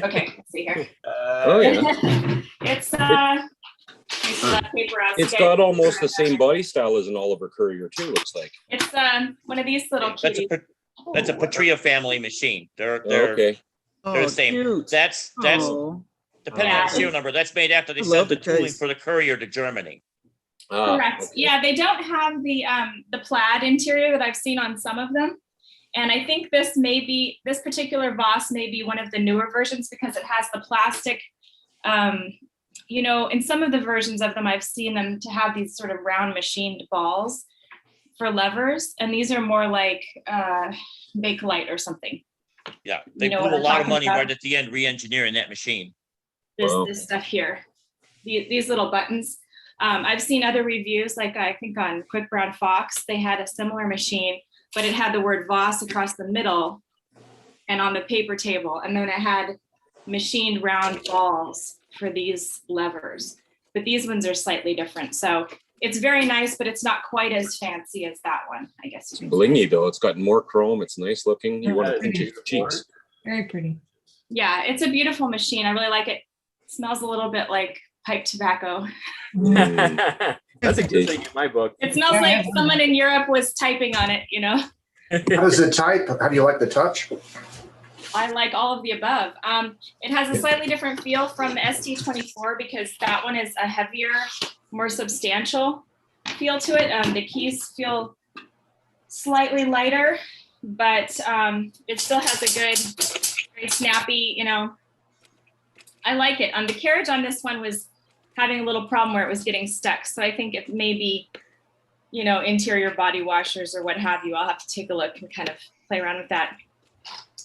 T: Okay, let's see here.
M: Oh yeah.
T: It's paper out.
M: It's got almost the same body style as an Oliver Courier too, looks like.
T: It's one of these little kitties.
S: That's a Patria family machine. They're
M: Okay.
S: They're the same.
I: cute.
S: That's
I: Oh.
S: depending on the serial number. That's made after they
I: I
S: sent
I: love
S: the
I: the
S: tooling
I: taste.
S: for the courier to Germany.
T: Correct. Yeah, they don't have the plaid interior that I've seen on some of them. And I think this particular Voss may be one of the newer versions because it has the plastic, you know, in some of the versions of them, I've seen them to have these sort of round machined balls for levers. And these are more like Bakelite or something.
S: Yeah, they
T: You know
S: blew
T: what
S: a
T: I'm
S: lot of
T: talking
S: money
T: about?
S: right at the end re-engineering that machine.
T: This stuff here, these little buttons. I've seen other reviews, like I think on Quick Brown Fox, they had a similar machine, but it had the word Voss across the middle and on the paper table. And then it had machined round balls for these levers. But these ones are slightly different. So it's very nice, but it's not quite as fancy as that one, I guess.
M: It's blingy though. It's got more chrome. It's nice looking. You want to pinch your cheeks.
B: Very pretty.
T: Yeah, it's a beautiful machine. I really like it. It smells a little bit like pipe tobacco.
C: That's a good thing in my book.
T: It smells like someone in Europe was typing on it, you know?
J: How does it type? How do you like the touch?
T: I like all of the above. It has a slightly different feel from the ST24 because that one is a heavier, more substantial feel to it. The keys feel slightly lighter, but it still has a good, very snappy, you know, I like it. The carriage on this one was having a little problem where it was getting stuck. So I think it may be, you know, interior body washers or what have you. I'll have to take a look and kind of play around with that.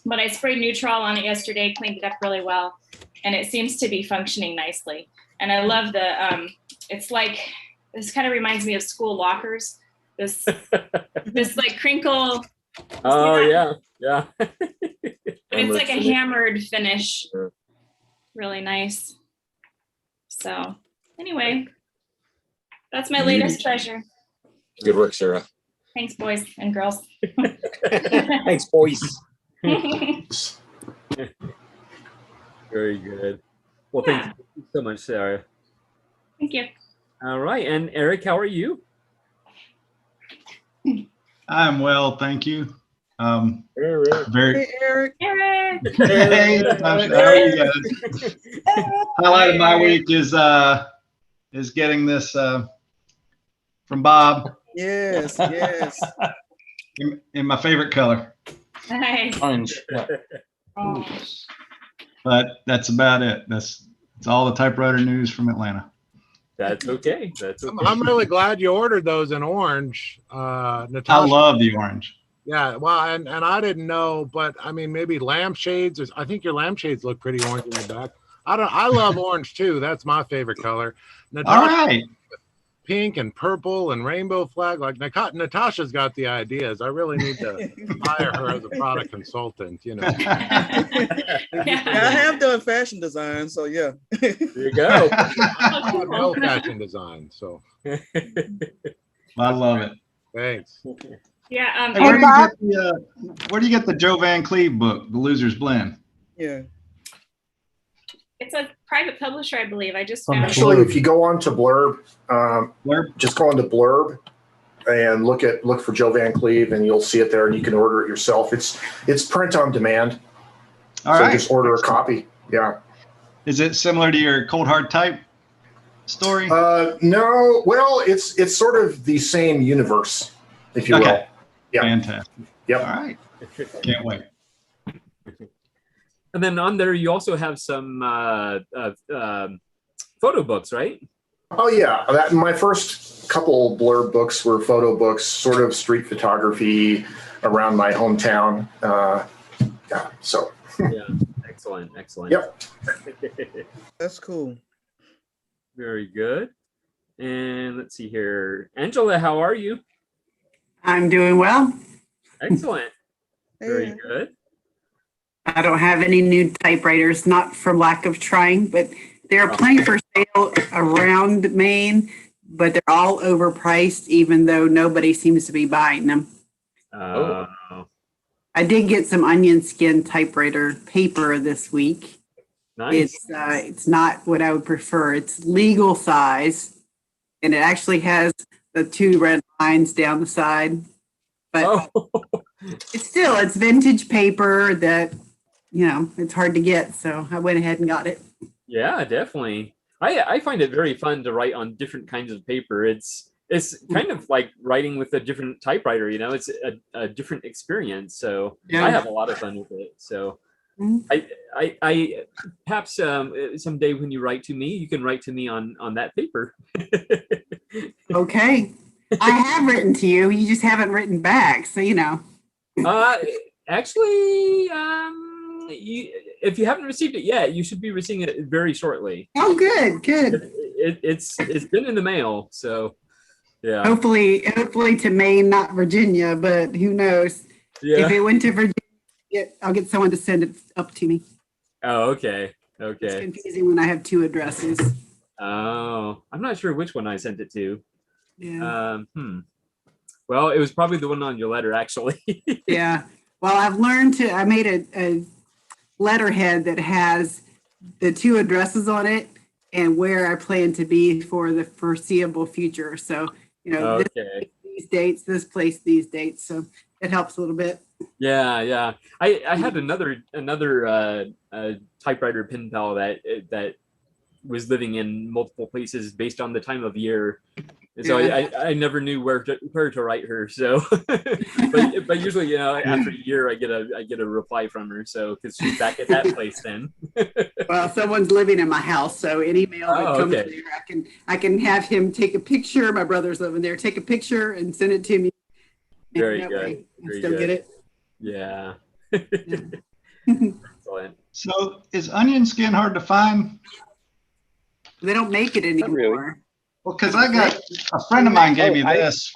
T: But I sprayed Neutral on it yesterday, cleaned it up really well, and it seems to be functioning nicely. And I love the, it's like, this kind of reminds me of school lockers. This like crinkle.
C: Oh yeah, yeah.
T: But it's like a hammered finish. Really nice. So anyway, that's my latest treasure.
M: Good work, Sarah.
T: Thanks, boys and girls.
M: Thanks, boys.
C: Very good. Well, thank you so much, Sarah.
T: Thank you.
C: All right, and Eric, how are you?
A: I'm well, thank you. Very.
I: Hey, Eric.
T: Eric.
A: Hey, Natasha, how are you guys? Highlight of my week is getting this from Bob.
I: Yes, yes.
A: In my favorite color.
T: Nice.
A: Orange.
T: Oh.
A: But that's about it. That's all the typewriter news from Atlanta.
C: That's okay. That's okay.
D: I'm really glad you ordered those in orange, Natasha.
A: I love the orange.
D: Yeah, well, and I didn't know, but I mean, maybe lampshades. I think your lampshades look pretty orange in the back. I love orange too. That's my favorite color. Natasha,
A: All right.
D: Pink and purple and rainbow flag. Like Natasha's got the ideas. I really need to hire her as a product consultant. You know.
I: Yeah, I have done fashion design, so yeah.
D: There you go. I know fashion design, so.
A: I love it.
D: Thanks.
T: Yeah.
A: Hey, where do you get the Joe Van Cleve book, The Loser's Blend?
I: Yeah.
T: It's a private publisher, I believe. I just found
J: Actually, if you go on to Blurb, just go on to Blurb and look for Joe Van Cleve, and you'll see it there, and you can order it yourself. It's print on demand.
A: All
J: so
A: right.
J: Just order a copy. Yeah.
A: Is it similar to your Cold Hard Type story?
J: No. Well, it's sort of the same universe, if you will. Yeah.
A: Fantastic.
J: Yep.
A: All right. Can't wait.
C: And then on there, you also have some photo books, right?
J: Oh yeah, my first couple Blurb books were photo books, sort of street photography around my hometown. Yeah. So.
C: Yeah. Excellent. Excellent.
J: Yep.
I: That's cool.
C: Very good. And let's see here, Angela, how are you?
O: I'm doing well.
C: Excellent. Very good.
O: I don't have any new typewriters, not for lack of trying, but there are plenty for sale around Maine, but they're all overpriced, even though nobody seems to be buying them. I did get some onion skin typewriter paper this week.
C: Nice.
O: It's not what I would prefer. It's legal size, and it actually has the 2 red lines down the side. But it's vintage paper that, it's hard to get. So I went ahead and got it.
C: Yeah, definitely. I find it very fun to write on different kinds of paper. It's kind of like writing with a different typewriter, it's a different experience. So I have a lot of fun with it. So I perhaps someday when you write to me, you can write to me on that paper.
O: Okay. I have written to you. You just haven't written back. So,
C: Actually, if you haven't received it yet, you should be receiving it very shortly.
O: Oh, good.
C: It's been in the mail. So, yeah.
O: Hopefully to Maine, not Virginia, but who knows?
C: Yeah.
O: If it went to Virginia, I'll get someone to send it up to me.
C: Oh, okay.
O: It's confusing when I have 2 addresses.
C: Oh, I'm not sure which one I sent it to.
O: Yeah.
C: Well, it was probably the one on your letter, actually.
O: Yeah. Well, I made a letterhead that has the 2 addresses on it and where I plan to be for the foreseeable future. So, this place, these dates, this place, these dates. So it helps a little bit.
C: Yeah. I had another typewriter pen pal that was living in multiple places based on the time of year. So I never knew where to write her. So, but usually, after a year, I get a reply from her. So, because she's back at that place then.
O: Well, someone's living in my house, so any mail that comes there, I can have him take a picture. My brother's living there. Take a picture and send it to me.
C: Very good.
O: Get it.
C: Yeah. Excellent.
A: So, is onion skin hard to find?
O: They don't make it anymore.
A: Well, because a friend of mine gave me this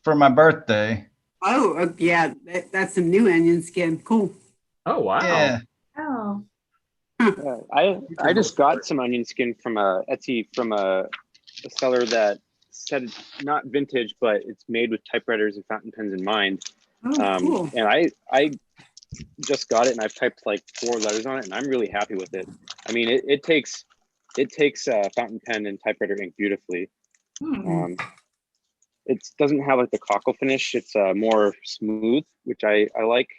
A: for my birthday.
O: Oh, yeah. That's some new onion skin. Cool.
C: Oh, wow.
A: Yeah.
T: Oh.
G: I just got some onion skin from Etsy from a seller that said it's not vintage, but it's made with typewriters and fountain pens in mind.
O: Oh, cool.
G: And I just got it, and I've typed like 4 letters on it, and I'm really happy with it. I mean, it takes fountain pen and typewriter ink beautifully. It doesn't have like the cockle finish. It's more smooth, which I like.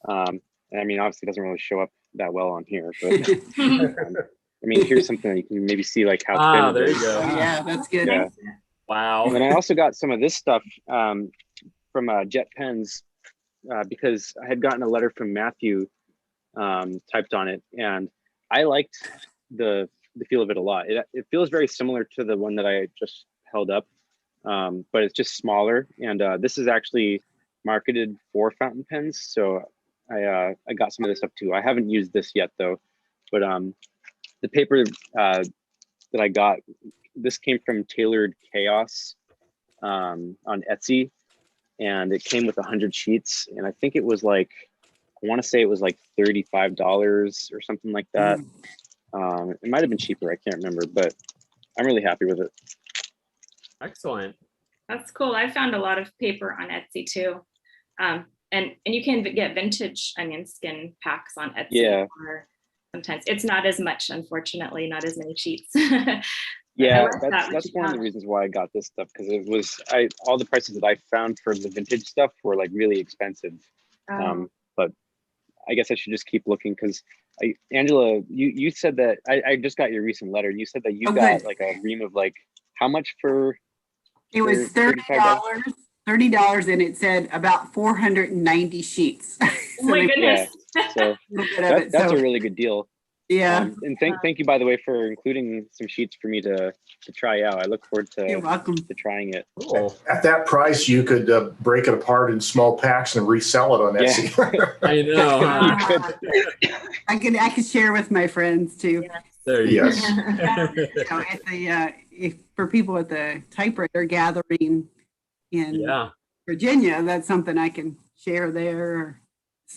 G: And I mean, obviously it doesn't really show up that well on here, but I mean, here's something that you can maybe see like how thin
C: there
G: it
C: you
G: is.
C: go.
O: Yeah, that's good.
G: Yeah.
C: Wow.
G: And then I also got some of this stuff from Jet Pens because I had gotten a letter from Matthew typed on it, and I liked the feel of it a lot. It feels very similar to the one that I just held up, but it's just smaller. And this is actually marketed for fountain pens, so I got some of this stuff too. I haven't used this yet though, but the paper that I got, this came from Tailored Chaos on Etsy, and it came with 100 sheets, and I think it was like, I want to say it was like $35 or something like that. It might have been cheaper, I can't remember, but I'm really happy with it.
C: Excellent.
T: That's cool. I found a lot of paper on Etsy too. And you can get vintage onion skin packs on Etsy.
G: Yeah.
T: Or sometimes it's not as much, unfortunately, not as many sheets.
G: Yeah, that's one of the reasons why I got this stuff, because it was all the prices that I found for the vintage stuff were like really expensive. But I guess I should just keep looking, because Angela, you said that I just got your recent letter. You said that you got like a ream of like how much for?
O: It was $30. $30, and it said about 490 sheets.
T: Oh my goodness!
G: Yeah, so that's a really good deal.
O: Yeah.
G: And thank you, by the way, for including some sheets for me to try out. I look forward to,
O: You're welcome.
G: to trying it.
C: Cool.
J: At that price, you could break it apart in small packs and resell it on Etsy.
C: I know.
O: I could share with my friends too.
C: There you
O: go. If for people at the typewriter gathering in Virginia, that's something I can share there. Or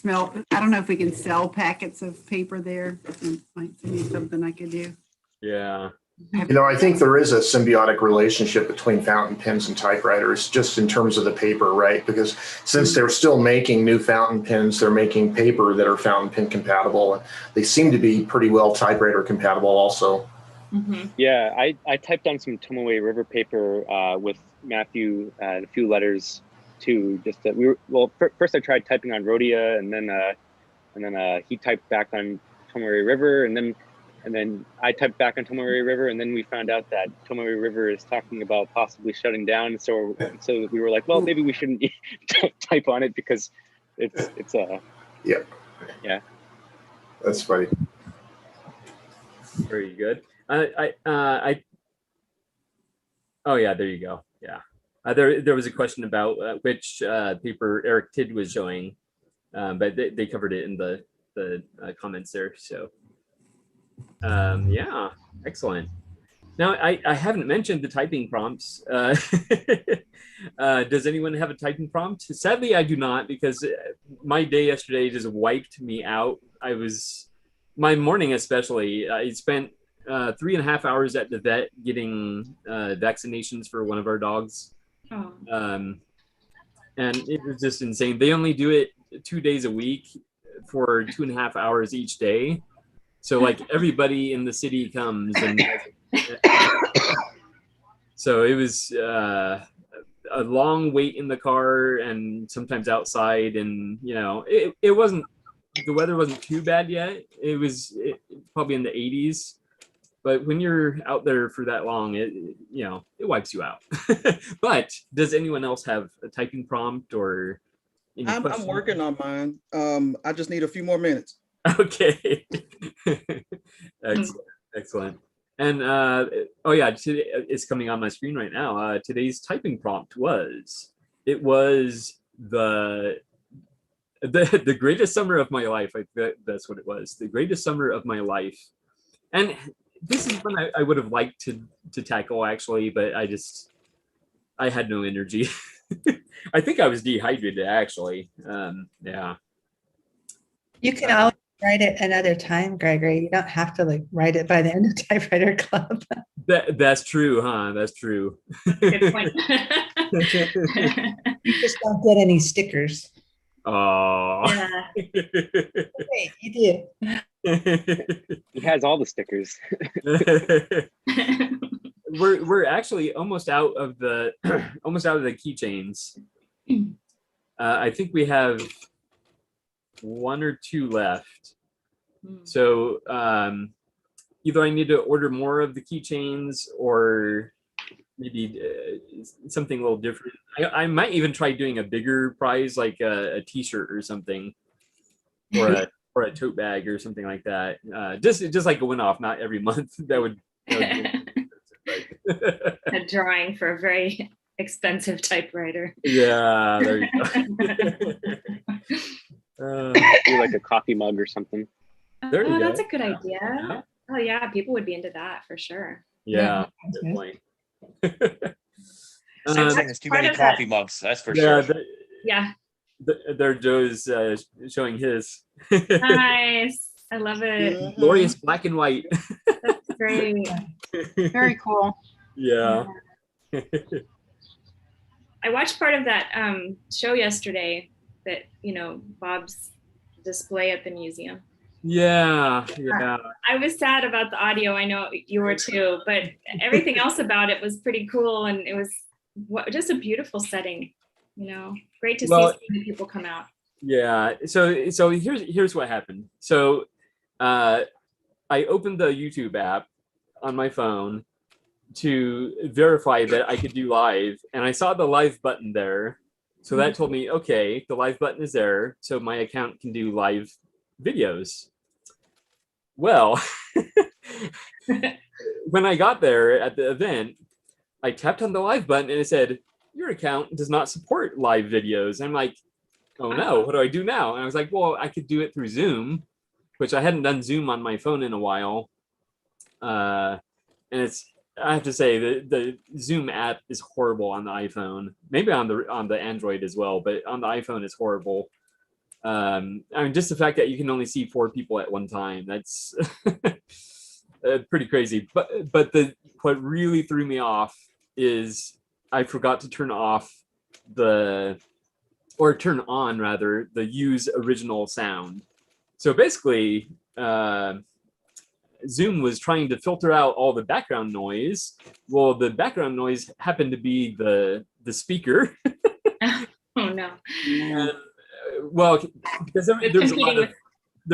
O: I don't know if we can sell packets of paper there. It might be something I could do.
C: Yeah.
J: You know, I think there is a symbiotic relationship between fountain pens and typewriters, just in terms of the paper, right? Because since they're still making new fountain pens, they're making paper that are fountain pen compatible. They seem to be pretty well typewriter compatible also.
G: Yeah, I typed on some Tomoe River paper with Matthew and a few letters too. Just that first I tried typing on Rhodia, and then he typed back on Tomoe River, and then I typed back on Tomoe River, and then we found out that Tomoe River is talking about possibly shutting down. So we were like, well, maybe we shouldn't type on it because it's yeah.
J: That's funny.
C: Very good. Oh yeah, there you go. Yeah, there was a question about which paper Eric Tidd was showing, but they covered it in the comments there. So yeah, excellent. Now I haven't mentioned the typing prompts. Does anyone have a typing prompt? Sadly, I do not, because my day yesterday just wiped me out. My morning especially, I spent 3.5 hours at the vet getting vaccinations for one of our dogs.
T: Oh.
C: And it was just insane. They only do it 2 days a week for 2.5 hours each day. So like everybody in the city comes, and so it was a long wait in the car and sometimes outside, and it wasn't, the weather wasn't too bad yet. It was probably in the 80s, but when you're out there for that long, it wipes you out. But does anyone else have a typing prompt or any
I: I'm working on mine. I just need a few more minutes.
C: Okay. Excellent. And oh yeah, it's coming on my screen right now. Today's typing prompt was the greatest summer of my life. That's what it was. The greatest summer of my life. And this is one I would have liked to tackle actually, but I had no energy. I think I was dehydrated actually. Yeah.
P: You can always write it another time, Gregory. You don't have to write it by the end of Typewriter Club.
C: That's true, huh? That's true.
T: Good point.
P: You just don't get any stickers.
C: Oh.
T: Yeah.
P: Wait, you did.
G: He has all the stickers.
C: We're actually almost out of the keychains. I think we have 1 or 2 left. So either I need to order more of the keychains, or maybe something a little different. I might even try doing a bigger prize, like a T-shirt or something, or a tote bag or something like that. Just like a one-off, not every month. That would be
T: a drawing for a very expensive typewriter.
C: Yeah, there you go.
G: Do like a coffee mug or something.
C: There you go.
T: That's a good idea. Yeah. Oh yeah, people would be into that for sure.
C: Yeah, good point.
S: There's too many coffee mugs, that's for sure.
T: Yeah.
C: There Joe's showing his.
T: Nice. I love it.
C: Glorious black and white.
T: That's great.
E: Very cool.
C: Yeah.
T: I watched part of that show yesterday, that Bob's display at the museum.
C: Yeah.
T: I was sad about the audio. I know you were too, but everything else about it was pretty cool, and it was just a beautiful setting. Great to see so many people come out.
C: Yeah. So here's what happened. So I opened the YouTube app on my phone to verify that I could do live, and I saw the live button there. So that told me, okay, the live button is there, so my account can do live videos. Well, when I got there at the event, I tapped on the live button and it said, your account does not support live videos. I'm like, oh no, what do I do now? And I was like, well, I could do it through Zoom, which I hadn't done Zoom on my phone in a while. And I have to say the Zoom app is horrible on the iPhone, maybe on the Android as well, but on the iPhone it's horrible. I mean, just the fact that you can only see 4 people at one time, that's pretty crazy. But what really threw me off is I forgot to turn on rather the use original sound. So basically, Zoom was trying to filter out all the background noise. Well, the background noise happened to be the speaker.
T: Oh no.
C: And, well, because there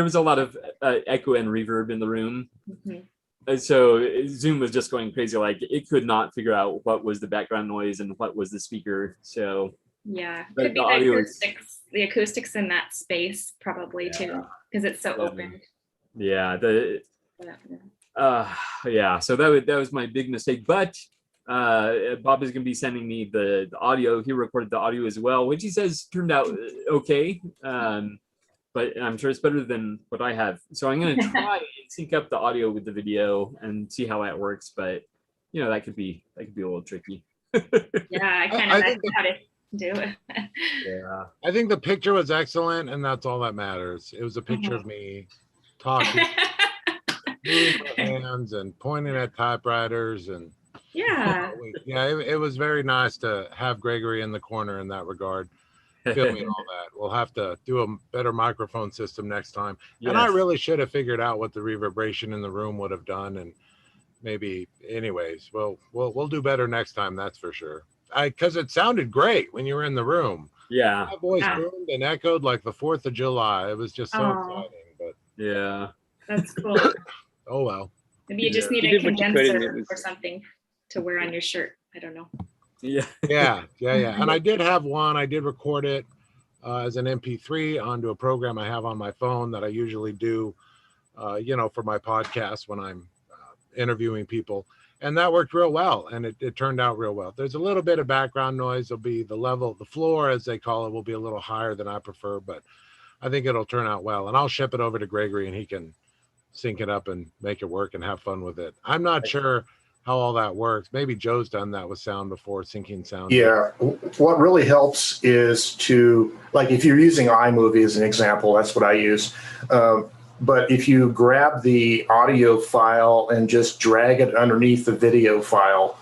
C: was a lot of echo and reverb in the room.
T: Mhm.
C: And so Zoom was just going crazy. Like it could not figure out what was the background noise and what was the speaker. So
T: Yeah,
C: but
T: could be
C: the
T: the
C: audio is-
T: acoustics. The acoustics in that space probably too, because it's so open.
C: Yeah,
T: Yeah.
C: yeah. So that was my big mistake. But Bob is going to be sending me the audio. He recorded the audio as well, which he says turned out okay. But I'm sure it's better than what I have. So I'm going to try and sync up the audio with the video and see how that works. But you know, that could be a little tricky.
T: Yeah, I kind of
D: think
T: know how to do it.
C: Yeah.
D: I think the picture was excellent, and that's all that matters. It was a picture of me talking, moving my hands, and pointing at typewriters, and
T: Yeah.
D: yeah, it was very nice to have Gregory in the corner in that regard, filming all that. We'll have to do a better microphone system next time. And I
C: Yes.
D: really should have figured out what the reverberation in the room would have done, and maybe, anyways, we'll do better next time. That's for sure. Because it sounded great when you were in the room.
C: Yeah.
D: My voice
T: Yeah.
D: boomed and echoed like the 4th of July. It was just so
T: Oh.
D: exciting. But
C: Yeah.
T: That's cool.
D: oh well.
T: Maybe you just
C: Yeah.
T: need
G: You
T: a
G: did what you could, and
T: condenser
G: it was-
T: or something to wear on your shirt. I don't know.
C: Yeah.
D: Yeah. And I did have one. I did record it as an MP3 onto a program I have on my phone that I usually do, for my podcast when I'm interviewing people. And that worked real well. And it turned out real well. There's a little bit of background noise. There'll be the floor, as they call it, will be a little higher than I prefer, but I think it'll turn out well. And I'll ship it over to Gregory and he can sync it up and make it work and have fun with it. I'm not sure how all that works. Maybe Joe's done that with sound before, syncing sound.
J: Yeah, what really helps is to, like, if you're using iMovie as an example, that's what I use. But if you grab the audio file and just drag it underneath the video file,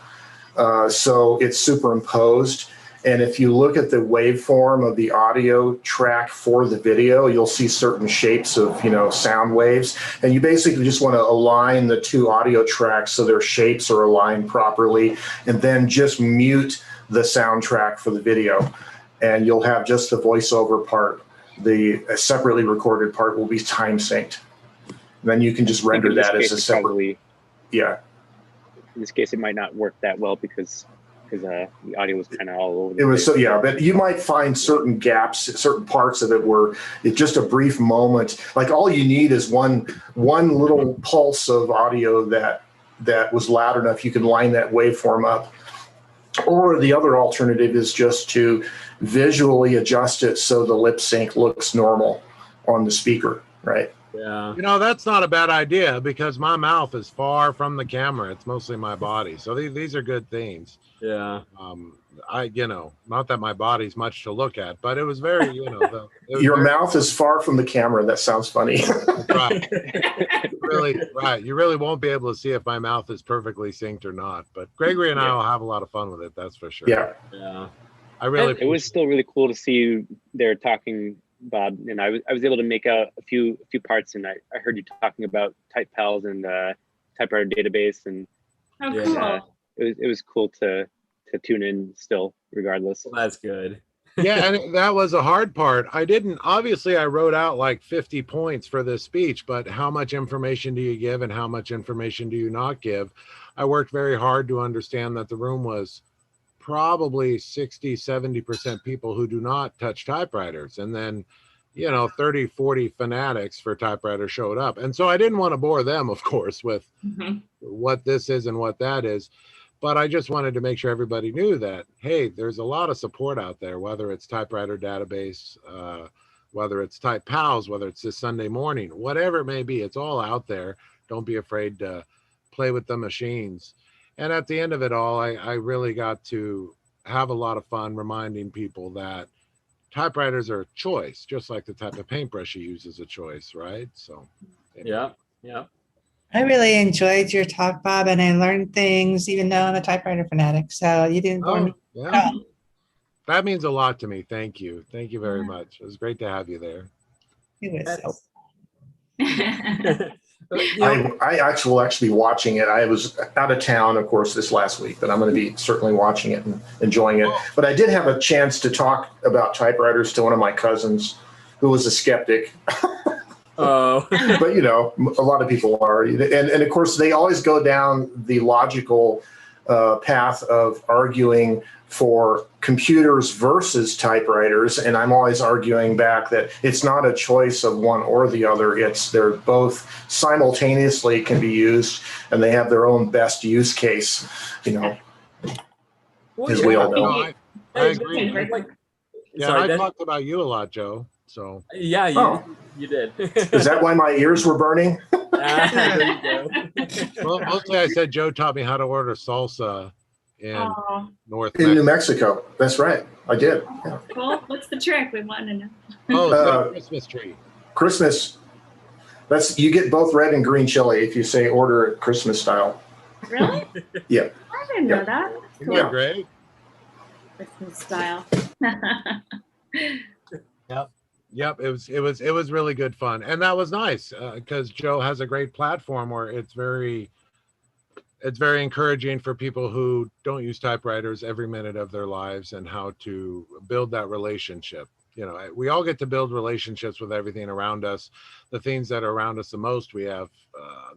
J: so it's superimposed. And if you look at the waveform of the audio track for the video, you'll see certain shapes of, sound waves. And you basically just want to align the two audio tracks so their shapes are aligned properly, and then just mute the soundtrack for the video. And you'll have just the voiceover part. The separately recorded part will be time synced. And then you can just render that as a separate.
G: Probably,
J: yeah.
G: in this case, it might not work that well because the audio was kind of all over the
J: It was
G: place.
J: so, yeah, but you might find certain gaps, certain parts of it where it's just a brief moment. Like all you need is one little pulse of audio that was loud enough. You can line that waveform up. Or the other alternative is just to visually adjust it so the lip sync looks normal on the speaker, right?
C: Yeah.
D: That's not a bad idea because my mouth is far from the camera. It's mostly my body. So these are good things.
C: Yeah.
D: Not that my body's much to look at, but it was very,
J: Your mouth is far from the camera. That sounds funny.
D: Right. Really, right. You really won't be able to see if my mouth is perfectly synced or not. But Gregory and I will have a lot of fun with it. That's for sure.
J: Yeah.
C: Yeah.
G: It was still really cool to see you there talking, Bob, and I was able to make out a few parts, and I heard you talking about TypePals and Typewriter database, and
T: Oh, cool.
G: it was cool to tune in still, regardless.
C: Well, that's good.
D: Yeah, and that was a hard part. I wrote out like 50 points for this speech, but how much information do you give and how much information do you not give? I worked very hard to understand that the room was probably 60-70% people who do not touch typewriters, and then 30-40 fanatics for typewriter showed up. And so I didn't want to bore them, of course, with what this is and what that is, but I just wanted to make sure everybody knew that, hey, there's a lot of support out there, whether it's Typewriter database, whether it's TypePals, whether it's this Sunday morning, whatever it may be, it's all out there. Don't be afraid to play with the machines. And at the end of it all, I really got to have a lot of fun reminding people that typewriters are a choice, just like the type of paintbrush you use is a choice, right? So
C: yeah.
P: I really enjoyed your talk, Bob, and I learned things, even though I'm a typewriter fanatic. So you didn't bore me at
D: Yeah.
P: all.
D: That means a lot to me. Thank you. Thank you very much. It was great to have you there.
P: It was so.
J: I actually will actually be watching it. I was out of town, of course, this last week, but I'm going to be certainly watching it and enjoying it. But I did have a chance to talk about typewriters to one of my cousins who was a skeptic.
C: Oh.
J: But, you know, a lot of people are. And of course, they always go down the logical path of arguing for computers versus typewriters. And I'm always arguing back that it's not a choice of one or the other. They're both simultaneously can be used, and they have their own best use case, you know, as we all know.
D: I agree. Yeah, I talked about you a lot, Joe. So
C: yeah, you did.
J: Is that why my ears were burning?
C: There you go.
D: Well, mostly I said Joe taught me how to order salsa in
J: New Mexico. That's right. I did. Yeah.
T: Cool. What's the trick? We want to know.
D: Oh, it's got a Christmas tree.
J: Christmas. You get both red and green chili if you say order it Christmas style.
T: Really?
J: Yeah.
T: I didn't know that. That's cool.
J: Yeah.
D: Great.
T: Christmas style.
D: Yep. It was really good fun, and that was nice because Joe has a great platform where it's very encouraging for people who don't use typewriters every minute of their lives, and how to build that relationship. You know, we all get to build relationships with everything around us. The things that are around us the most, we have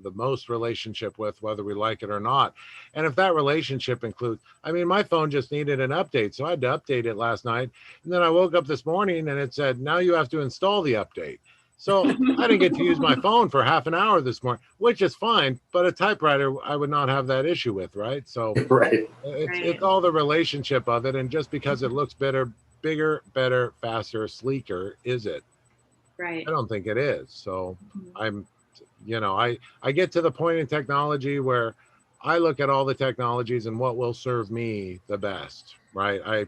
D: the most relationship with, whether we like it or not. And if that relationship includes, I mean, my phone just needed an update, so I had to update it last night. And then I woke up this morning and it said, now you have to install the update. So I didn't get to use my phone for half an hour this morning, which is fine. But a typewriter, I would not have that issue with, right? So
J: right.
D: It's all the relationship of it. And just because it looks better, bigger, better, faster, sleeker, is it?
T: Right.
D: I don't think it is. So I get to the point in technology where I look at all the technologies and what will serve me the best, right?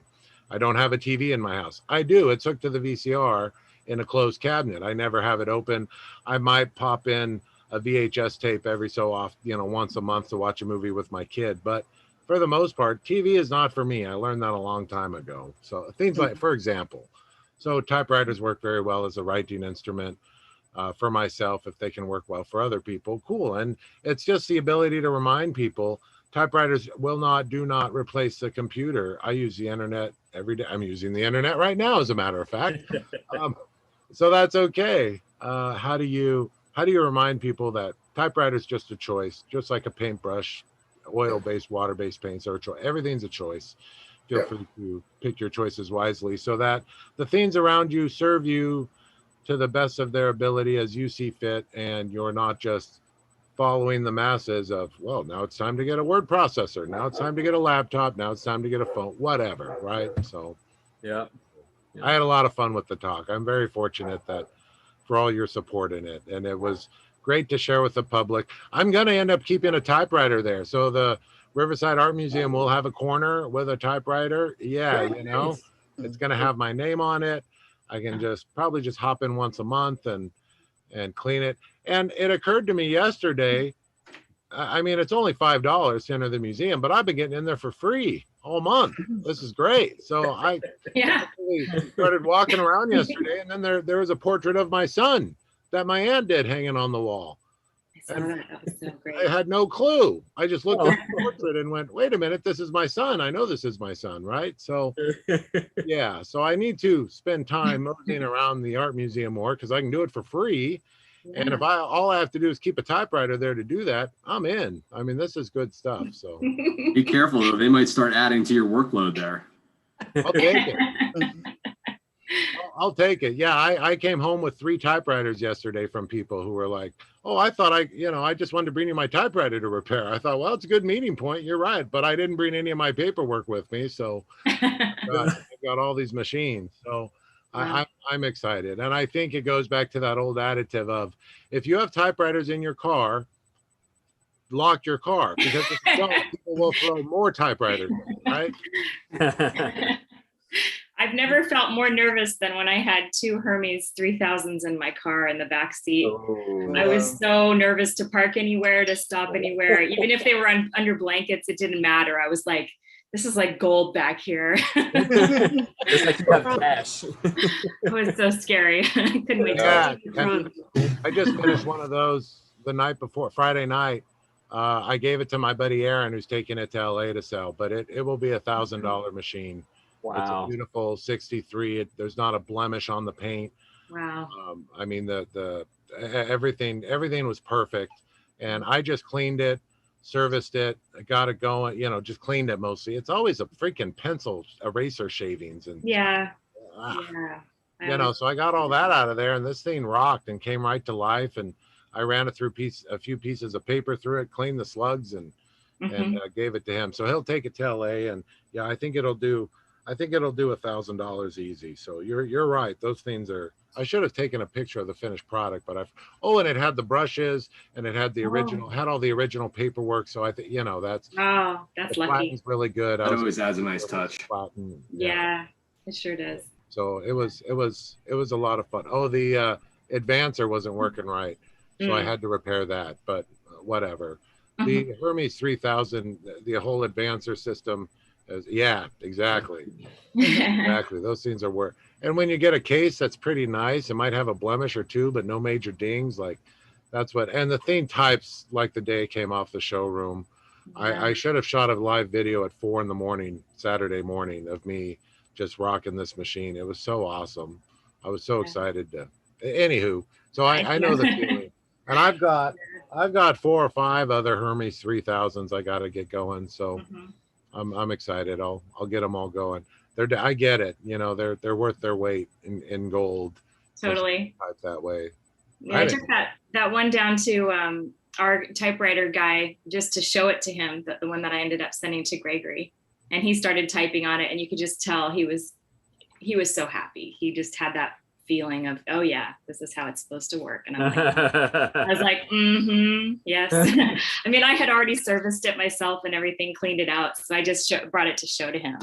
D: I don't have a TV in my house. I do. It's hooked to the VCR in a closed cabinet. I never have it open. I might pop in a VHS tape every so often, once a month to watch a movie with my kid. But for the most part, TV is not for me. I learned that a long time ago. So things like, for example, so typewriters work very well as a writing instrument for myself. If they can work well for other people, cool. And it's just the ability to remind people typewriters do not replace the computer. I use the internet every day. I'm using the internet right now, as a matter of fact. So that's okay. How do you remind people that typewriter is just a choice, just like a paintbrush, oil-based, water-based paints are a choice. Everything's a choice. Feel free to pick your choices wisely so that the things around you serve you to the best of their ability as you see fit, and you're not just following the masses of, well, now it's time to get a word processor, now it's time to get a laptop, now it's time to get a phone, whatever, right? So
C: yeah.
D: I had a lot of fun with the talk. I'm very fortunate for all your support in it, and it was great to share with the public. I'm going to end up keeping a typewriter there. So the Riverside Art Museum will have a corner with a typewriter. Yeah, it's going to have my name on it. I can probably just hop in once a month and clean it. And it occurred to me yesterday, I mean, it's only $5 to enter the museum, but I've been getting in there for free all month. This is great. So I started walking around yesterday, and then there was a portrait of my son that my aunt did hanging on the wall.
T: That was so great.
D: I had no clue. I just looked at the portrait and went, wait a minute, this is my son. I know this is my son, right? So yeah, so I need to spend time moseying around the art museum more because I can do it for free. Yeah. And if all I have to do is keep a typewriter there to do that, I'm in. I mean, this is good stuff. So
V: be careful though; they might start adding to your workload there.
D: I'll take it. I'll take it. Yeah, I came home with 3 typewriters yesterday from people who were like, "Oh, I thought I just wanted to bring you my typewriter to repair." I thought, well, it's a good meeting point. You're right, but I didn't bring any of my paperwork with me, so I've got all these machines. So. Wow. I'm excited. And I think it goes back to that old additive of, if you have typewriters in your car, lock your car, because if you don't, people will throw more typewriters, right?
T: I've never felt more nervous than when I had 2 Hermes 3000s in my car in the back seat.
C: Oh,
T: I was so nervous to park anywhere, to stop anywhere. Even if they were under blankets, it didn't matter. I was like, this is like gold back here.
C: It's like you have cash.
T: It was so scary. I couldn't wait to get drunk.
D: I just finished one of those the night before, Friday night. I gave it to my buddy Aaron, who's taking it to LA to sell, but it will be $1,000 machine.
C: Wow.
D: It's a beautiful 63. There's not a blemish on the paint.
T: Wow.
D: I mean, everything was perfect, and I just cleaned it, serviced it, got it going, just cleaned it mostly. It's always a freaking pencil eraser shavings and
T: yeah.
D: So I got all that out of there, and this thing rocked and came right to life, and I ran it through a few pieces of paper through it, cleaned the slugs, and gave it to him. So he'll take it to LA, and yeah, I think it'll do $1,000 easy. So you're right. Those things are. I should have taken a picture of the finished product, but and it had the brushes, and it had the original, had all the original paperwork. So I think that's.
T: Oh, that's lucky.
D: It's really good.
V: That always adds a nice touch.
T: Yeah, it sure does.
D: So it was a lot of fun. Oh, the advancer wasn't working right, so I had to repair that. But whatever. The Hermes 3000, the whole advancer system. Exactly. Exactly. Those things are work. And when you get a case that's pretty nice, it might have a blemish or two, but no major dings. Like that's what. And the thing types like the day it came off the showroom. I should have shot a live video at 4 a.m. Saturday morning of me just rocking this machine. It was so awesome. I was so excited to. Anywho, so I know the feeling. And I've got 4 or 5 other Hermes 3000s I got to get going. So. I'm excited. I'll get them all going. I get it. They're worth their weight in gold.
T: Totally.
D: That way.
T: Yeah, I took that one down to our typewriter guy just to show it to him, the one that I ended up sending to Gregory, and he started typing on it, and you could just tell he was so happy. He just had that feeling of, oh yeah, this is how it's supposed to work. And I was like, yes. I mean, I had already serviced it myself and everything, cleaned it out. So I just brought it to show to him.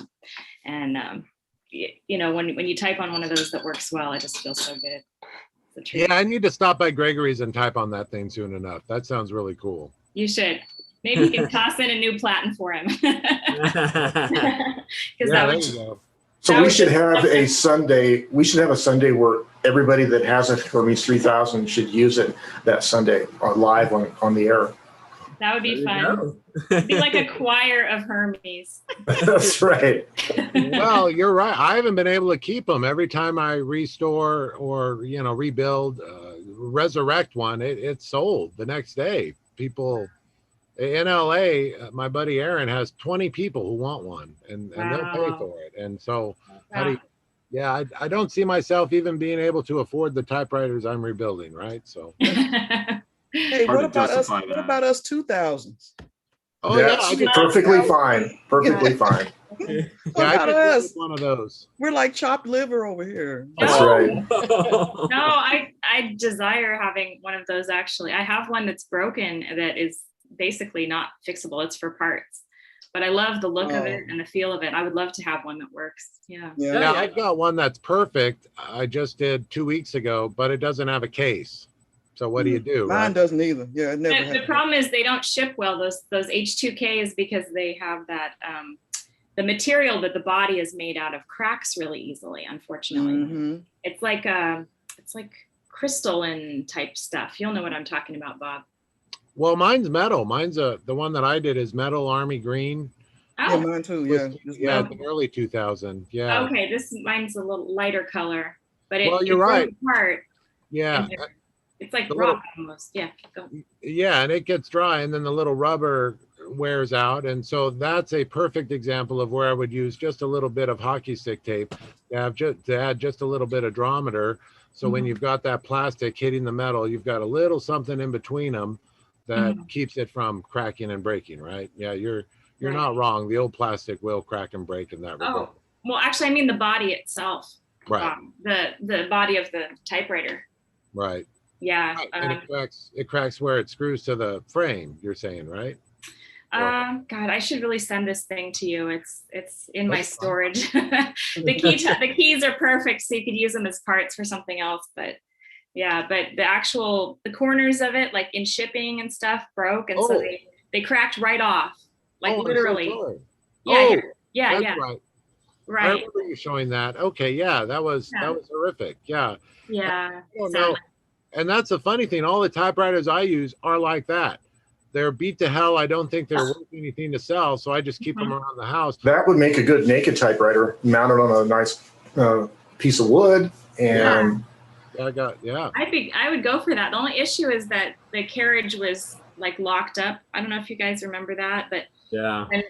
T: And, when you type on one of those that works well, it just feels so good.
D: Yeah, I need to stop by Gregory's and type on that thing soon enough. That sounds really cool.
T: You should. Maybe you can toss in a new platen for him.
D: There you go.
J: So we should have a Sunday. We should have a Sunday where everybody that has a Hermes 3000 should use it that Sunday live on the air.
T: That would be fun. It'd be like a choir of Hermes.
J: That's right.
D: Well, you're right. I haven't been able to keep them. Every time I restore or rebuild, resurrect one, it's sold the next day. People. In LA, my buddy Aaron has 20 people who want one, and they'll pay for it. And so, I don't see myself even being able to afford the typewriters I'm rebuilding, right? So,
I: hey, what about us? What about us 2000s?
J: Oh yeah, perfectly fine. Perfectly fine.
I: What about us?
D: One of those.
I: We're like chopped liver over here.
J: That's right.
T: No, I desire having one of those. Actually, I have one that's broken that is basically not fixable. It's for parts, but I love the look of it and the feel of it. I would love to have one that works. Yeah,
D: I've got one that's perfect. I just did 2 weeks ago, but it doesn't have a case. So what do you do?
I: Mine doesn't either. Yeah, it never.
T: The problem is they don't ship well. Those H2Ks, because they have that the material that the body is made out of cracks really easily. Unfortunately, it's like crystalline type stuff. You'll know what I'm talking about, Bob.
D: Well, mine's metal. Mine's the one that I did is metal army green.
T: Oh,
I: yeah, mine too.
D: Yeah, the early 2000. Yeah.
T: Okay, mine's a little lighter color, but
D: you're right.
T: Apart.
D: Yeah.
T: It's like rock almost. Yeah. Go.
D: Yeah, and it gets dry, and then the little rubber wears out, and so that's a perfect example of where I would use just a little bit of hockey stick tape to add just a little bit of drometer. So when you've got that plastic hitting the metal, you've got a little something in between them that keeps it from cracking and breaking, right? Yeah, you're not wrong. The old plastic will crack and break in that regard.
T: Oh, well, actually, I mean the body itself.
D: Right.
T: The body of the typewriter.
D: Right.
T: Yeah.
D: Right. And it cracks where it screws to the frame, you're saying, right?
T: God, I should really send this thing to you. It's in my storage. The keys are perfect, so you could use them as parts for something else. But yeah, but the corners of it, like in shipping and stuff, broke, and so they cracked right off, like literally.
D: So
T: yeah,
D: that's right. I remember you showing that. Okay, yeah, that was horrific. Yeah.
T: Yeah.
D: No. And that's the funny thing. All the typewriters I use are like that. They're beat to hell. I don't think they're worth anything to sell, so I just keep them around the house.
J: That would make a good naked typewriter mounted on a nice piece of wood. And
T: I would go for that. The only issue is that the carriage was like locked up. I don't know if you guys remember that, but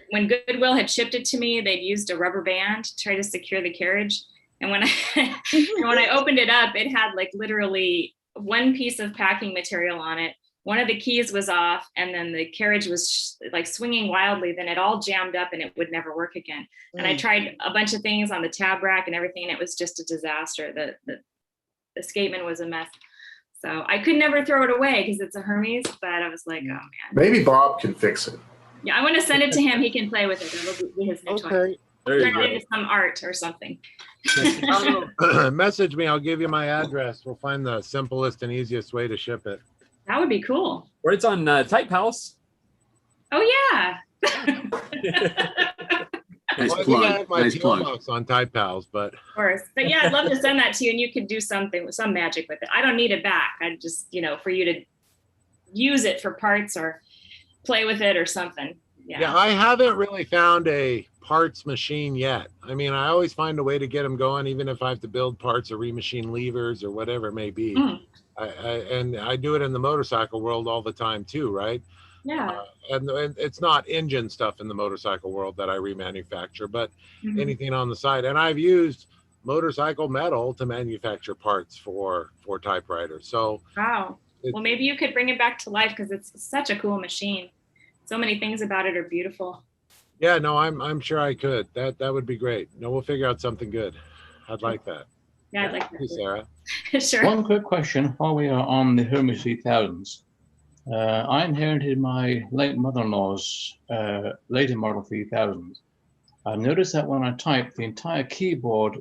T: when Goodwill had shipped it to me, they'd used a rubber band to try to secure the carriage. And when I opened it up, it had like literally one piece of packing material on it. One of the keys was off, and then the carriage was like swinging wildly. Then it all jammed up and it would never work again. And I tried a bunch of things on the tab rack and everything, and it was just a disaster. The escapement was a mess. So I could never throw it away because it's a Hermes, but I was like, oh man.
J: Maybe Bob can fix it.
T: Yeah, I want to send it to him. He can play with it. That'll be his new toy. Turn it into some art or something.
D: Message me. I'll give you my address. We'll find the simplest and easiest way to ship it.
T: That would be cool.
C: Or it's on Type House.
T: Oh yeah.
D: Nice plug. Nice plug. On Type Pals, but
T: of course. But yeah, I'd love to send that to you, and you could do some magic with it. I don't need it back. I just, for you to use it for parts or play with it or something.
D: Yeah, I haven't really found a parts machine yet. I mean, I always find a way to get them going, even if I have to build parts or remachine levers or whatever it may be. And I do it in the motorcycle world all the time too, right?
T: Yeah.
D: And it's not engine stuff in the motorcycle world that I remanufacture, but anything on the side. And I've used motorcycle metal to manufacture parts for typewriters. So
T: wow. Well, maybe you could bring it back to life because it's such a cool machine. So many things about it are beautiful.
D: Yeah, no, I'm sure I could. That would be great. No, we'll figure out something good. I'd like that.
T: Yeah, I'd like that.
D: Hey, Sarah.
T: Sure.
F: One quick question while we are on the Hermes 3000s. I inherited my late mother-in-law's later model 3000. I noticed that when I type, the entire keyboard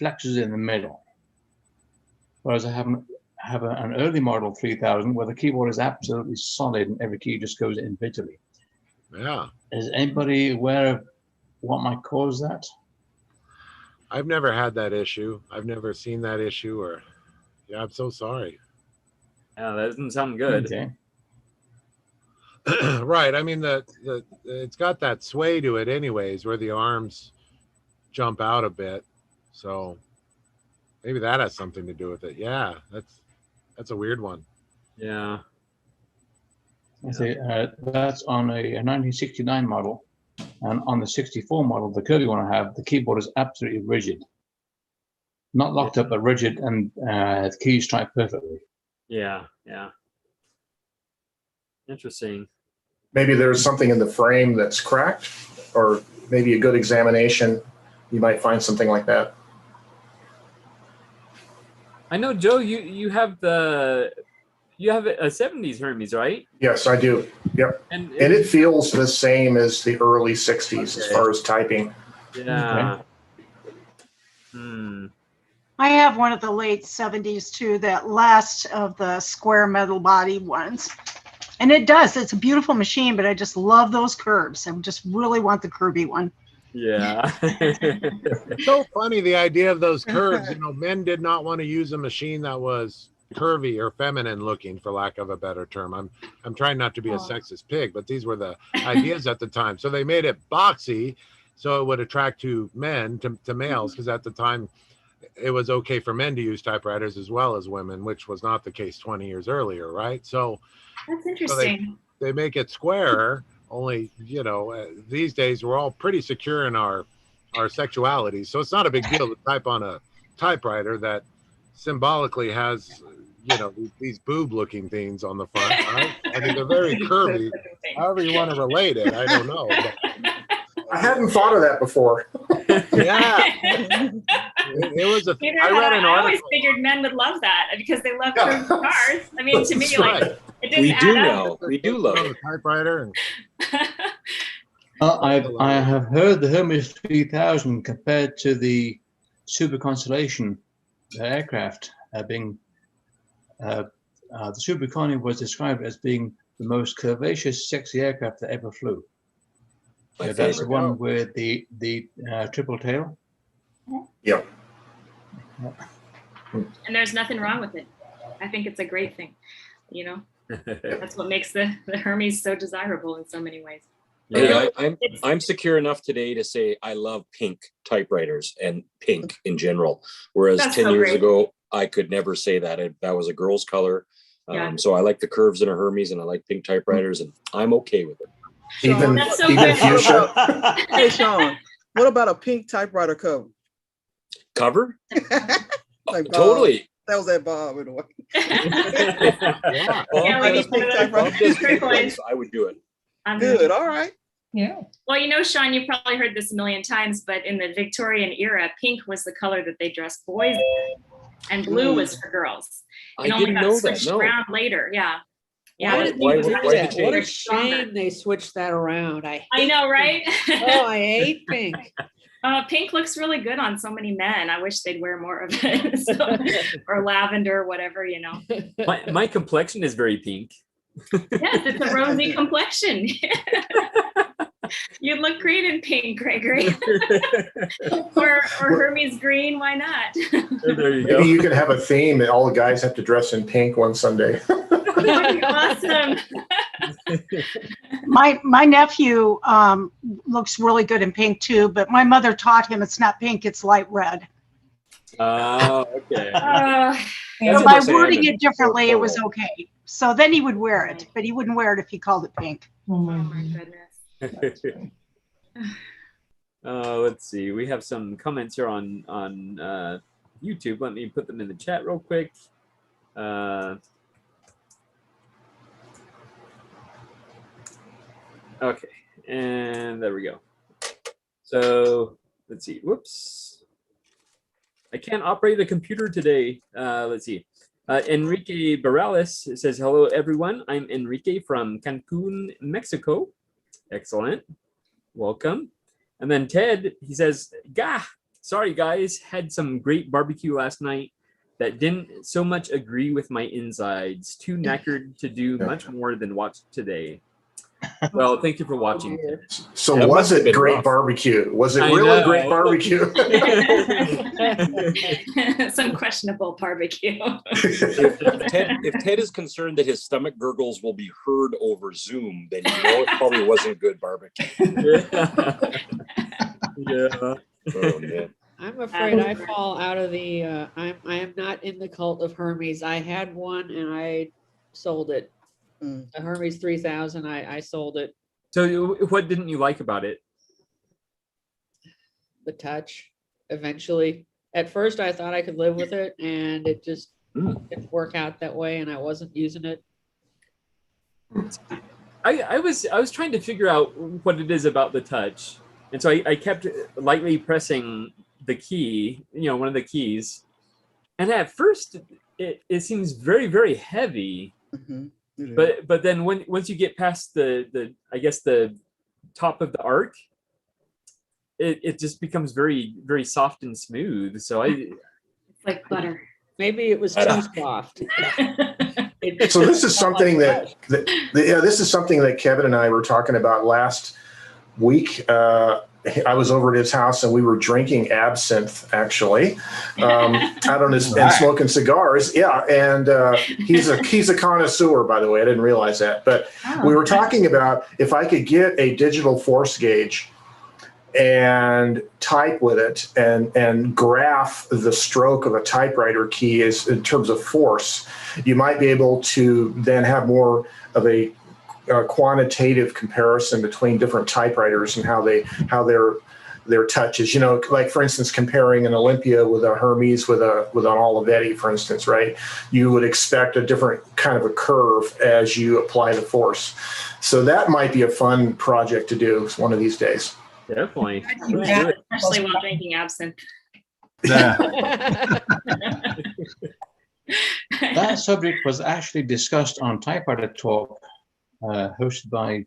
F: flexes in the middle. Whereas I have an early model 3000 where the keyboard is absolutely solid and every key just goes individually.
D: Yeah.
F: Is anybody aware of what might cause that?
D: I've never had that issue. I've never seen that issue I'm so sorry.
C: Yeah, that doesn't sound good.
F: Okay.
D: Right. I mean, it's got that sway to it anyways, where the arms jump out a bit. So maybe that has something to do with it. Yeah, that's a weird one.
C: Yeah.
F: I say that's on a 1969 model, and on the 64 model, the curvy one I have, the keyboard is absolutely rigid, not locked up, but rigid, and the keys strike perfectly.
C: Yeah. Interesting.
J: Maybe there's something in the frame that's cracked, or maybe a good examination, you might find something like that.
C: I know, Joe, you have a 70s Hermes, right?
J: Yes, I do. Yep. And it feels the same as the early 60s as far as typing.
C: Yeah.
E: Okay. I have one of the late 70s too, that last of the square metal body ones. And it's a beautiful machine, but I just love those curves. I just really want the curvy one.
C: Yeah.
D: It's so funny, the idea of those curves. Men did not want to use a machine that was curvy or feminine looking, for lack of a better term. I'm trying not to be a sexist pig, but these were the ideas at the time. So they made it boxy so it would attract to men, to males, because at the time it was okay for men to use typewriters as well as women, which was not the case 20 years earlier, right? So
T: that's interesting.
D: So they make it squarer. Only, these days we're all pretty secure in our sexuality, so it's not a big deal to type on a typewriter that symbolically has, these boob-looking things on the front. Right? I mean, they're very curvy. However you want to relate it, I don't know. But
J: I hadn't thought of that before.
D: Yeah. It was I read an article.
T: I always figured men would love that because they love curvy cars. I mean, to me,
D: right.
M: We do know. We do love
D: On
M: it.
D: the typewriter.
F: I have heard the Hermes 3000 compared to the Super Constellation aircraft being the Super Connie was described as being the most curvaceous, sexy aircraft that ever flew.
M: My
F: That's the
M: favorite.
F: one with the triple tail.
J: Yep.
T: And there's nothing wrong with it. I think it's a great thing. You know, that's what makes the Hermes so desirable in so many ways.
M: Yeah, I'm secure enough today to say I love pink typewriters and pink in general. Whereas
T: That's
M: 10
T: so
M: years
T: great.
M: ago, I could never say that. That was a girl's color.
T: Yeah.
M: So I like the curves in a Hermes and I like pink typewriters and I'm okay with it.
J: Even
T: That's so
J: even
T: good.
J: fuchsia.
I: Hey, Sean, what about a pink typewriter cover?
M: Cover?
I: Like Bob.
M: Totally.
I: That was that Bob in a way.
M: Yeah.
T: Yeah, we need
I: pink
T: some
I: typewriter.
M: Bob does
T: Turquoise.
M: pink ones, I would do it.
I: Good. All right.
B: Yeah.
T: Well, you know, Sean, you've probably heard this a million times, but in the Victorian era, pink was the color that they dressed boys in, and blue was for girls.
M: I
T: It only
M: didn't
T: got
M: know that,
T: switched
M: no.
T: around later. Yeah.
K: Why did
M: why-
K: they do
M: why
K: that?
M: the
K: What a
M: change?
K: shame they switched that around. I
T: know, right?
K: Oh, I hate pink.
T: Pink looks really good on so many men. I wish they'd wear more of it. Or lavender, whatever, you know.
C: My complexion is very pink.
T: Yes, it's a rosy complexion. You'd look great in pink, Gregory. or Hermes green, why not?
C: There you go.
J: Maybe you could have a theme that all the guys have to dress in pink one Sunday.
T: That'd be awesome.
E: My nephew looks really good in pink too, but my mother taught him it's not pink, it's light red.
C: Oh, okay.
E: So by wording it differently, it was okay. So then he would wear it, but he wouldn't wear it if he called it pink.
T: Oh my goodness.
C: Let's see. We have some comments here on YouTube. Let me put them in the chat real quick. Okay, and there we go. So let's see. Whoops. I can't operate the computer today. Let's see. Enrique Barales says, hello, everyone. I'm Enrique from Cancun, Mexico. Excellent. Welcome. And then Ted, he says, gah, sorry, guys. Had some great barbecue last night that didn't so much agree with my insides. Too knackered to do much more than watch today. Well, thank you for watching.
J: So
C: That
J: was
C: must have
J: it
C: been
J: great
C: rough.
J: barbecue? Was it
C: I
J: really
C: know.
J: great barbecue?
T: Some questionable barbecue.
M: If Ted is concerned that his stomach gurgles will be heard over Zoom, then you know it probably wasn't good barbecue.
C: Yeah.
M: Oh, man.
K: I'm afraid I fall out of the, I am not in the cult of Hermes. I had one and I sold it. The Hermes 3000, I sold it.
C: So what didn't you like about it?
K: The touch, eventually. At first I thought I could live with it and it just didn't work out that way and I wasn't using it.
C: I was trying to figure out what it is about the touch. And so I kept lightly pressing the key, one of the keys. And at first it seems very, very heavy. But then once you get past the I guess the top of the arc, it just becomes very, very soft and smooth. So
T: It's like butter.
K: Maybe it was too soft.
J: So this is something this is something that Kevin and I were talking about last week. I was over at his house and we were drinking absinthe, actually, out on his and smoking cigars. Yeah, and he's a connoisseur, by the way. I didn't realize that, but we were talking about if I could get a digital force gauge and type with it and graph the stroke of a typewriter key is in terms of force, you might be able to then have more of a quantitative comparison between different typewriters and how their touch is. Like for instance, comparing an Olympia with a Hermes with an Olivetti, for instance, right? You would expect a different kind of a curve as you apply the force. So that might be a fun project to do one of these days.
C: Definitely.
T: Especially while drinking absinthe.
F: That that subject was actually discussed on Typewriter Talk, hosted by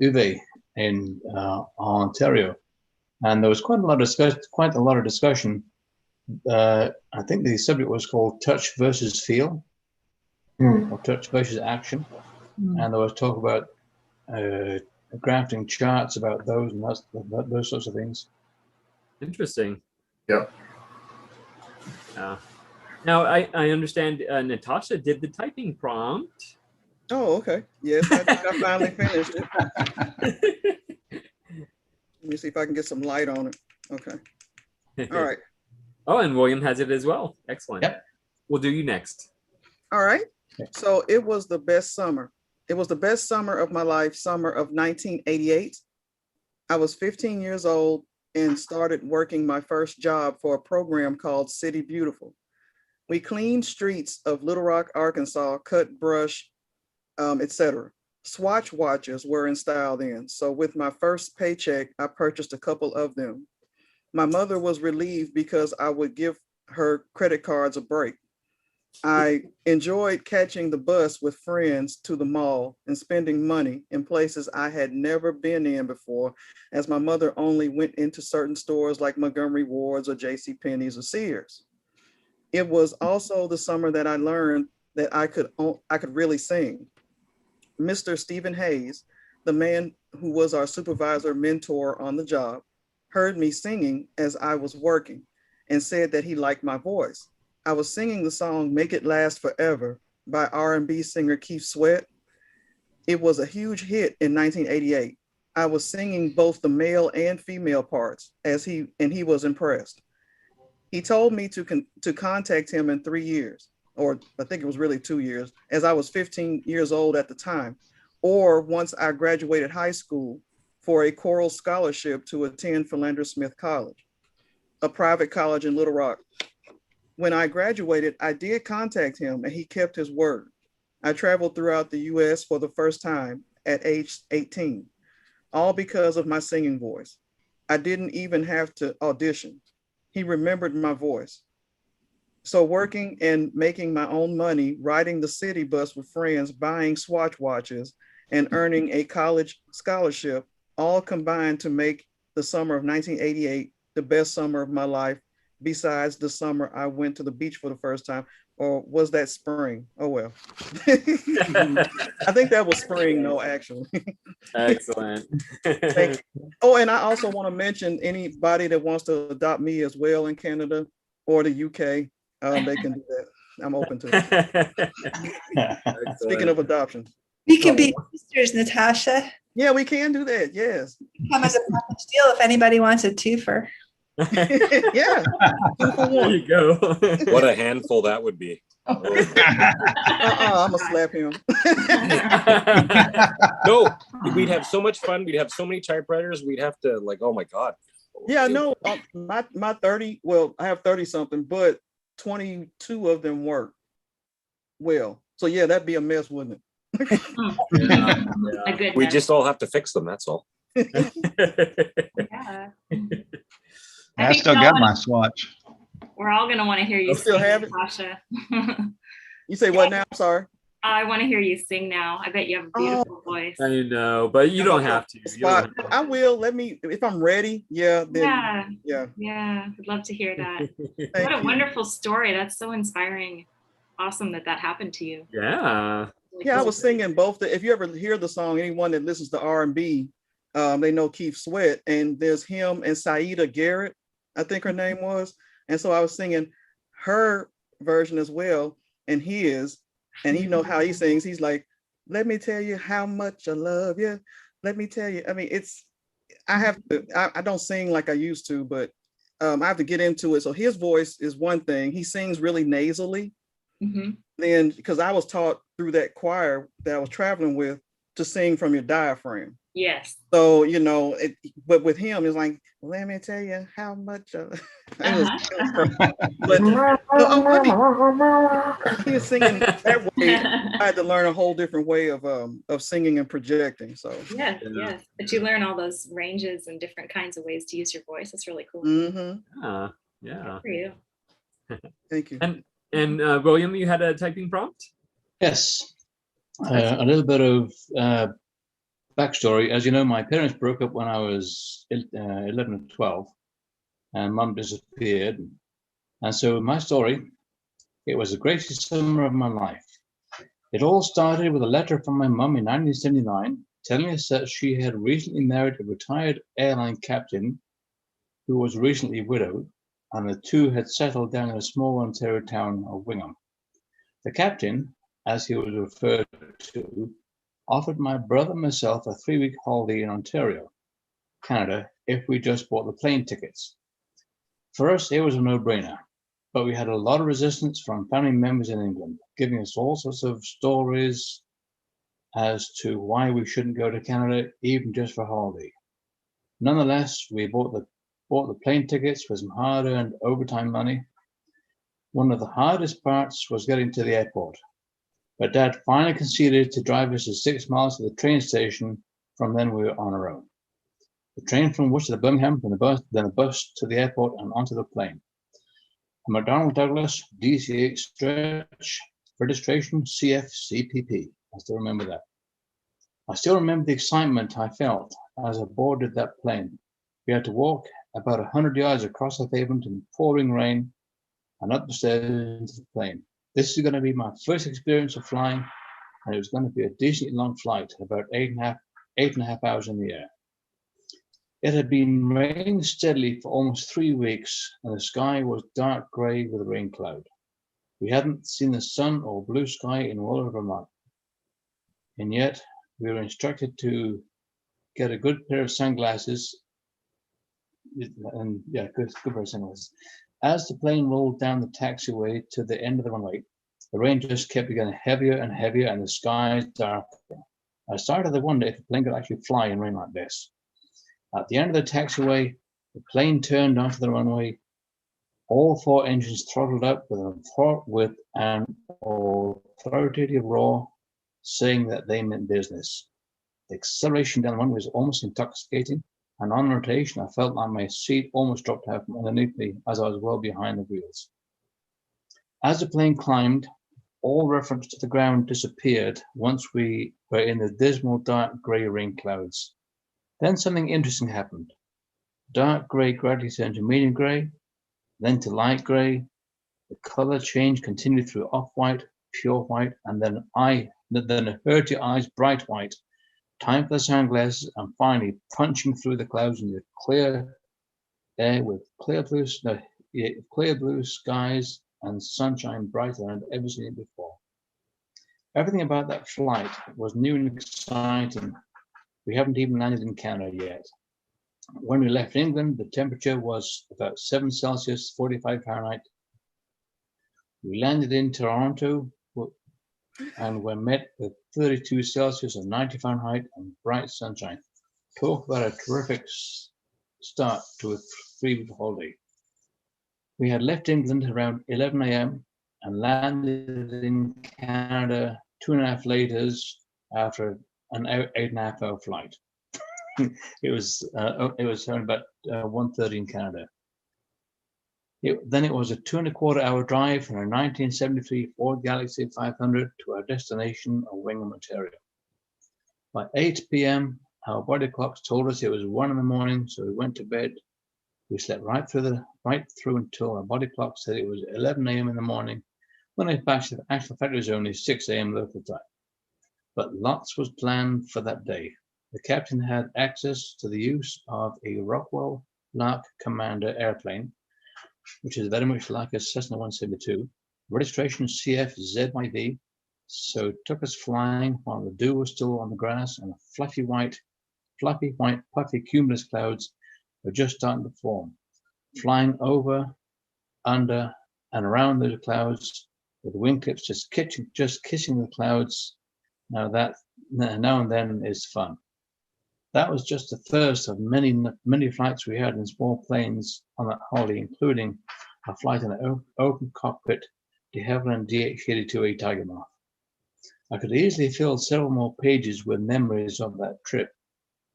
F: Uwe in Ontario, and there was quite a lot of discussion. I think the subject was called "Touch versus Feel," or "Touch versus Action," and there was talk about crafting charts about those and those sorts of things.
C: Interesting.
J: Yep.
C: Now I understand Natasha did the typing prompt.
I: Oh, okay. Yes, I think I finally finished it. Let me see if I can get some light on it. Okay. All right.
C: Oh, and William has it as well. Excellent.
F: Yep.
C: We'll do you next.
I: All right. So it was the best summer. It was the best summer of my life, summer of 1988. I was 15 years old and started working my first job for a program called City Beautiful. We cleaned streets of Little Rock, Arkansas, cut brush, etc. Swatch watches were in style then. So with my first paycheck, I purchased a couple of them. My mother was relieved because I would give her credit cards a break. I enjoyed catching the bus with friends to the mall and spending money in places I had never been in before, as my mother only went into certain stores like Montgomery Ward's or JCPenney's or Sears. It was also the summer that I learned that I could really sing. Mr. Stephen Hayes, the man who was our supervisor mentor on the job, heard me singing as I was working and said that he liked my voice. I was singing the song Make It Last Forever by R&B singer Keith Sweat. It was a huge hit in 1988. I was singing both the male and female parts and he was impressed. He told me to contact him in 3 years, or I think it was really 2 years, as I was 15 years old at the time, or once I graduated high school for a choral scholarship to attend Philander Smith College, a private college in Little Rock. When I graduated, I did contact him and he kept his word. I traveled throughout the US for the first time at age 18, all because of my singing voice. I didn't even have to audition. He remembered my voice. So working and making my own money, riding the city bus with friends, buying Swatch watches, and earning a college scholarship, all combined to make the summer of 1988 the best summer of my life, besides the summer I went to the beach for the first time. Or was that spring? Oh, well. I think that was spring, no, actually.
C: Excellent.
I: Thank you. Oh, and I also want to mention anybody that wants to adopt me as well in Canada or the UK, they can do that. I'm open to it. Speaking of adoption.
P: We can be sisters, Natasha.
I: Yeah, we can do that. Yes.
P: Come as a package deal if anybody wants a twofer.
I: Yeah. 2 for 1.
C: There you go.
M: What a handful that would be.
I: I'm gonna slap him.
M: No, we'd have so much fun. We'd have so many typewriters. We'd have to oh my God.
I: Yeah, no, my 30, well, I have 30 something, but 22 of them work well. So yeah, that'd be a mess, wouldn't it?
M: Yeah. We just all have to fix them. That's all.
T: Yeah.
A: I still got my Swatch.
T: We're all going to want to hear you
I: still
T: sing,
I: have it?
T: Natasha.
I: You say what now? I'm sorry.
T: I want to hear you sing now. I bet you have a beautiful voice.
C: I know, but you don't have to. You don't have to.
I: I will. Let me, if I'm ready. Yeah. Then,
T: Yeah. I'd love to hear that. What a wonderful story. That's so inspiring. Awesome that happened to you.
C: Yeah.
I: Yeah, I was singing both. If you ever hear the song, anyone that listens to R&B, they know Keith Sweat, and there's him and Saida Garrett, I think her name was. And so I was singing her version as well, and his, and you know how he sings. He's like, let me tell you how much I love you. Let me tell you. I mean, I don't sing like I used to, but I have to get into it. So his voice is one thing. He sings really nasally.
T: Mm-hmm.
I: Then, because I was taught through that choir that I was traveling with to sing from your diaphragm.
T: Yes.
I: So, but with him, it's like, let me tell you how much. But he was singing that way. I had to learn a whole different way of singing and projecting. So
T: yes. But you learn all those ranges and different kinds of ways to use your voice. That's really cool.
I: Mm-hmm.
C: Yeah.
T: Good for you.
I: Thank you.
C: And William, you had a typing prompt?
F: Yes. A little bit of backstory. As you know, my parents broke up when I was 11 or 12, and Mum disappeared. And so my story, it was the greatest summer of my life. It all started with a letter from my mum in 1979 telling us that she had recently married a retired airline captain who was recently widowed, and the two had settled down in a small Ontario town of Wingham. The captain, as he was referred to, offered my brother and myself a 3-week holiday in Ontario, Canada, if we just bought the plane tickets. For us, it was a no-brainer, but we had a lot of resistance from family members in England, giving us all sorts of stories as to why we shouldn't go to Canada, even just for a holiday. Nonetheless, we bought the plane tickets with some hard-earned overtime money. One of the hardest parts was getting to the airport, but Dad finally conceded to drive us the 6 miles to the train station. From then we were on our own. The train from Worcester to Birmingham, then a bus to the airport and onto the plane. A McDonnell Douglas DC-8 stretch, registration CFCPP. I still remember that. I still remember the excitement I felt as I boarded that plane. We had to walk about 100 yards across the pavement in pouring rain and up the stairs into the plane. This is going to be my first experience of flying, and it was going to be a decently long flight, about 8.5 hours in the air. It had been raining steadily for almost 3 weeks, and the sky was dark grey with a rain cloud. We hadn't seen the sun or blue sky in well over a month. And yet, we were instructed to get a good pair of sunglasses. And yeah, good pair of sunglasses. As the plane rolled down the taxiway to the end of the runway, the rain just kept getting heavier and heavier, and the skies darker. I started to wonder if the plane could actually fly in rain like this. At the end of the taxiway, the plane turned onto the runway. All 4 engines throttled up with an authoritative roar, saying that they meant business. The acceleration down the runway was almost intoxicating, and on rotation, I felt like my seat almost dropped out from underneath me as I was well behind the wheels. As the plane climbed, all reference to the ground disappeared once we were in the dismal dark grey rain clouds. Then something interesting happened. Dark grey gradually turned to medium grey, then to light grey. The color change continued through off-white, pure white, and then it hurt your eyes bright white. Time for the sunglasses, and finally punching through the clouds into clear air with clear blue skies and sunshine brighter than I'd ever seen it before. Everything about that flight was new and exciting. We haven't even landed in Canada yet. When we left England, the temperature was about 7 Celsius, 45 Fahrenheit. We landed in Toronto and were met with 32 Celsius and 90 Fahrenheit and bright sunshine. Talk about a terrific start to a 3-week holiday. We had left England around 11 a.m. and landed in Canada 2.5 later after an 8.5 hour flight. It was around about 1:30 in Canada. Then it was a 2.25 hour drive from a 1973 Ford Galaxy 500 to our destination of Wingham, Ontario. By 8 p.m., our body clocks told us it was 1 in the morning, so we went to bed. We slept right through until our body clock said it was 11 a.m. in the morning, when in fact the actual fact it was only 6 a.m. local time. But lots was planned for that day. The captain had access to the use of a Rockwell Lark Commander airplane, which is very much like a Cessna 172, registration CFZYV, so it took us flying while the dew was still on the grass and the fluffy white, puffy cumulus clouds were just starting to form, flying over, under, and around those clouds, with the wing clips just kissing the clouds. Now and then is fun. That was just the first of many flights we had in small planes on that holiday, including a flight in an open cockpit de Havilland DH-82A Tiger Moth. I could easily fill several more pages with memories of that trip,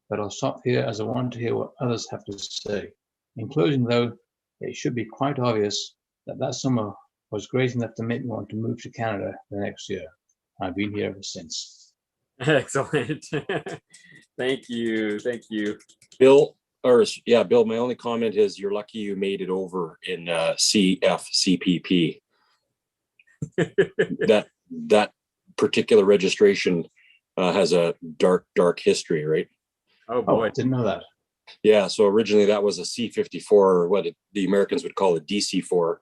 F: but I'll stop here as I want to hear what others have to say. In closing, though, it should be quite obvious that that summer was great enough to make me want to move to Canada the next year. I've been here ever since.
C: Excellent. Thank you.
M: Bill, my only comment is you're lucky you made it over in CFCPP. that particular registration has a dark history, right?
C: Oh boy,
F: I didn't know that.
M: Yeah, so originally that was a C-54, or what the Americans would call a DC-4,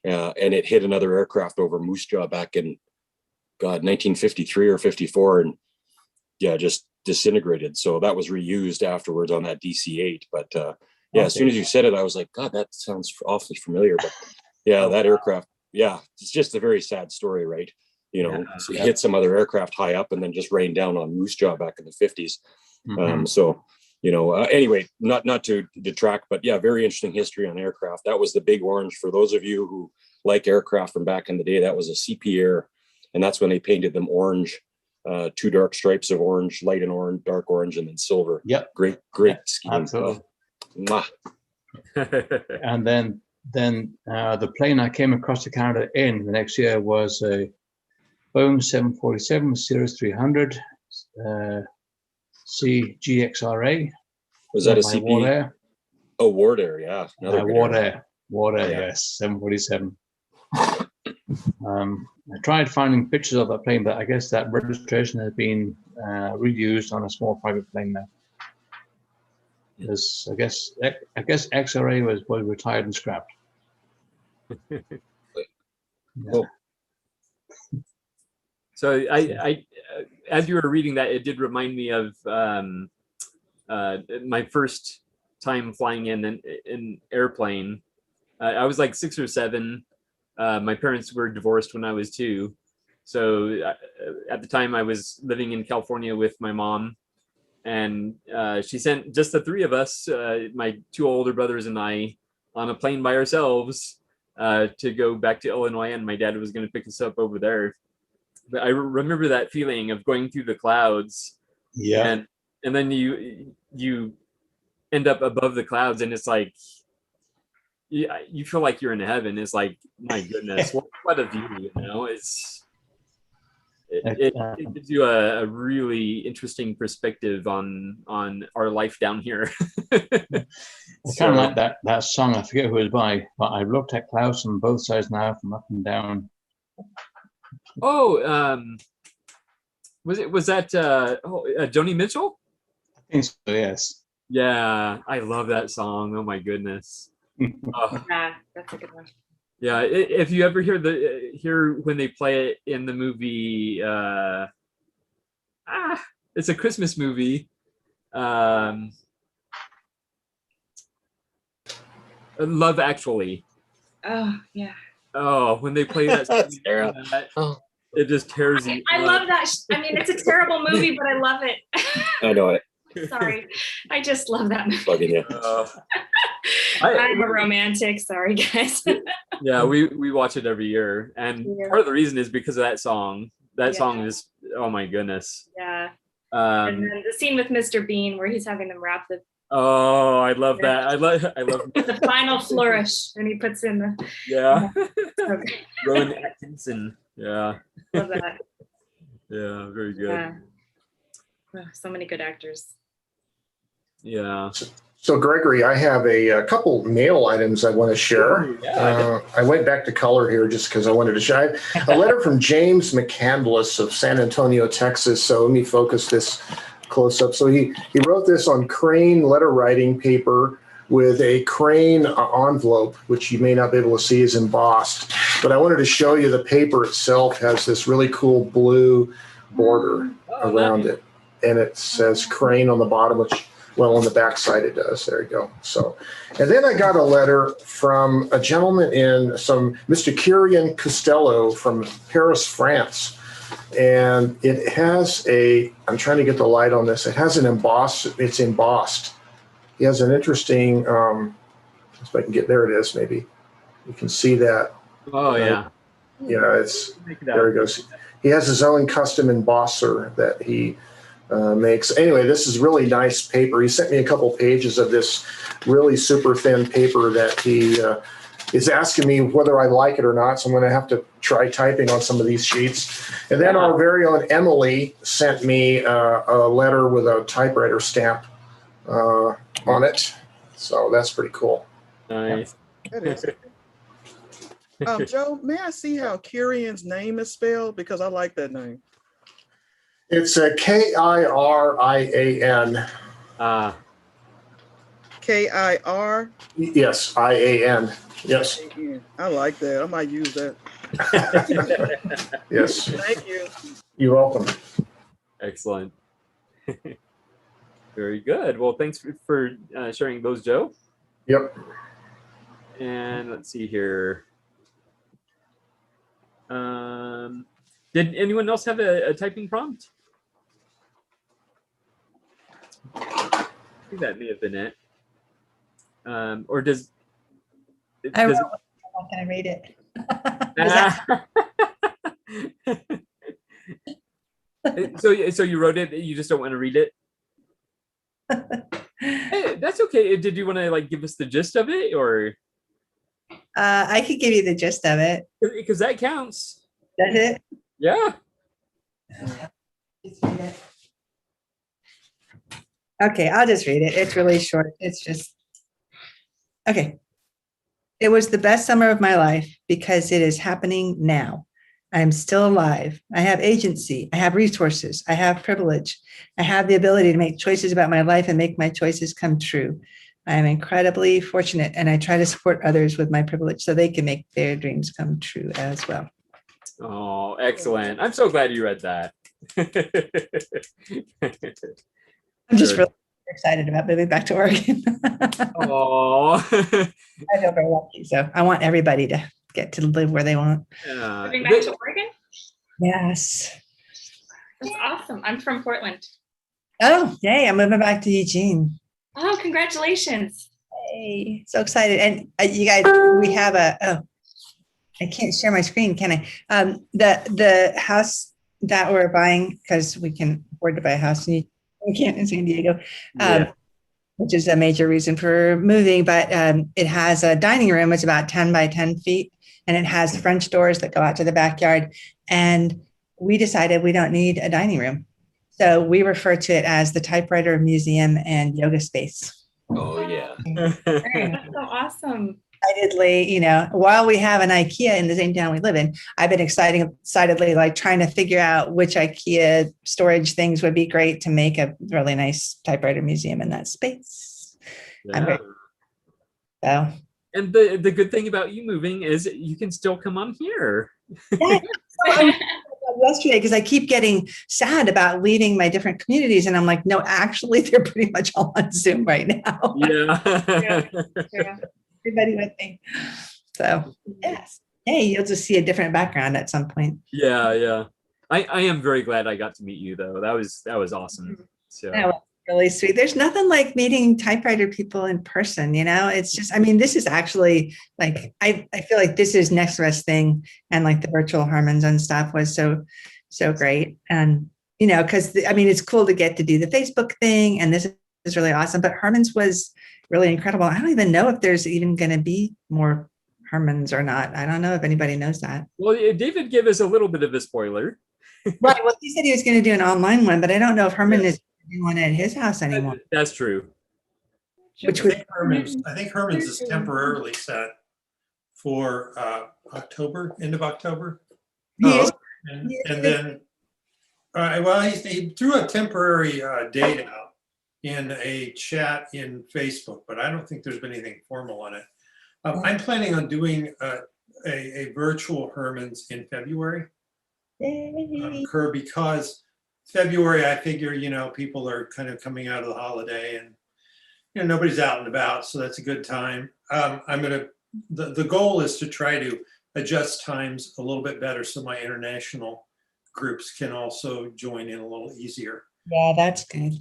M: and it hit another aircraft over Moose Jaw back in 1953 or 54, and just disintegrated. So that was reused afterwards on that DC-8. But as soon as you said it, I was like, God, that sounds awfully familiar. But that aircraft, it's just a very sad story, right? It hit some other aircraft high up and then just rained down on Moose Jaw back in the 50s. Anyway, not to detract, but very interesting history on aircraft. That was the Big Orange. For those of you who like aircraft from back in the day, that was a CP Air, and that's when they painted them orange, 2 dark stripes of orange, light and orange, dark orange, and then silver.
F: Yep.
M: Great scheme.
F: Absolutely.
M: Mwah.
F: And then the plane I came across to Canada in the next year was a Boeing 747 Series 300 CGXRA.
M: Was that a CP?
F: Ward Air.
M: Oh, Ward Air, yeah.
F: Ward Air, yes, 747. I tried finding pictures of that plane, but I guess that registration has been reused on a small private plane now. Because I guess XRA was retired and scrapped.
C: Cool. So I as you were reading that, it did remind me of my first time flying in an airplane. I was like 6 or 7. My parents were divorced when I was 2. So at the time I was living in California with my mom, and she sent just the 3 of us, my 2 older brothers and I, on a plane by ourselves to go back to Illinois, and my dad was going to pick us up over there. But I remember that feeling of going through the clouds.
F: Yeah.
C: And then you end up above the clouds, and it's like, you feel like you're in heaven. It's like, my goodness, what a view, it gives you a really interesting perspective on our life down here.
F: I kind of like that song. I forget who it was by, but I've looked at clouds on both sides now, from up and down.
C: Oh, was that Joni Mitchell?
F: I think so, yes.
C: Yeah, I love that song. Oh my goodness.
T: Yeah, that's a good one.
C: Yeah, if you ever hear when they play it in the movie, it's a Christmas movie. Love Actually.
T: Oh yeah.
C: Oh, when they play that, it just tears you.
T: I love that. I mean, it's a terrible movie, but I love it.
M: I know it.
T: Sorry, I just love that movie.
M: Bugging you.
T: I'm a romantic. Sorry, guys.
C: Yeah, we watch it every year, and part of the reason is because of that song. That song is, oh my goodness.
T: Yeah. And then the scene with Mr. Bean where he's having them wrap the.
C: Oh, I love that. I love
T: the final flourish, and he puts in the.
C: Yeah.
T: Okay.
C: Rowan Atkinson. Yeah.
T: Love that.
C: Yeah, very good.
T: Yeah. Oh, so many good actors.
C: Yeah.
J: So Gregory, I have a couple mail items I want to share. I went back to color here just because I wanted to share. A letter from James McCandless of San Antonio, Texas. So let me focus this close up. So he wrote this on Crane letter writing paper with a Crane envelope, which you may not be able to see is embossed. But I wanted to show you the paper itself has this really cool blue border around it. And it says Crane on the bottom, which, well, on the back side it does. There you go. So, and then I got a letter from a gentleman Mr. Kirian Costello from Paris, France. And it has I'm trying to get the light on this. It has it's embossed. He has an interesting, if I can get, there it is, maybe. You can see that.
C: Oh, yeah.
J: Yeah, there he goes. He has his own custom embosser that he makes. Anyway, this is really nice paper. He sent me a couple pages of this really super thin paper that he is asking me whether I like it or not. So I'm going to have to try typing on some of these sheets. And then our very own Emily sent me a letter with a typewriter stamp on it. So that's pretty cool.
C: Nice.
I: That is. Joe, may I see how Kirian's name is spelled? Because I like that name.
J: It's a K-I-R-I-A-N. K-I-R? Yes, I-A-N. Yes.
I: I like that. I might use that.
J: Yes.
I: Thank you.
J: You're welcome.
C: Excellent. Very good. Well, thanks for sharing those, Joe.
J: Yep.
C: And let's see here. Did anyone else have a typing prompt? I think that may have been it. Or does it?
P: I wrote, can I read it?
C: So you wrote it, you just don't want to read it? Hey, that's okay. Did you want to like give us the gist of it, or?
P: I could give you the gist of it.
C: Because that counts.
P: Does it?
C: Yeah.
P: Okay, I'll just read it. It's really short. It's just, okay. It was the best summer of my life because it is happening now. I am still alive. I have agency. I have resources. I have privilege. I have the ability to make choices about my life and make my choices come true. I am incredibly fortunate, and I try to support others with my privilege so they can make their dreams come true as well.
C: Oh, excellent. I'm so glad you read that.
P: I'm just really excited about moving back to Oregon.
C: Oh.
P: I feel very lucky. So I want everybody to get to live where they want.
T: Moving back to Oregon?
P: Yes.
T: That's awesome. I'm from Portland.
P: Oh, yay. I'm moving back to Eugene.
T: Oh, congratulations.
P: Hey, so excited. And you guys, we have I can't share my screen, can I? The house that we're buying, because we can afford to buy a house we can't in San Diego, which is a major reason for moving, but it has a dining room. It's about 10 by 10 feet, and it has French doors that go out to the backyard. And we decided we don't need a dining room. So we refer to it as the Typewriter Museum and Yoga Space.
M: Oh, yeah.
T: That's so awesome.
P: Excitedly, while we have an IKEA in the same town we live in, I've been excitedly like trying to figure out which IKEA storage things would be great to make a really nice typewriter museum in that space.
C: Yeah. And the good thing about you moving is you can still come on here.
P: Yesterday, because I keep getting sad about leaving my different communities, and I'm like, no, actually, they're pretty much all on Zoom right now.
C: Yeah.
P: Everybody with me. So yes, hey, you'll just see a different background at some point.
C: Yeah. I am very glad I got to meet you, though. That was awesome. So
P: that was really sweet. There's nothing like meeting typewriter people in person. It's just, this is actually like, I feel like this is next best thing. And like the virtual Harmons and stuff was so great. And, because it's cool to get to do the Facebook thing. And this is really awesome. But Harmons was really incredible. I don't even know if there's even going to be more Harmons or not. I don't know if anybody knows that.
C: Well, David gave us a little bit of a spoiler.
P: Right. Well, he said he was going to do an online one, but I don't know if Herman is doing one at his house anymore.
C: That's true.
L: I think Herman's is temporarily set for October, end of October. And then, he threw a temporary date out in a chat in Facebook, but I don't think there's been anything formal on it. I'm planning on doing a virtual Herman's in February. Because February, I figure, people are kind of coming out of the holiday and, nobody's out and about. So that's a good time. The goal is to try to adjust times a little bit better so my international groups can also join in a little easier.
P: Yeah, that's good.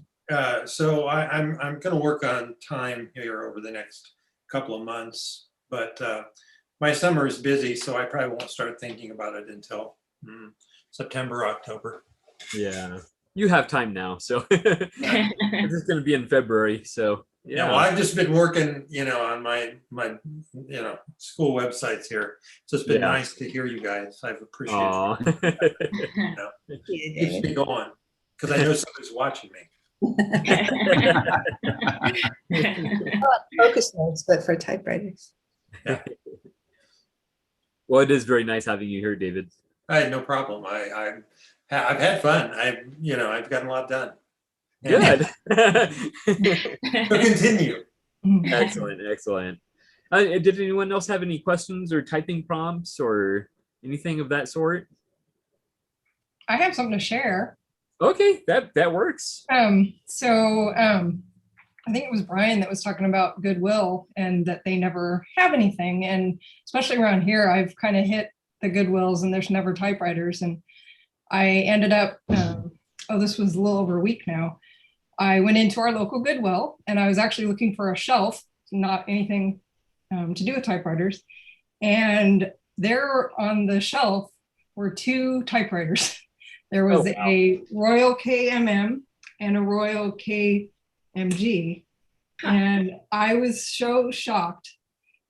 L: So I'm going to work on time here over the next couple of months, but my summer is busy, so I probably won't start thinking about it until September, October.
C: Yeah, you have time now, so it's going to be in February. So
L: Yeah, well, I've just been working, on my school websites here. So it's been nice to hear you guys. I've appreciated it. Keeps me going because I know somebody's watching me.
P: Focus notes, but for typewriters.
L: Yeah.
C: Well, it is very nice having you here, David.
L: I had no problem. I've had fun. I've gotten a lot done.
C: Good.
L: Continue.
C: Excellent. Did anyone else have any questions or typing prompts or anything of that sort?
B: I have something to share.
C: Okay, that works.
B: I think it was Brian that was talking about Goodwill and that they never have anything. And especially around here, I've kind of hit the Goodwills and there's never typewriters. And I ended up, this was a little over a week now. I went into our local Goodwill and I was actually looking for a shelf, not anything to do with typewriters. And there on the shelf were 2 typewriters. There was a Royal KMM and a Royal KMG. And I was so shocked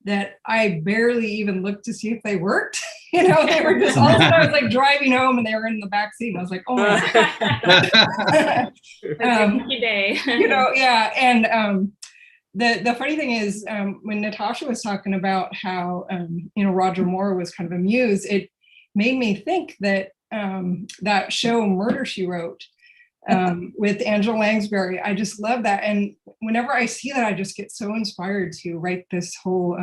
B: that I barely even looked to see if they worked. They were just all of a sudden I was like driving home and they were in the back seat. And I was like, oh my God.
T: Day.
B: Yeah. And the funny thing is when Natasha was talking about how, Roger Moore was kind of amused, it made me think that that show Murder, She Wrote with Angela Lansbury, I just love that. And whenever I see that, I just get so inspired to write this whole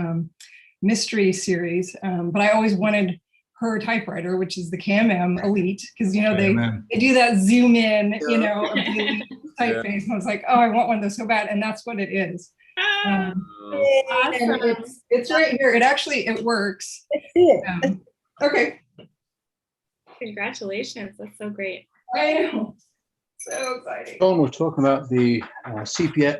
B: mystery series. But I always wanted her typewriter, which is the KMM Elite, because they do that zoom in, of the typeface. And I was like, oh, I want one of those so bad, and that's what it is.
T: Awesome.
B: And it's right here. It works. Okay.
T: Congratulations! That's so great.
B: I know. So exciting.
F: Sean was talking about the sepia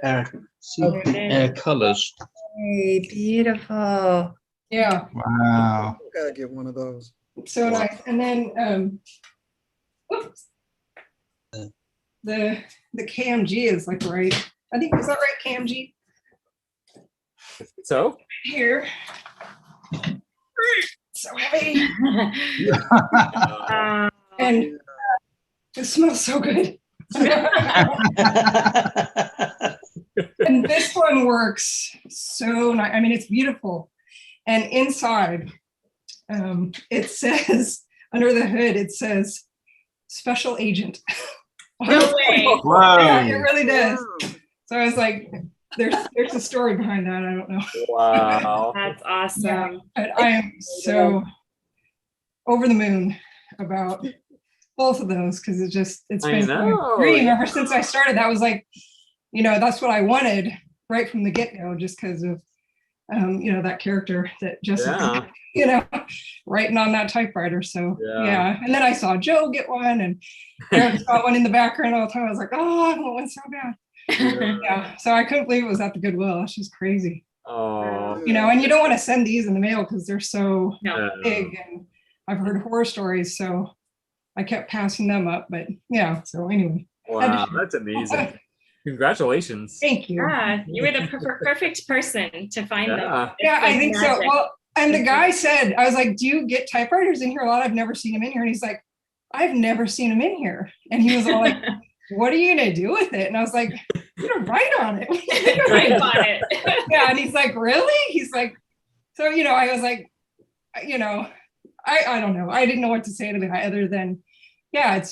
F: colors.
P: Hey, beautiful.
B: Yeah.
A: Wow.
I: Gotta get one of those.
B: So nice. And then oops. The KMG is like right. I think, is that right, KMG?
C: So?
B: Here. So heavy. And it smells so good. And this one works so nice. I mean, it's beautiful. And inside, it says, under the hood, it says special agent.
T: No way.
A: Wow.
B: Yeah, it really does. So I was like, there's a story behind that. I don't know.
C: Wow.
T: That's awesome.
B: Yeah, but I am so over the moon about both of those because it's been a dream ever since I started. That was like, that's what I wanted right from the get-go, just because of that character that Jessica, writing on that typewriter. So yeah. And then I saw Joe get one, and Eric got one in the background all the time. I was like, oh, I want one so bad. Yeah. So I couldn't believe it was at the Goodwill. It's just crazy.
C: Oh.
B: And you don't want to send these in the mail because they're so big, and I've heard horror stories, so I kept passing them up. But yeah. So anyway.
C: Wow, that's amazing. Congratulations.
B: Thank you.
T: Yeah, you were the perfect person to find them.
B: Yeah, I think so. Well, and the guy said, I was like, do you get typewriters in here a lot? I've never seen him in here. And he's like, I've never seen him in here. And he was all like, what are you going to do with it? And I was like, you're going to write on it.
T: Write on it.
B: Yeah. And he's like, really? He's like, so, I was like, I don't know. I didn't know what to say to the guy other than, yeah, it's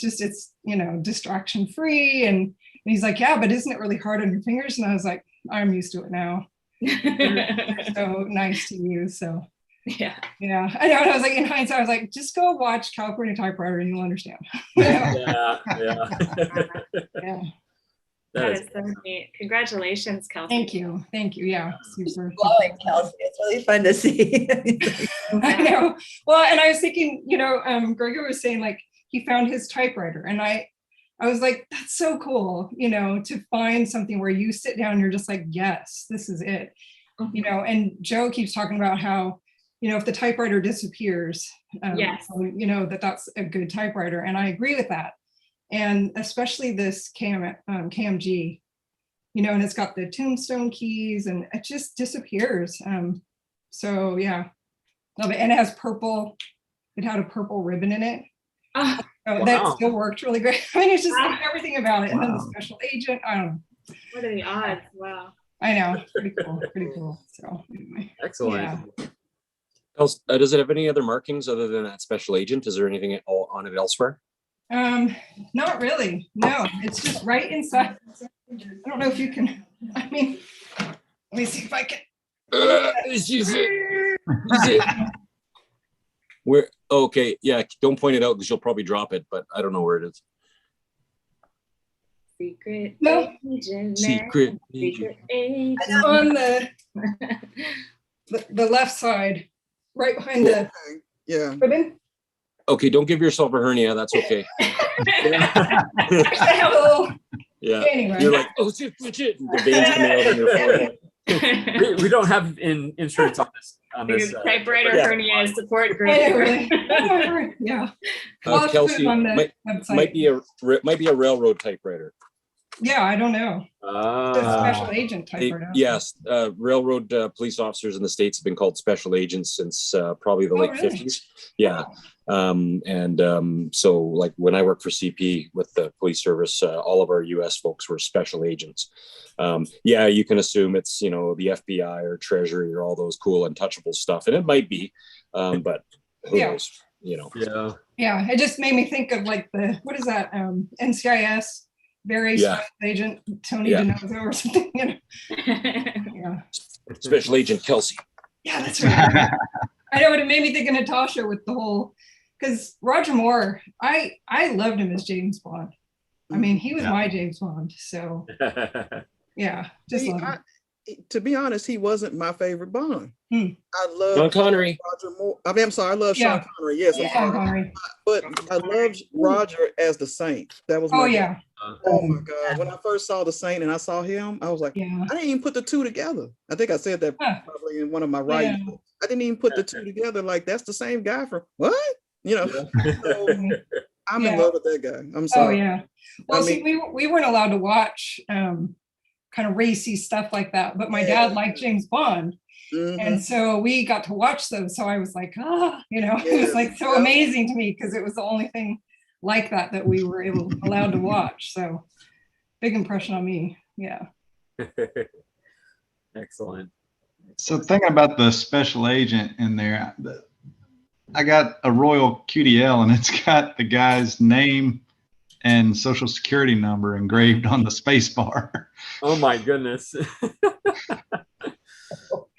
B: distraction free. And he's like, yeah, but isn't it really hard on your fingers? And I was like, I'm used to it now. They're so nice to use. So yeah. I know. And I was like, in hindsight, I was like, just go watch California Typewriter and you'll understand.
C: Yeah.
T: That is so neat. Congratulations, Kelsey.
B: Thank you. Yeah, super.
P: Glowing, Kelsey. It's really fun to see.
B: I know. Well, and I was thinking, Gregor was saying like he found his typewriter, and I was like, that's so cool, to find something where you sit down and you're just like, yes, this is it. And Joe keeps talking about how, if the typewriter disappears,
T: yes,
B: that's a good typewriter. And I agree with that. And especially this KMG, and it's got the tombstone keys and it just disappears. So yeah, love it. And it has purple, it had a purple ribbon in it.
T: Oh,
B: That still worked really great. I mean, it's just everything about it. And then the special agent, I don't know.
T: What are the odds? Wow.
B: I know, pretty cool. So anyway.
C: Excellent.
B: Yeah.
M: Does it have any other markings other than that special agent? Is there anything on it elsewhere?
B: Not really. No, it's just right inside. I don't know if you can. I mean, let me see if I can.
M: Use it. Where? Okay, yeah. Don't point it out because you'll probably drop it. But I don't know where it is.
T: Secret agent.
M: Secret
T: agent.
B: It's on the left side, right behind the ribbon.
M: Okay, don't give yourself a hernia. That's okay.
B: I have a little.
M: Yeah.
B: Anyway.
M: You're like, oh shit. The veins coming out on your forehead.
C: we don't have insurance on this.
T: Typewriter hernia support group.
B: Yeah.
M: Kelsey might be a railroad typewriter.
B: Yeah, I don't know. The special agent typewriter.
M: Yes, railroad police officers in the States have been called special agents since probably the late 50s. Yeah. So like when I worked for CP with the police service, all of our US folks were special agents. Yeah, you can assume it's, the FBI or Treasury or all those cool untouchable stuff. And it might be, but who knows,
C: Yeah.
B: Yeah, it just made me think of like what is that? NCIS. Very special agent Tony DiNozzo or something. Yeah.
M: Special Agent Kelsey.
B: Yeah, that's right. I know, it made me think of Natasha with the whole, because Roger Moore, I loved him as James Bond. I mean, he was my James Bond. So yeah, just love him.
I: To be honest, he wasn't my favorite Bond. I love
M: Sean Connery.
I: Roger Moore. I mean, I'm sorry, I love Sean Connery. Yes, I'm sorry. But I loved Roger as the Saint. That was
B: oh my
I: God. When I first saw the Saint and I saw him, I was like, I didn't even put the two together. I think I said that probably in one of my writings. I didn't even put the two together. Like, that's the same guy from what? So I'm in love with that guy. I'm sorry.
B: Oh yeah. Well, see, we weren't allowed to watch kind of racy stuff like that, but my dad liked James Bond. And so we got to watch those. So I was like, it was like so amazing to me because it was the only thing like that we were allowed to watch. So big impression on me. Yeah.
C: Excellent.
A: So thinking about the special agent in there, I got a Royal QDL and it's got the guy's name and social security number engraved on the space bar.
C: Oh my goodness.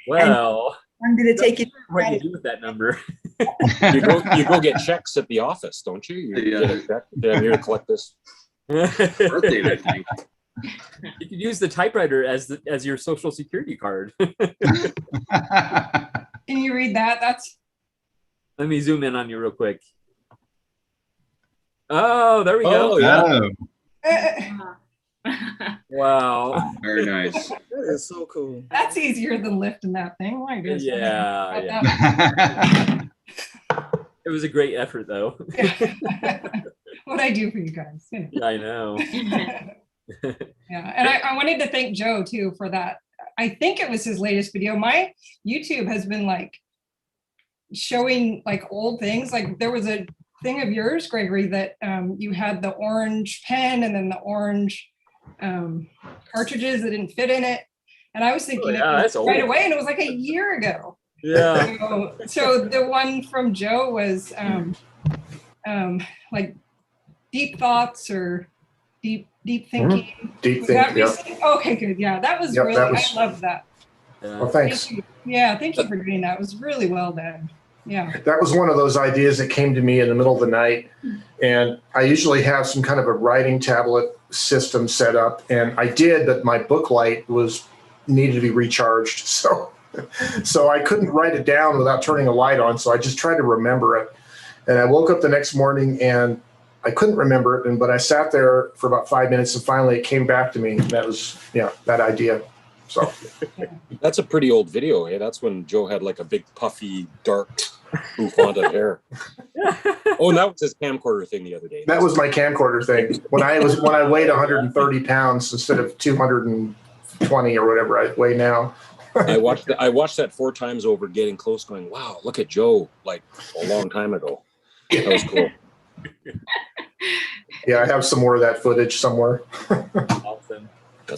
C: Well,
P: I'm going to take it.
C: What do you do with that number?
M: you go get checks at the office, don't you? You get a check. Yeah, I'm here to collect this.
V: Birthday, I think.
C: You could use the typewriter as your social security card.
B: Can you read that?
C: Let me zoom in on you real quick. Oh, there we go. Wow.
V: Very nice.
I: That is so cool.
B: That's easier than lifting that thing. My goodness.
C: Yeah. It was a great effort, though.
B: What I do for you guys.
C: I know.
B: Yeah, and I wanted to thank Joe too for that. I think it was his latest video. My YouTube has been like showing like old things. Like there was a thing of yours, Gregory, that you had the orange pen and then the orange cartridges that didn't fit in it. And I was thinking right away, and it was like a year ago.
C: Yeah.
B: So the one from Joe was like deep thoughts or deep thinking.
J: Deep thinking.
B: Okay, good. Yeah, that was really. I love that.
J: Well, thanks.
B: Thank you for doing that. It was really well done. Yeah.
J: That was one of those ideas that came to me in the middle of the night. And I usually have some kind of a writing tablet system set up. And I did, but my book light needed to be recharged. So I couldn't write it down without turning a light on. So I just tried to remember it. And I woke up the next morning and I couldn't remember it. But I sat there for about 5 minutes and finally it came back to me. That was, that idea. So
M: that's a pretty old video, eh? That's when Joe had like a big puffy, dark bouffant of hair. Oh, and that was his camcorder thing the other day.
J: That was my camcorder thing when I weighed 130 pounds instead of 200 and 20 or whatever I weigh now.
M: I watched that 4 times over, getting close, going, wow, look at Joe, like a long time ago. That was cool.
J: Yeah, I have some more of that footage somewhere.
C: Awesome.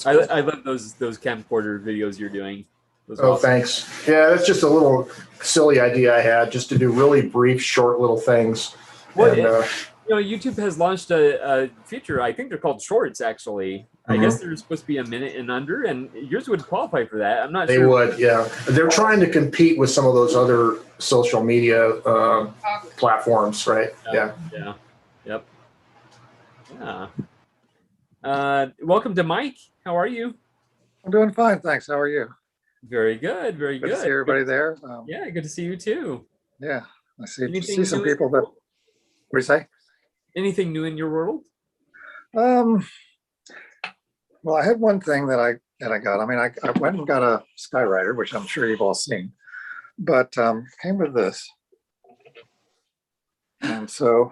C: I love those camcorder videos you're doing. Those are
J: Oh,
C: awesome.
J: thanks. Yeah, that's just a little silly idea I had, just to do really brief, short little things.
C: Well,
J: And,
C: YouTube has launched a feature. I think they're called Shorts, actually. I guess they're supposed to be a minute and under, and yours would qualify for that. I'm not
J: they
C: sure.
J: would, yeah. They're trying to compete with some of those other social media platforms, right? Yeah.
C: Yeah. Yep. Yeah. Welcome to Mike. How are you?
N: I'm doing fine, thanks. How are you?
C: Very good. Very good.
N: Good to see everybody there.
C: Yeah, good to see you too.
N: Yeah, I see
C: Anything
N: some
C: new
N: people that. What do you say?
C: Anything new in your world?
N: Well, I had one thing that I got. I mean, I went and got a Skywriter, which I'm sure you've all seen, but came with this, and so.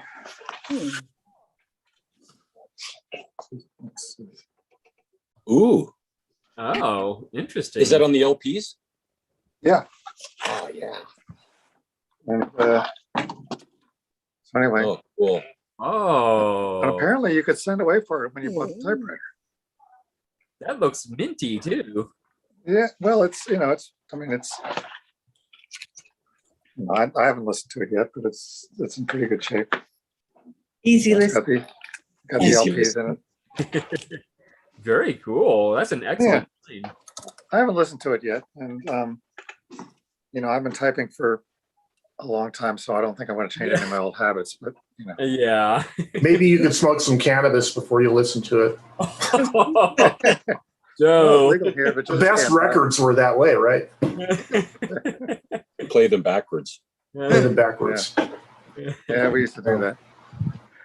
N: Let's see.
M: Ooh.
C: Oh, interesting.
M: Is that on the LPs?
N: Yeah.
M: Oh, yeah.
N: And so anyway.
M: Oh, cool.
C: Oh.
N: And apparently you could send away for it when you bought the typewriter.
C: That looks minty too.
N: Yeah. Well, it's, I mean, I haven't listened to it yet, but it's in pretty good shape.
P: Easy
N: It's
P: listen.
N: got the LPs in it.
C: Very cool. That's an excellent thing.
N: I haven't listened to it yet, and I've been typing for a long time, so I don't think I want to change any of my old habits. But
C: Yeah.
J: Maybe you could smoke some cannabis before you listen to it.
C: Joe.
J: The best records were that way, right?
M: Play them backwards.
J: Play them backwards.
N: Yeah, we used to do that.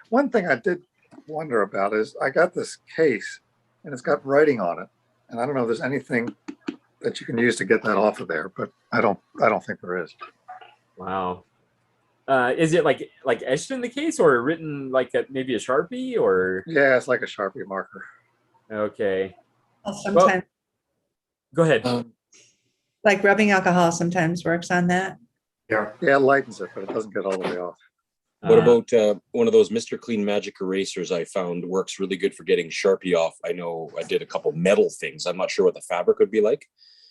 N: One thing I did wonder about is I got this case, and it's got writing on it, and I don't know if there's anything that you can use to get that off of there, but I don't think there is.
C: Wow. Is it like etched in the case, or written like maybe a Sharpie, or?
N: Yeah, it's like a Sharpie marker.
C: Okay.
P: Well, sometimes,
C: go ahead.
P: like rubbing alcohol sometimes works on that.
N: Yeah, it lightens it, but it doesn't get all the way off.
M: What about one of those Mr. Clean magic erasers I found works really good for getting Sharpie off? I know I did a couple metal things. I'm not sure what the fabric would be like,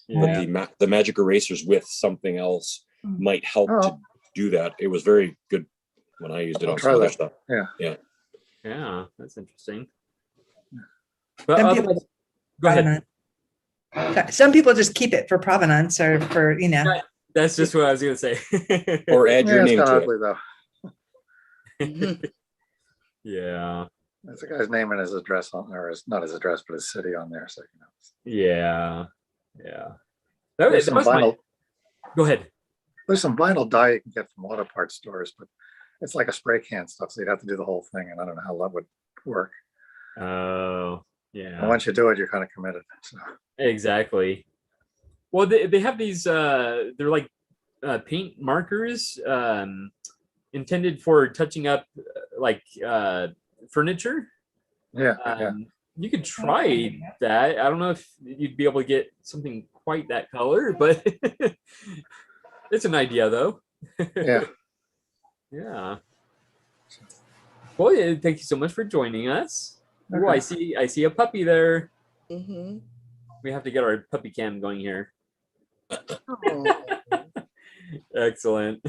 M: but the magic erasers with something else might help to do that. It was very good when I used it on some other stuff.
N: Yeah.
C: Yeah, that's interesting.
P: Some people,
C: go ahead.
P: Some people just keep it for provenance or for,
C: That's just what I was going to say.
M: Or add your name to
N: ugly,
M: it.
N: though.
C: Yeah.
N: There's a guy's name and his address on there, not his address, but his city on there. So
C: Yeah. Yeah.
N: There's some vinyl.
C: Go ahead.
N: There's some vinyl dye you can get from auto parts stores, but it's like a spray can stuff, so you'd have to do the whole thing, and I don't know how that would work.
C: Oh, yeah.
N: And once you do it, you're kind of committed. So.
C: Exactly. Well, they have these. They're like paint markers intended for touching up like furniture.
N: Yeah.
C: You could try that. I don't know if you'd be able to get something quite that color, but it's an idea, though.
N: Yeah.
C: Yeah. Well, yeah, thank you so much for joining us. Oh, I see a puppy there.
I: Mm-hmm.
C: We have to get our puppy cam going here. Excellent.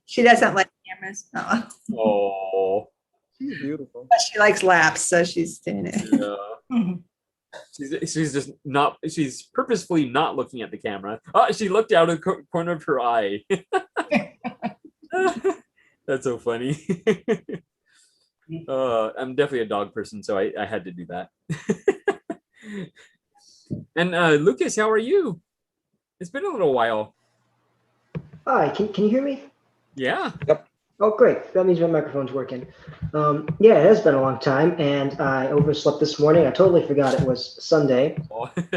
P: She doesn't like cameras.
C: Oh.
I: She's beautiful.
P: But she likes laps, so she's doing it.
C: Yeah. She's just not. She's purposefully not looking at the camera. Oh, she looked out of the corner of her eye. That's so funny. I'm definitely a dog person, so I had to do that. And Lucas, how are you? It's been a little while.
Q: Hi, can you hear me?
C: Yeah.
Q: Yep. Oh, great. That means my microphone's working. Yeah, it has been a long time, and I overslept this morning. I totally forgot it was Sunday,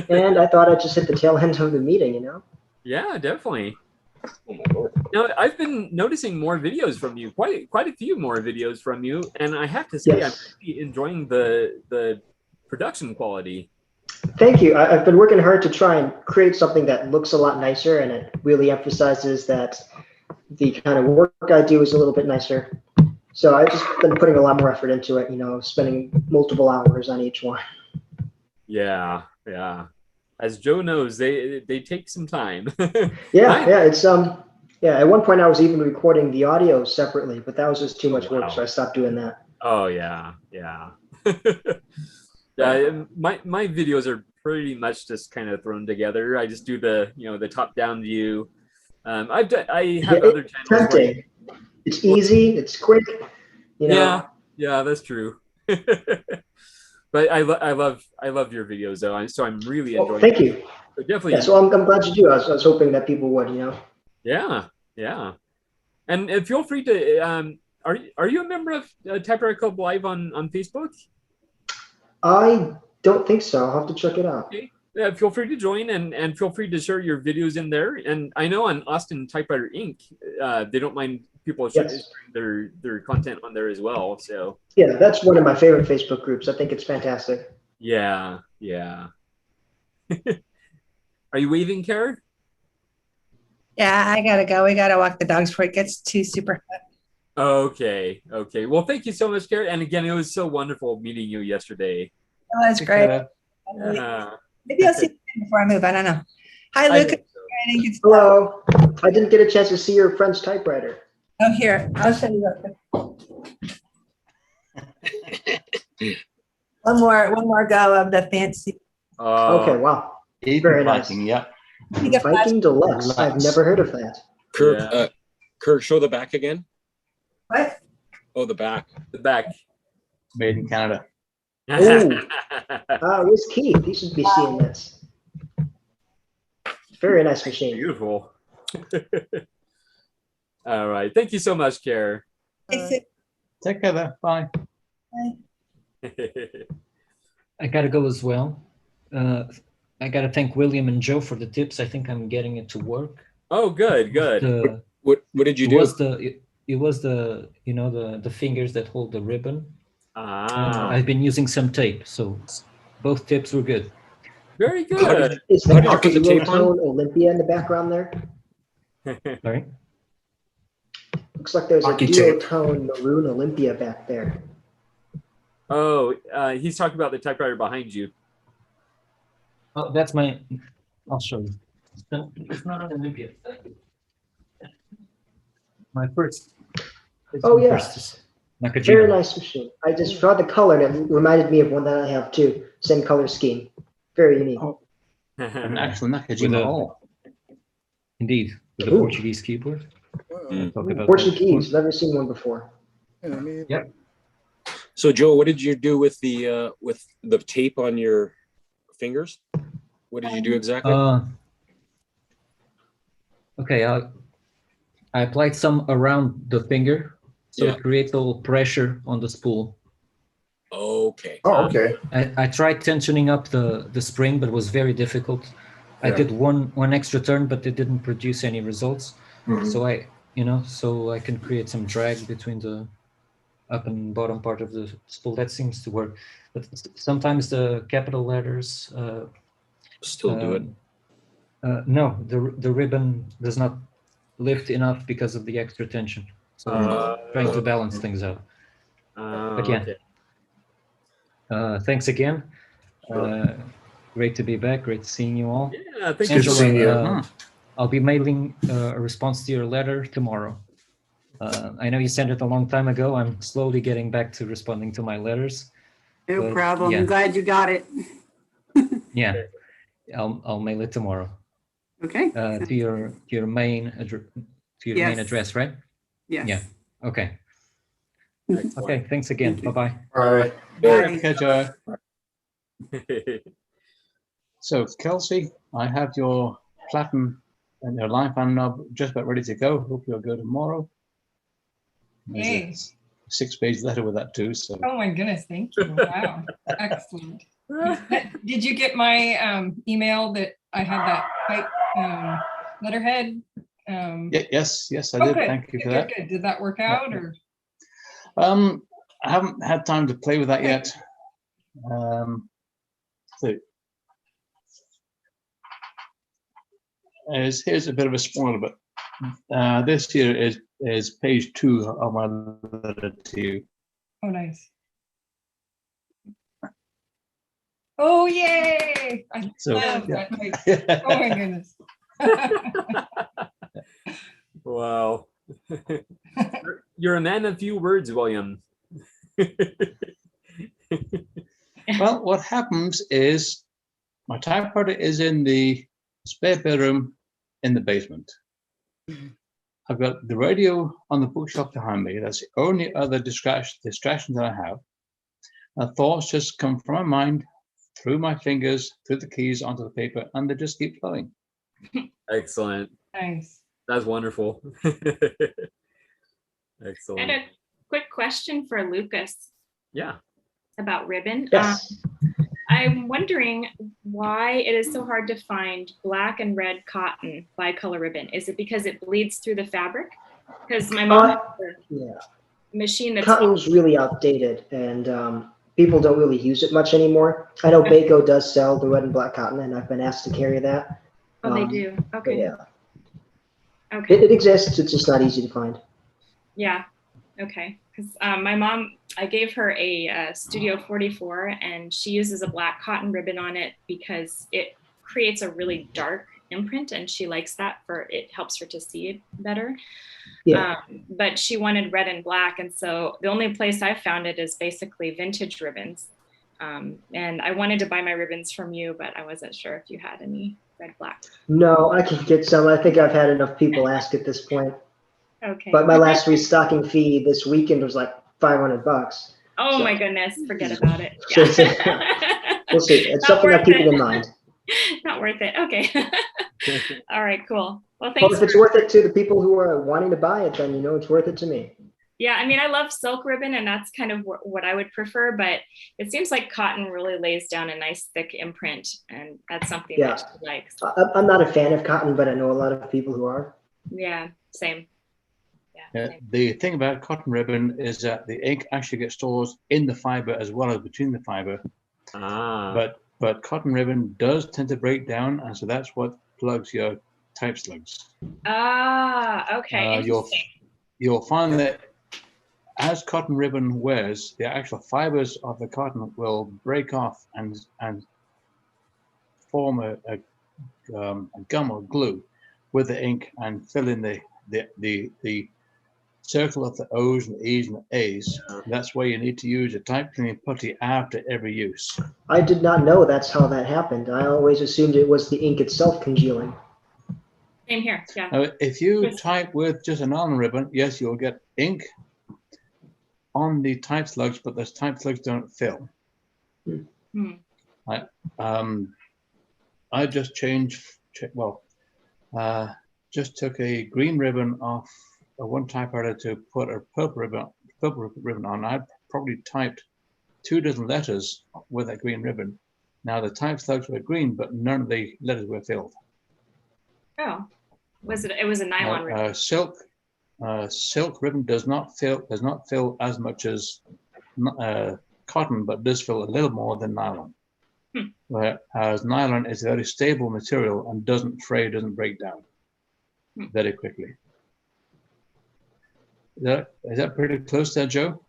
Q: and I thought I'd just hit the tail end of the meeting,
C: Yeah, definitely. Oh my Lord. Now, I've been noticing more videos from you, quite a few more videos from you, and I have to say, I'm really enjoying the production quality.
Q: Thank you. I've been working hard to try and create something that looks a lot nicer, and it really emphasizes that the kind of work I do is a little bit nicer. So I've just been putting a lot more effort into it, spending multiple hours on each one.
C: Yeah, yeah. As Joe knows, they take some time.
Q: Yeah, it's at one point I was even recording the audio separately, but that was just too much work, so I stopped doing that.
C: Oh yeah. Yeah, my videos are pretty much just kind of thrown together. I just do the the top down view. I have other channels.
Q: Tempting. It's easy. It's quick.
C: Yeah, that's true. But I love your videos though, so I'm really enjoying.
Q: Thank you.
C: So definitely.
Q: Yeah, so I'm glad you do. I was hoping that people would.
C: Yeah. And feel free to. Are you a member of Typewriter Club Live on Facebook?
Q: I don't think so. I'll have to check it out.
C: Okay. Yeah, feel free to join and feel free to share your videos in there. And I know on Austin Typewriter Inc., they don't mind people sharing their content on there as well. So
Q: yeah, that's one of my favorite Facebook groups. I think it's fantastic.
C: Yeah. Are you waving, Kara?
P: Yeah, I gotta go. We gotta walk the dogs before it gets too super hot.
C: Okay. Well, thank you so much, Kara. And again, it was so wonderful meeting you yesterday.
P: Oh, that's great. Maybe I'll see you before I move. I don't know. Hi, Luke.
Q: Hello. I didn't get a chance to see your friend's typewriter.
P: Oh, here. I'll show you. One more go of the fancy.
Q: Okay, wow. Very nice.
F: Yeah.
Q: Viking Deluxe. I've never heard of that.
M: Kirk, show the back again.
P: What?
M: Oh, the back.
C: The back.
F: Made in Canada.
Q: Oh, where's Keith? He should be seeing this. Very nice machine.
C: Beautiful. All right. Thank you so much, Kara.
F: Take care then. Bye.
H: I gotta go as well. I gotta thank William and Joe for the tips. I think I'm getting it to work.
C: Oh, good.
M: What did you do?
H: It was the the fingers that hold the ribbon. I've been using some tape, so both tips were good.
C: Very good.
Q: Is that a duotone Olympia in the background there?
H: Sorry?
Q: Looks like there's a duotone maroon Olympia back there.
C: Oh, he's talking about the typewriter behind you.
H: Oh, that's my. I'll show you. It's not an Olympia. My first.
Q: Oh yes.
H: Nakajima.
Q: Very nice machine. I just saw the color and it reminded me of one that I have too. Same color scheme. Very unique.
F: An actual Nakajima.
H: Indeed, with a Portuguese keyboard.
Q: Portuguese. Never seen one before.
H: Yep.
M: So Joe, what did you do with the tape on your fingers? What did you do exactly?
H: Okay, I applied some around the finger, so it creates a little pressure on the spool.
M: Okay.
J: Oh, okay.
H: I tried tensioning up the spring, but it was very difficult. I did one extra turn, but it didn't produce any results. So so I can create some drag between the up and bottom part of the spool. That seems to work. But sometimes the capital letters
M: still do it.
H: No, the ribbon does not lift enough because of the extra tension. So I'm trying to balance things out. But yeah. Thanks again. Great to be back. Great seeing you all.
C: Yeah, thank
J: you. Good seeing you.
H: I'll be mailing a response to your letter tomorrow. I know you sent it a long time ago. I'm slowly getting back to responding to my letters.
O: No problem.
H: Yeah.
O: I'm glad you got it.
H: Yeah, I'll mail it tomorrow.
O: Okay.
H: To your main address, right?
O: Yes.
H: Yeah. Okay. Okay. Thanks again. Bye-bye.
J: All right.
F: Okay, Joe. So, Kelsey, I have your platen and your line fan knob just about ready to go. Hope you'll go tomorrow.
B: Yay.
F: 6-page letter with that too. So.
B: Oh my goodness, thank you. Wow, excellent. Did you get my email that I had that type letterhead?
F: Yes, I did.
B: Good.
F: Thank you for that.
B: Good. Did that work out or?
F: I haven't had time to play with that yet. So here's a bit of a spoiler, but this here is page 2 of my letter to you.
B: Oh, nice. Oh, yay! I love that. Like, oh my goodness.
C: Wow. You're a man of few words, William.
F: Well, what happens is my typewriter is in the spare bedroom in the basement. I've got the radio on the bookshelf behind me. That's the only other distraction that I have. Thoughts just come from my mind, through my fingers, through the keys, onto the paper, and they just keep flowing.
C: Excellent.
B: Nice.
C: That's wonderful.
T: I
C: Excellent.
T: had a quick question for Lucas.
C: Yeah.
T: About ribbon.
Q: Yes.
T: I'm wondering why it is so hard to find black and red cotton bicolor ribbon. Is it because it bleeds through the fabric? Because my mom has a machine that's
Q: Cotton's really outdated, and people don't really use it much anymore. I know Baco does sell the red and black cotton, and I've been asked to carry that.
T: Oh, they do. Okay.
Q: Yeah.
T: Okay.
Q: It exists. It's just not easy to find.
T: Yeah. Okay. Because my mom, I gave her a Studio 44, and she uses a black cotton ribbon on it because it creates a really dark imprint, and she likes that it helps her to see it better.
Q: Yeah.
T: But she wanted red and black, and so the only place I found it is basically vintage ribbons. And I wanted to buy my ribbons from you, but I wasn't sure if you had any red black.
Q: No, I can get some. I think I've had enough people ask at this point.
T: Okay.
Q: But my last restocking fee this weekend was like $500.
T: Oh my goodness, forget about it.
Q: So we'll see. It's something I'm keeping in mind.
T: Not worth it. Okay. All right, cool. Well,
Q: Well,
T: thanks.
Q: if it's worth it to the people who are wanting to buy it, then you know it's worth it to me.
T: Yeah, I mean, I love silk ribbon, and that's kind of what I would prefer, but it seems like cotton really lays down a nice thick imprint, and that's something that she likes.
Q: I'm not a fan of cotton, but I know a lot of people who are.
T: Yeah, same.
F: The thing about cotton ribbon is that the ink actually gets stored in the fiber as well as between the fiber. But cotton ribbon does tend to break down, and so that's what plugs your type slugs.
T: Okay.
F: You'll find that as cotton ribbon wears, the actual fibers of the cotton will break off and form a gum or glue with the ink and fill in the circle of the O's and the E's and the A's. That's why you need to use a type cleaning putty after every use.
Q: I did not know that's how that happened. I always assumed it was the ink itself congealing.
T: Same here, yeah.
F: Now, if you type with just a normal ribbon, yes, you'll get ink on the type slugs, but those type slugs don't fill. I just just took a green ribbon off one typewriter to put a purple ribbon on. I probably typed 2 dozen letters with that green ribbon. Now the type slugs were green, but none of the letters were filled.
T: Oh, it was a nylon ribbon.
F: Silk ribbon does not fill as much as cotton, but does fill a little more than nylon. Whereas nylon is a very stable material and doesn't fray, doesn't break down very quickly. Is that pretty close there, Joe?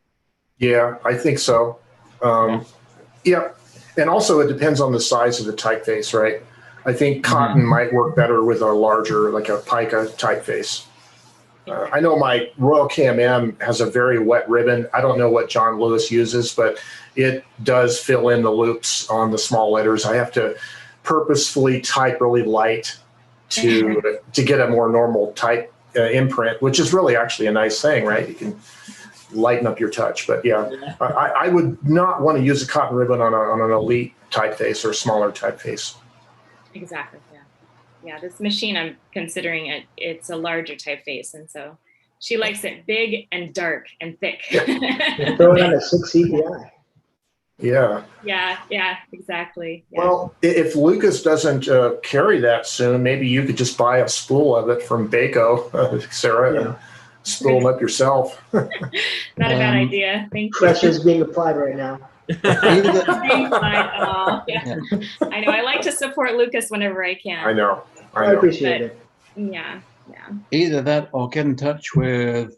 J: Yeah, I think so. Yeah, and also it depends on the size of the typeface, right? I think cotton might work better with a larger, like a pica typeface. I know my Royal KMM has a very wet ribbon. I don't know what John Lewis uses, but it does fill in the loops on the small letters. I have to purposefully type really light to get a more normal type imprint, which is really actually a nice thing, right? You can lighten up your touch. But yeah, I would not want to use a cotton ribbon on an elite typeface or smaller typeface.
T: Exactly. Yeah, this machine I'm considering it's a larger typeface, and so she likes it big and dark and thick.
Q: Throw it on a 6 CPI.
J: Yeah.
T: Yeah, exactly. Yeah.
J: Well, if Lucas doesn't carry that soon, maybe you could just buy a spool of it from Baco, Sarah, and spool them up yourself.
T: Not a bad idea. Thank you.
Q: Pressure is being applied right now.
T: Same side at all. Yeah. I know. I like to support Lucas whenever I can.
J: I know.
Q: I appreciate it.
T: Yeah.
F: Either that or get in touch with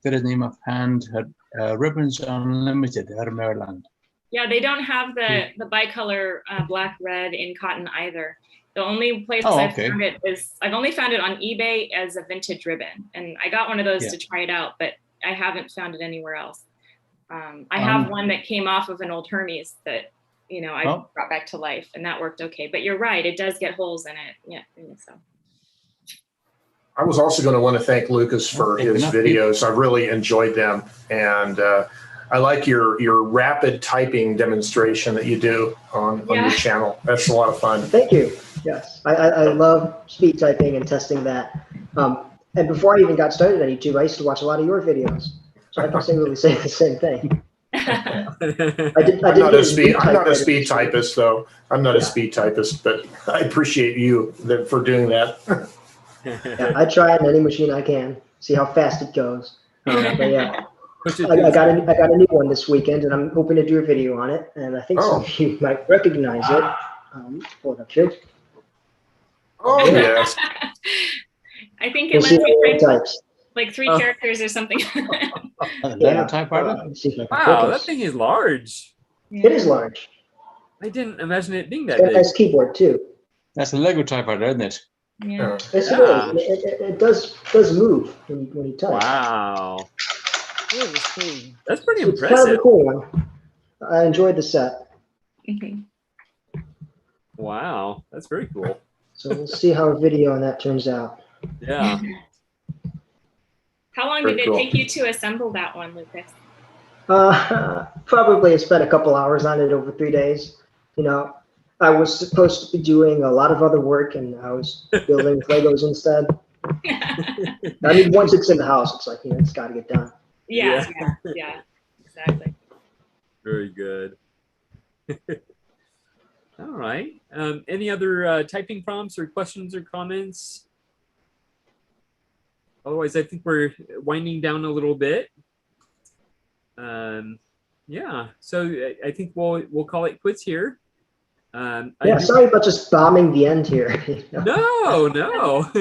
F: get his name offhand, Ribbons Unlimited out of Maryland.
T: Yeah, they don't have the bicolor black red in cotton either. The only place I've found it is I've only found it on eBay as a vintage ribbon, and I got one of those to try it out, but I haven't found it anywhere else. I have one that came off of an old Hermes that I brought back to life, and that worked okay. But you're right, it does get holes in it. Yeah, so.
J: I was also going to want to thank Lucas for his videos. I really enjoyed them, and I like your rapid typing demonstration that you do on your channel. That's a lot of fun.
Q: Thank you. Yes, I love speed typing and testing that. And before I even got started on YouTube, I used to watch a lot of your videos, so I can really say the same thing. I'm not
J: a speed typist, though. I'm not a speed typist, but I appreciate you for doing that.
Q: I try on any machine I can, see how fast it goes. But yeah. I got a new one this weekend, and I'm hoping to do a video on it. And I think some of you might recognize it. Hold up here.
J: Oh yes.
T: I think it lets you type like 3 characters or something.
F: Typewriter?
C: Wow, that thing is large.
Q: It is large.
C: I didn't imagine it being that
Q: It's got
C: big.
Q: a nice keyboard too.
F: That's a Lego typewriter, isn't it?
T: Yeah.
Q: Yes, it is. It does move when you type.
C: Wow. That's pretty
Q: It's
C: impressive.
Q: kind of a cool one. I enjoyed the set.
C: Wow, that's very cool.
Q: So we'll see how a video on that turns out.
C: Yeah.
T: How long did it take you to assemble that one, Lucas?
Q: Probably I spent a couple hours on it over 3 days. I was supposed to be doing a lot of other work, and I was building with Legos instead. I mean, once it's in the house, it's like, it's got to get done.
T: Yeah, exactly.
C: Very good. All right. Any other typing prompts or questions or comments? Otherwise, I think we're winding down a little bit. Yeah. So I think we'll call it quits here.
Q: Sorry about just bombing the end here.
C: No.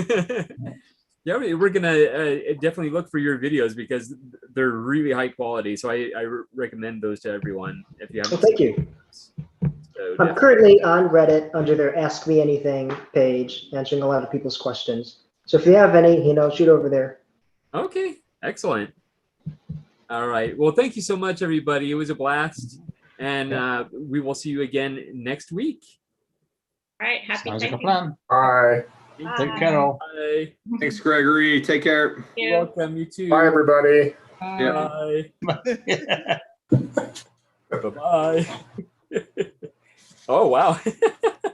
C: Yeah, we're gonna definitely look for your videos because they're really high quality. So I recommend those to everyone if you haven't.
Q: Well, thank you.
C: So
Q: I'm currently on Reddit under their Ask Me Anything page, answering a lot of people's questions. So if you have any, shoot over there.
C: Okay, excellent. All right. Well, thank you so much, everybody. It was a blast, and we will see you again next week.
T: All right. Happy
F: Sounds like a
T: typing.
F: plan.
J: Bye.
F: Take care, all.
C: Bye.
V: Thanks, Gregory. Take care.
C: You're welcome. You too.
J: Bye, everybody.
C: Bye. Bye-bye. Oh, wow.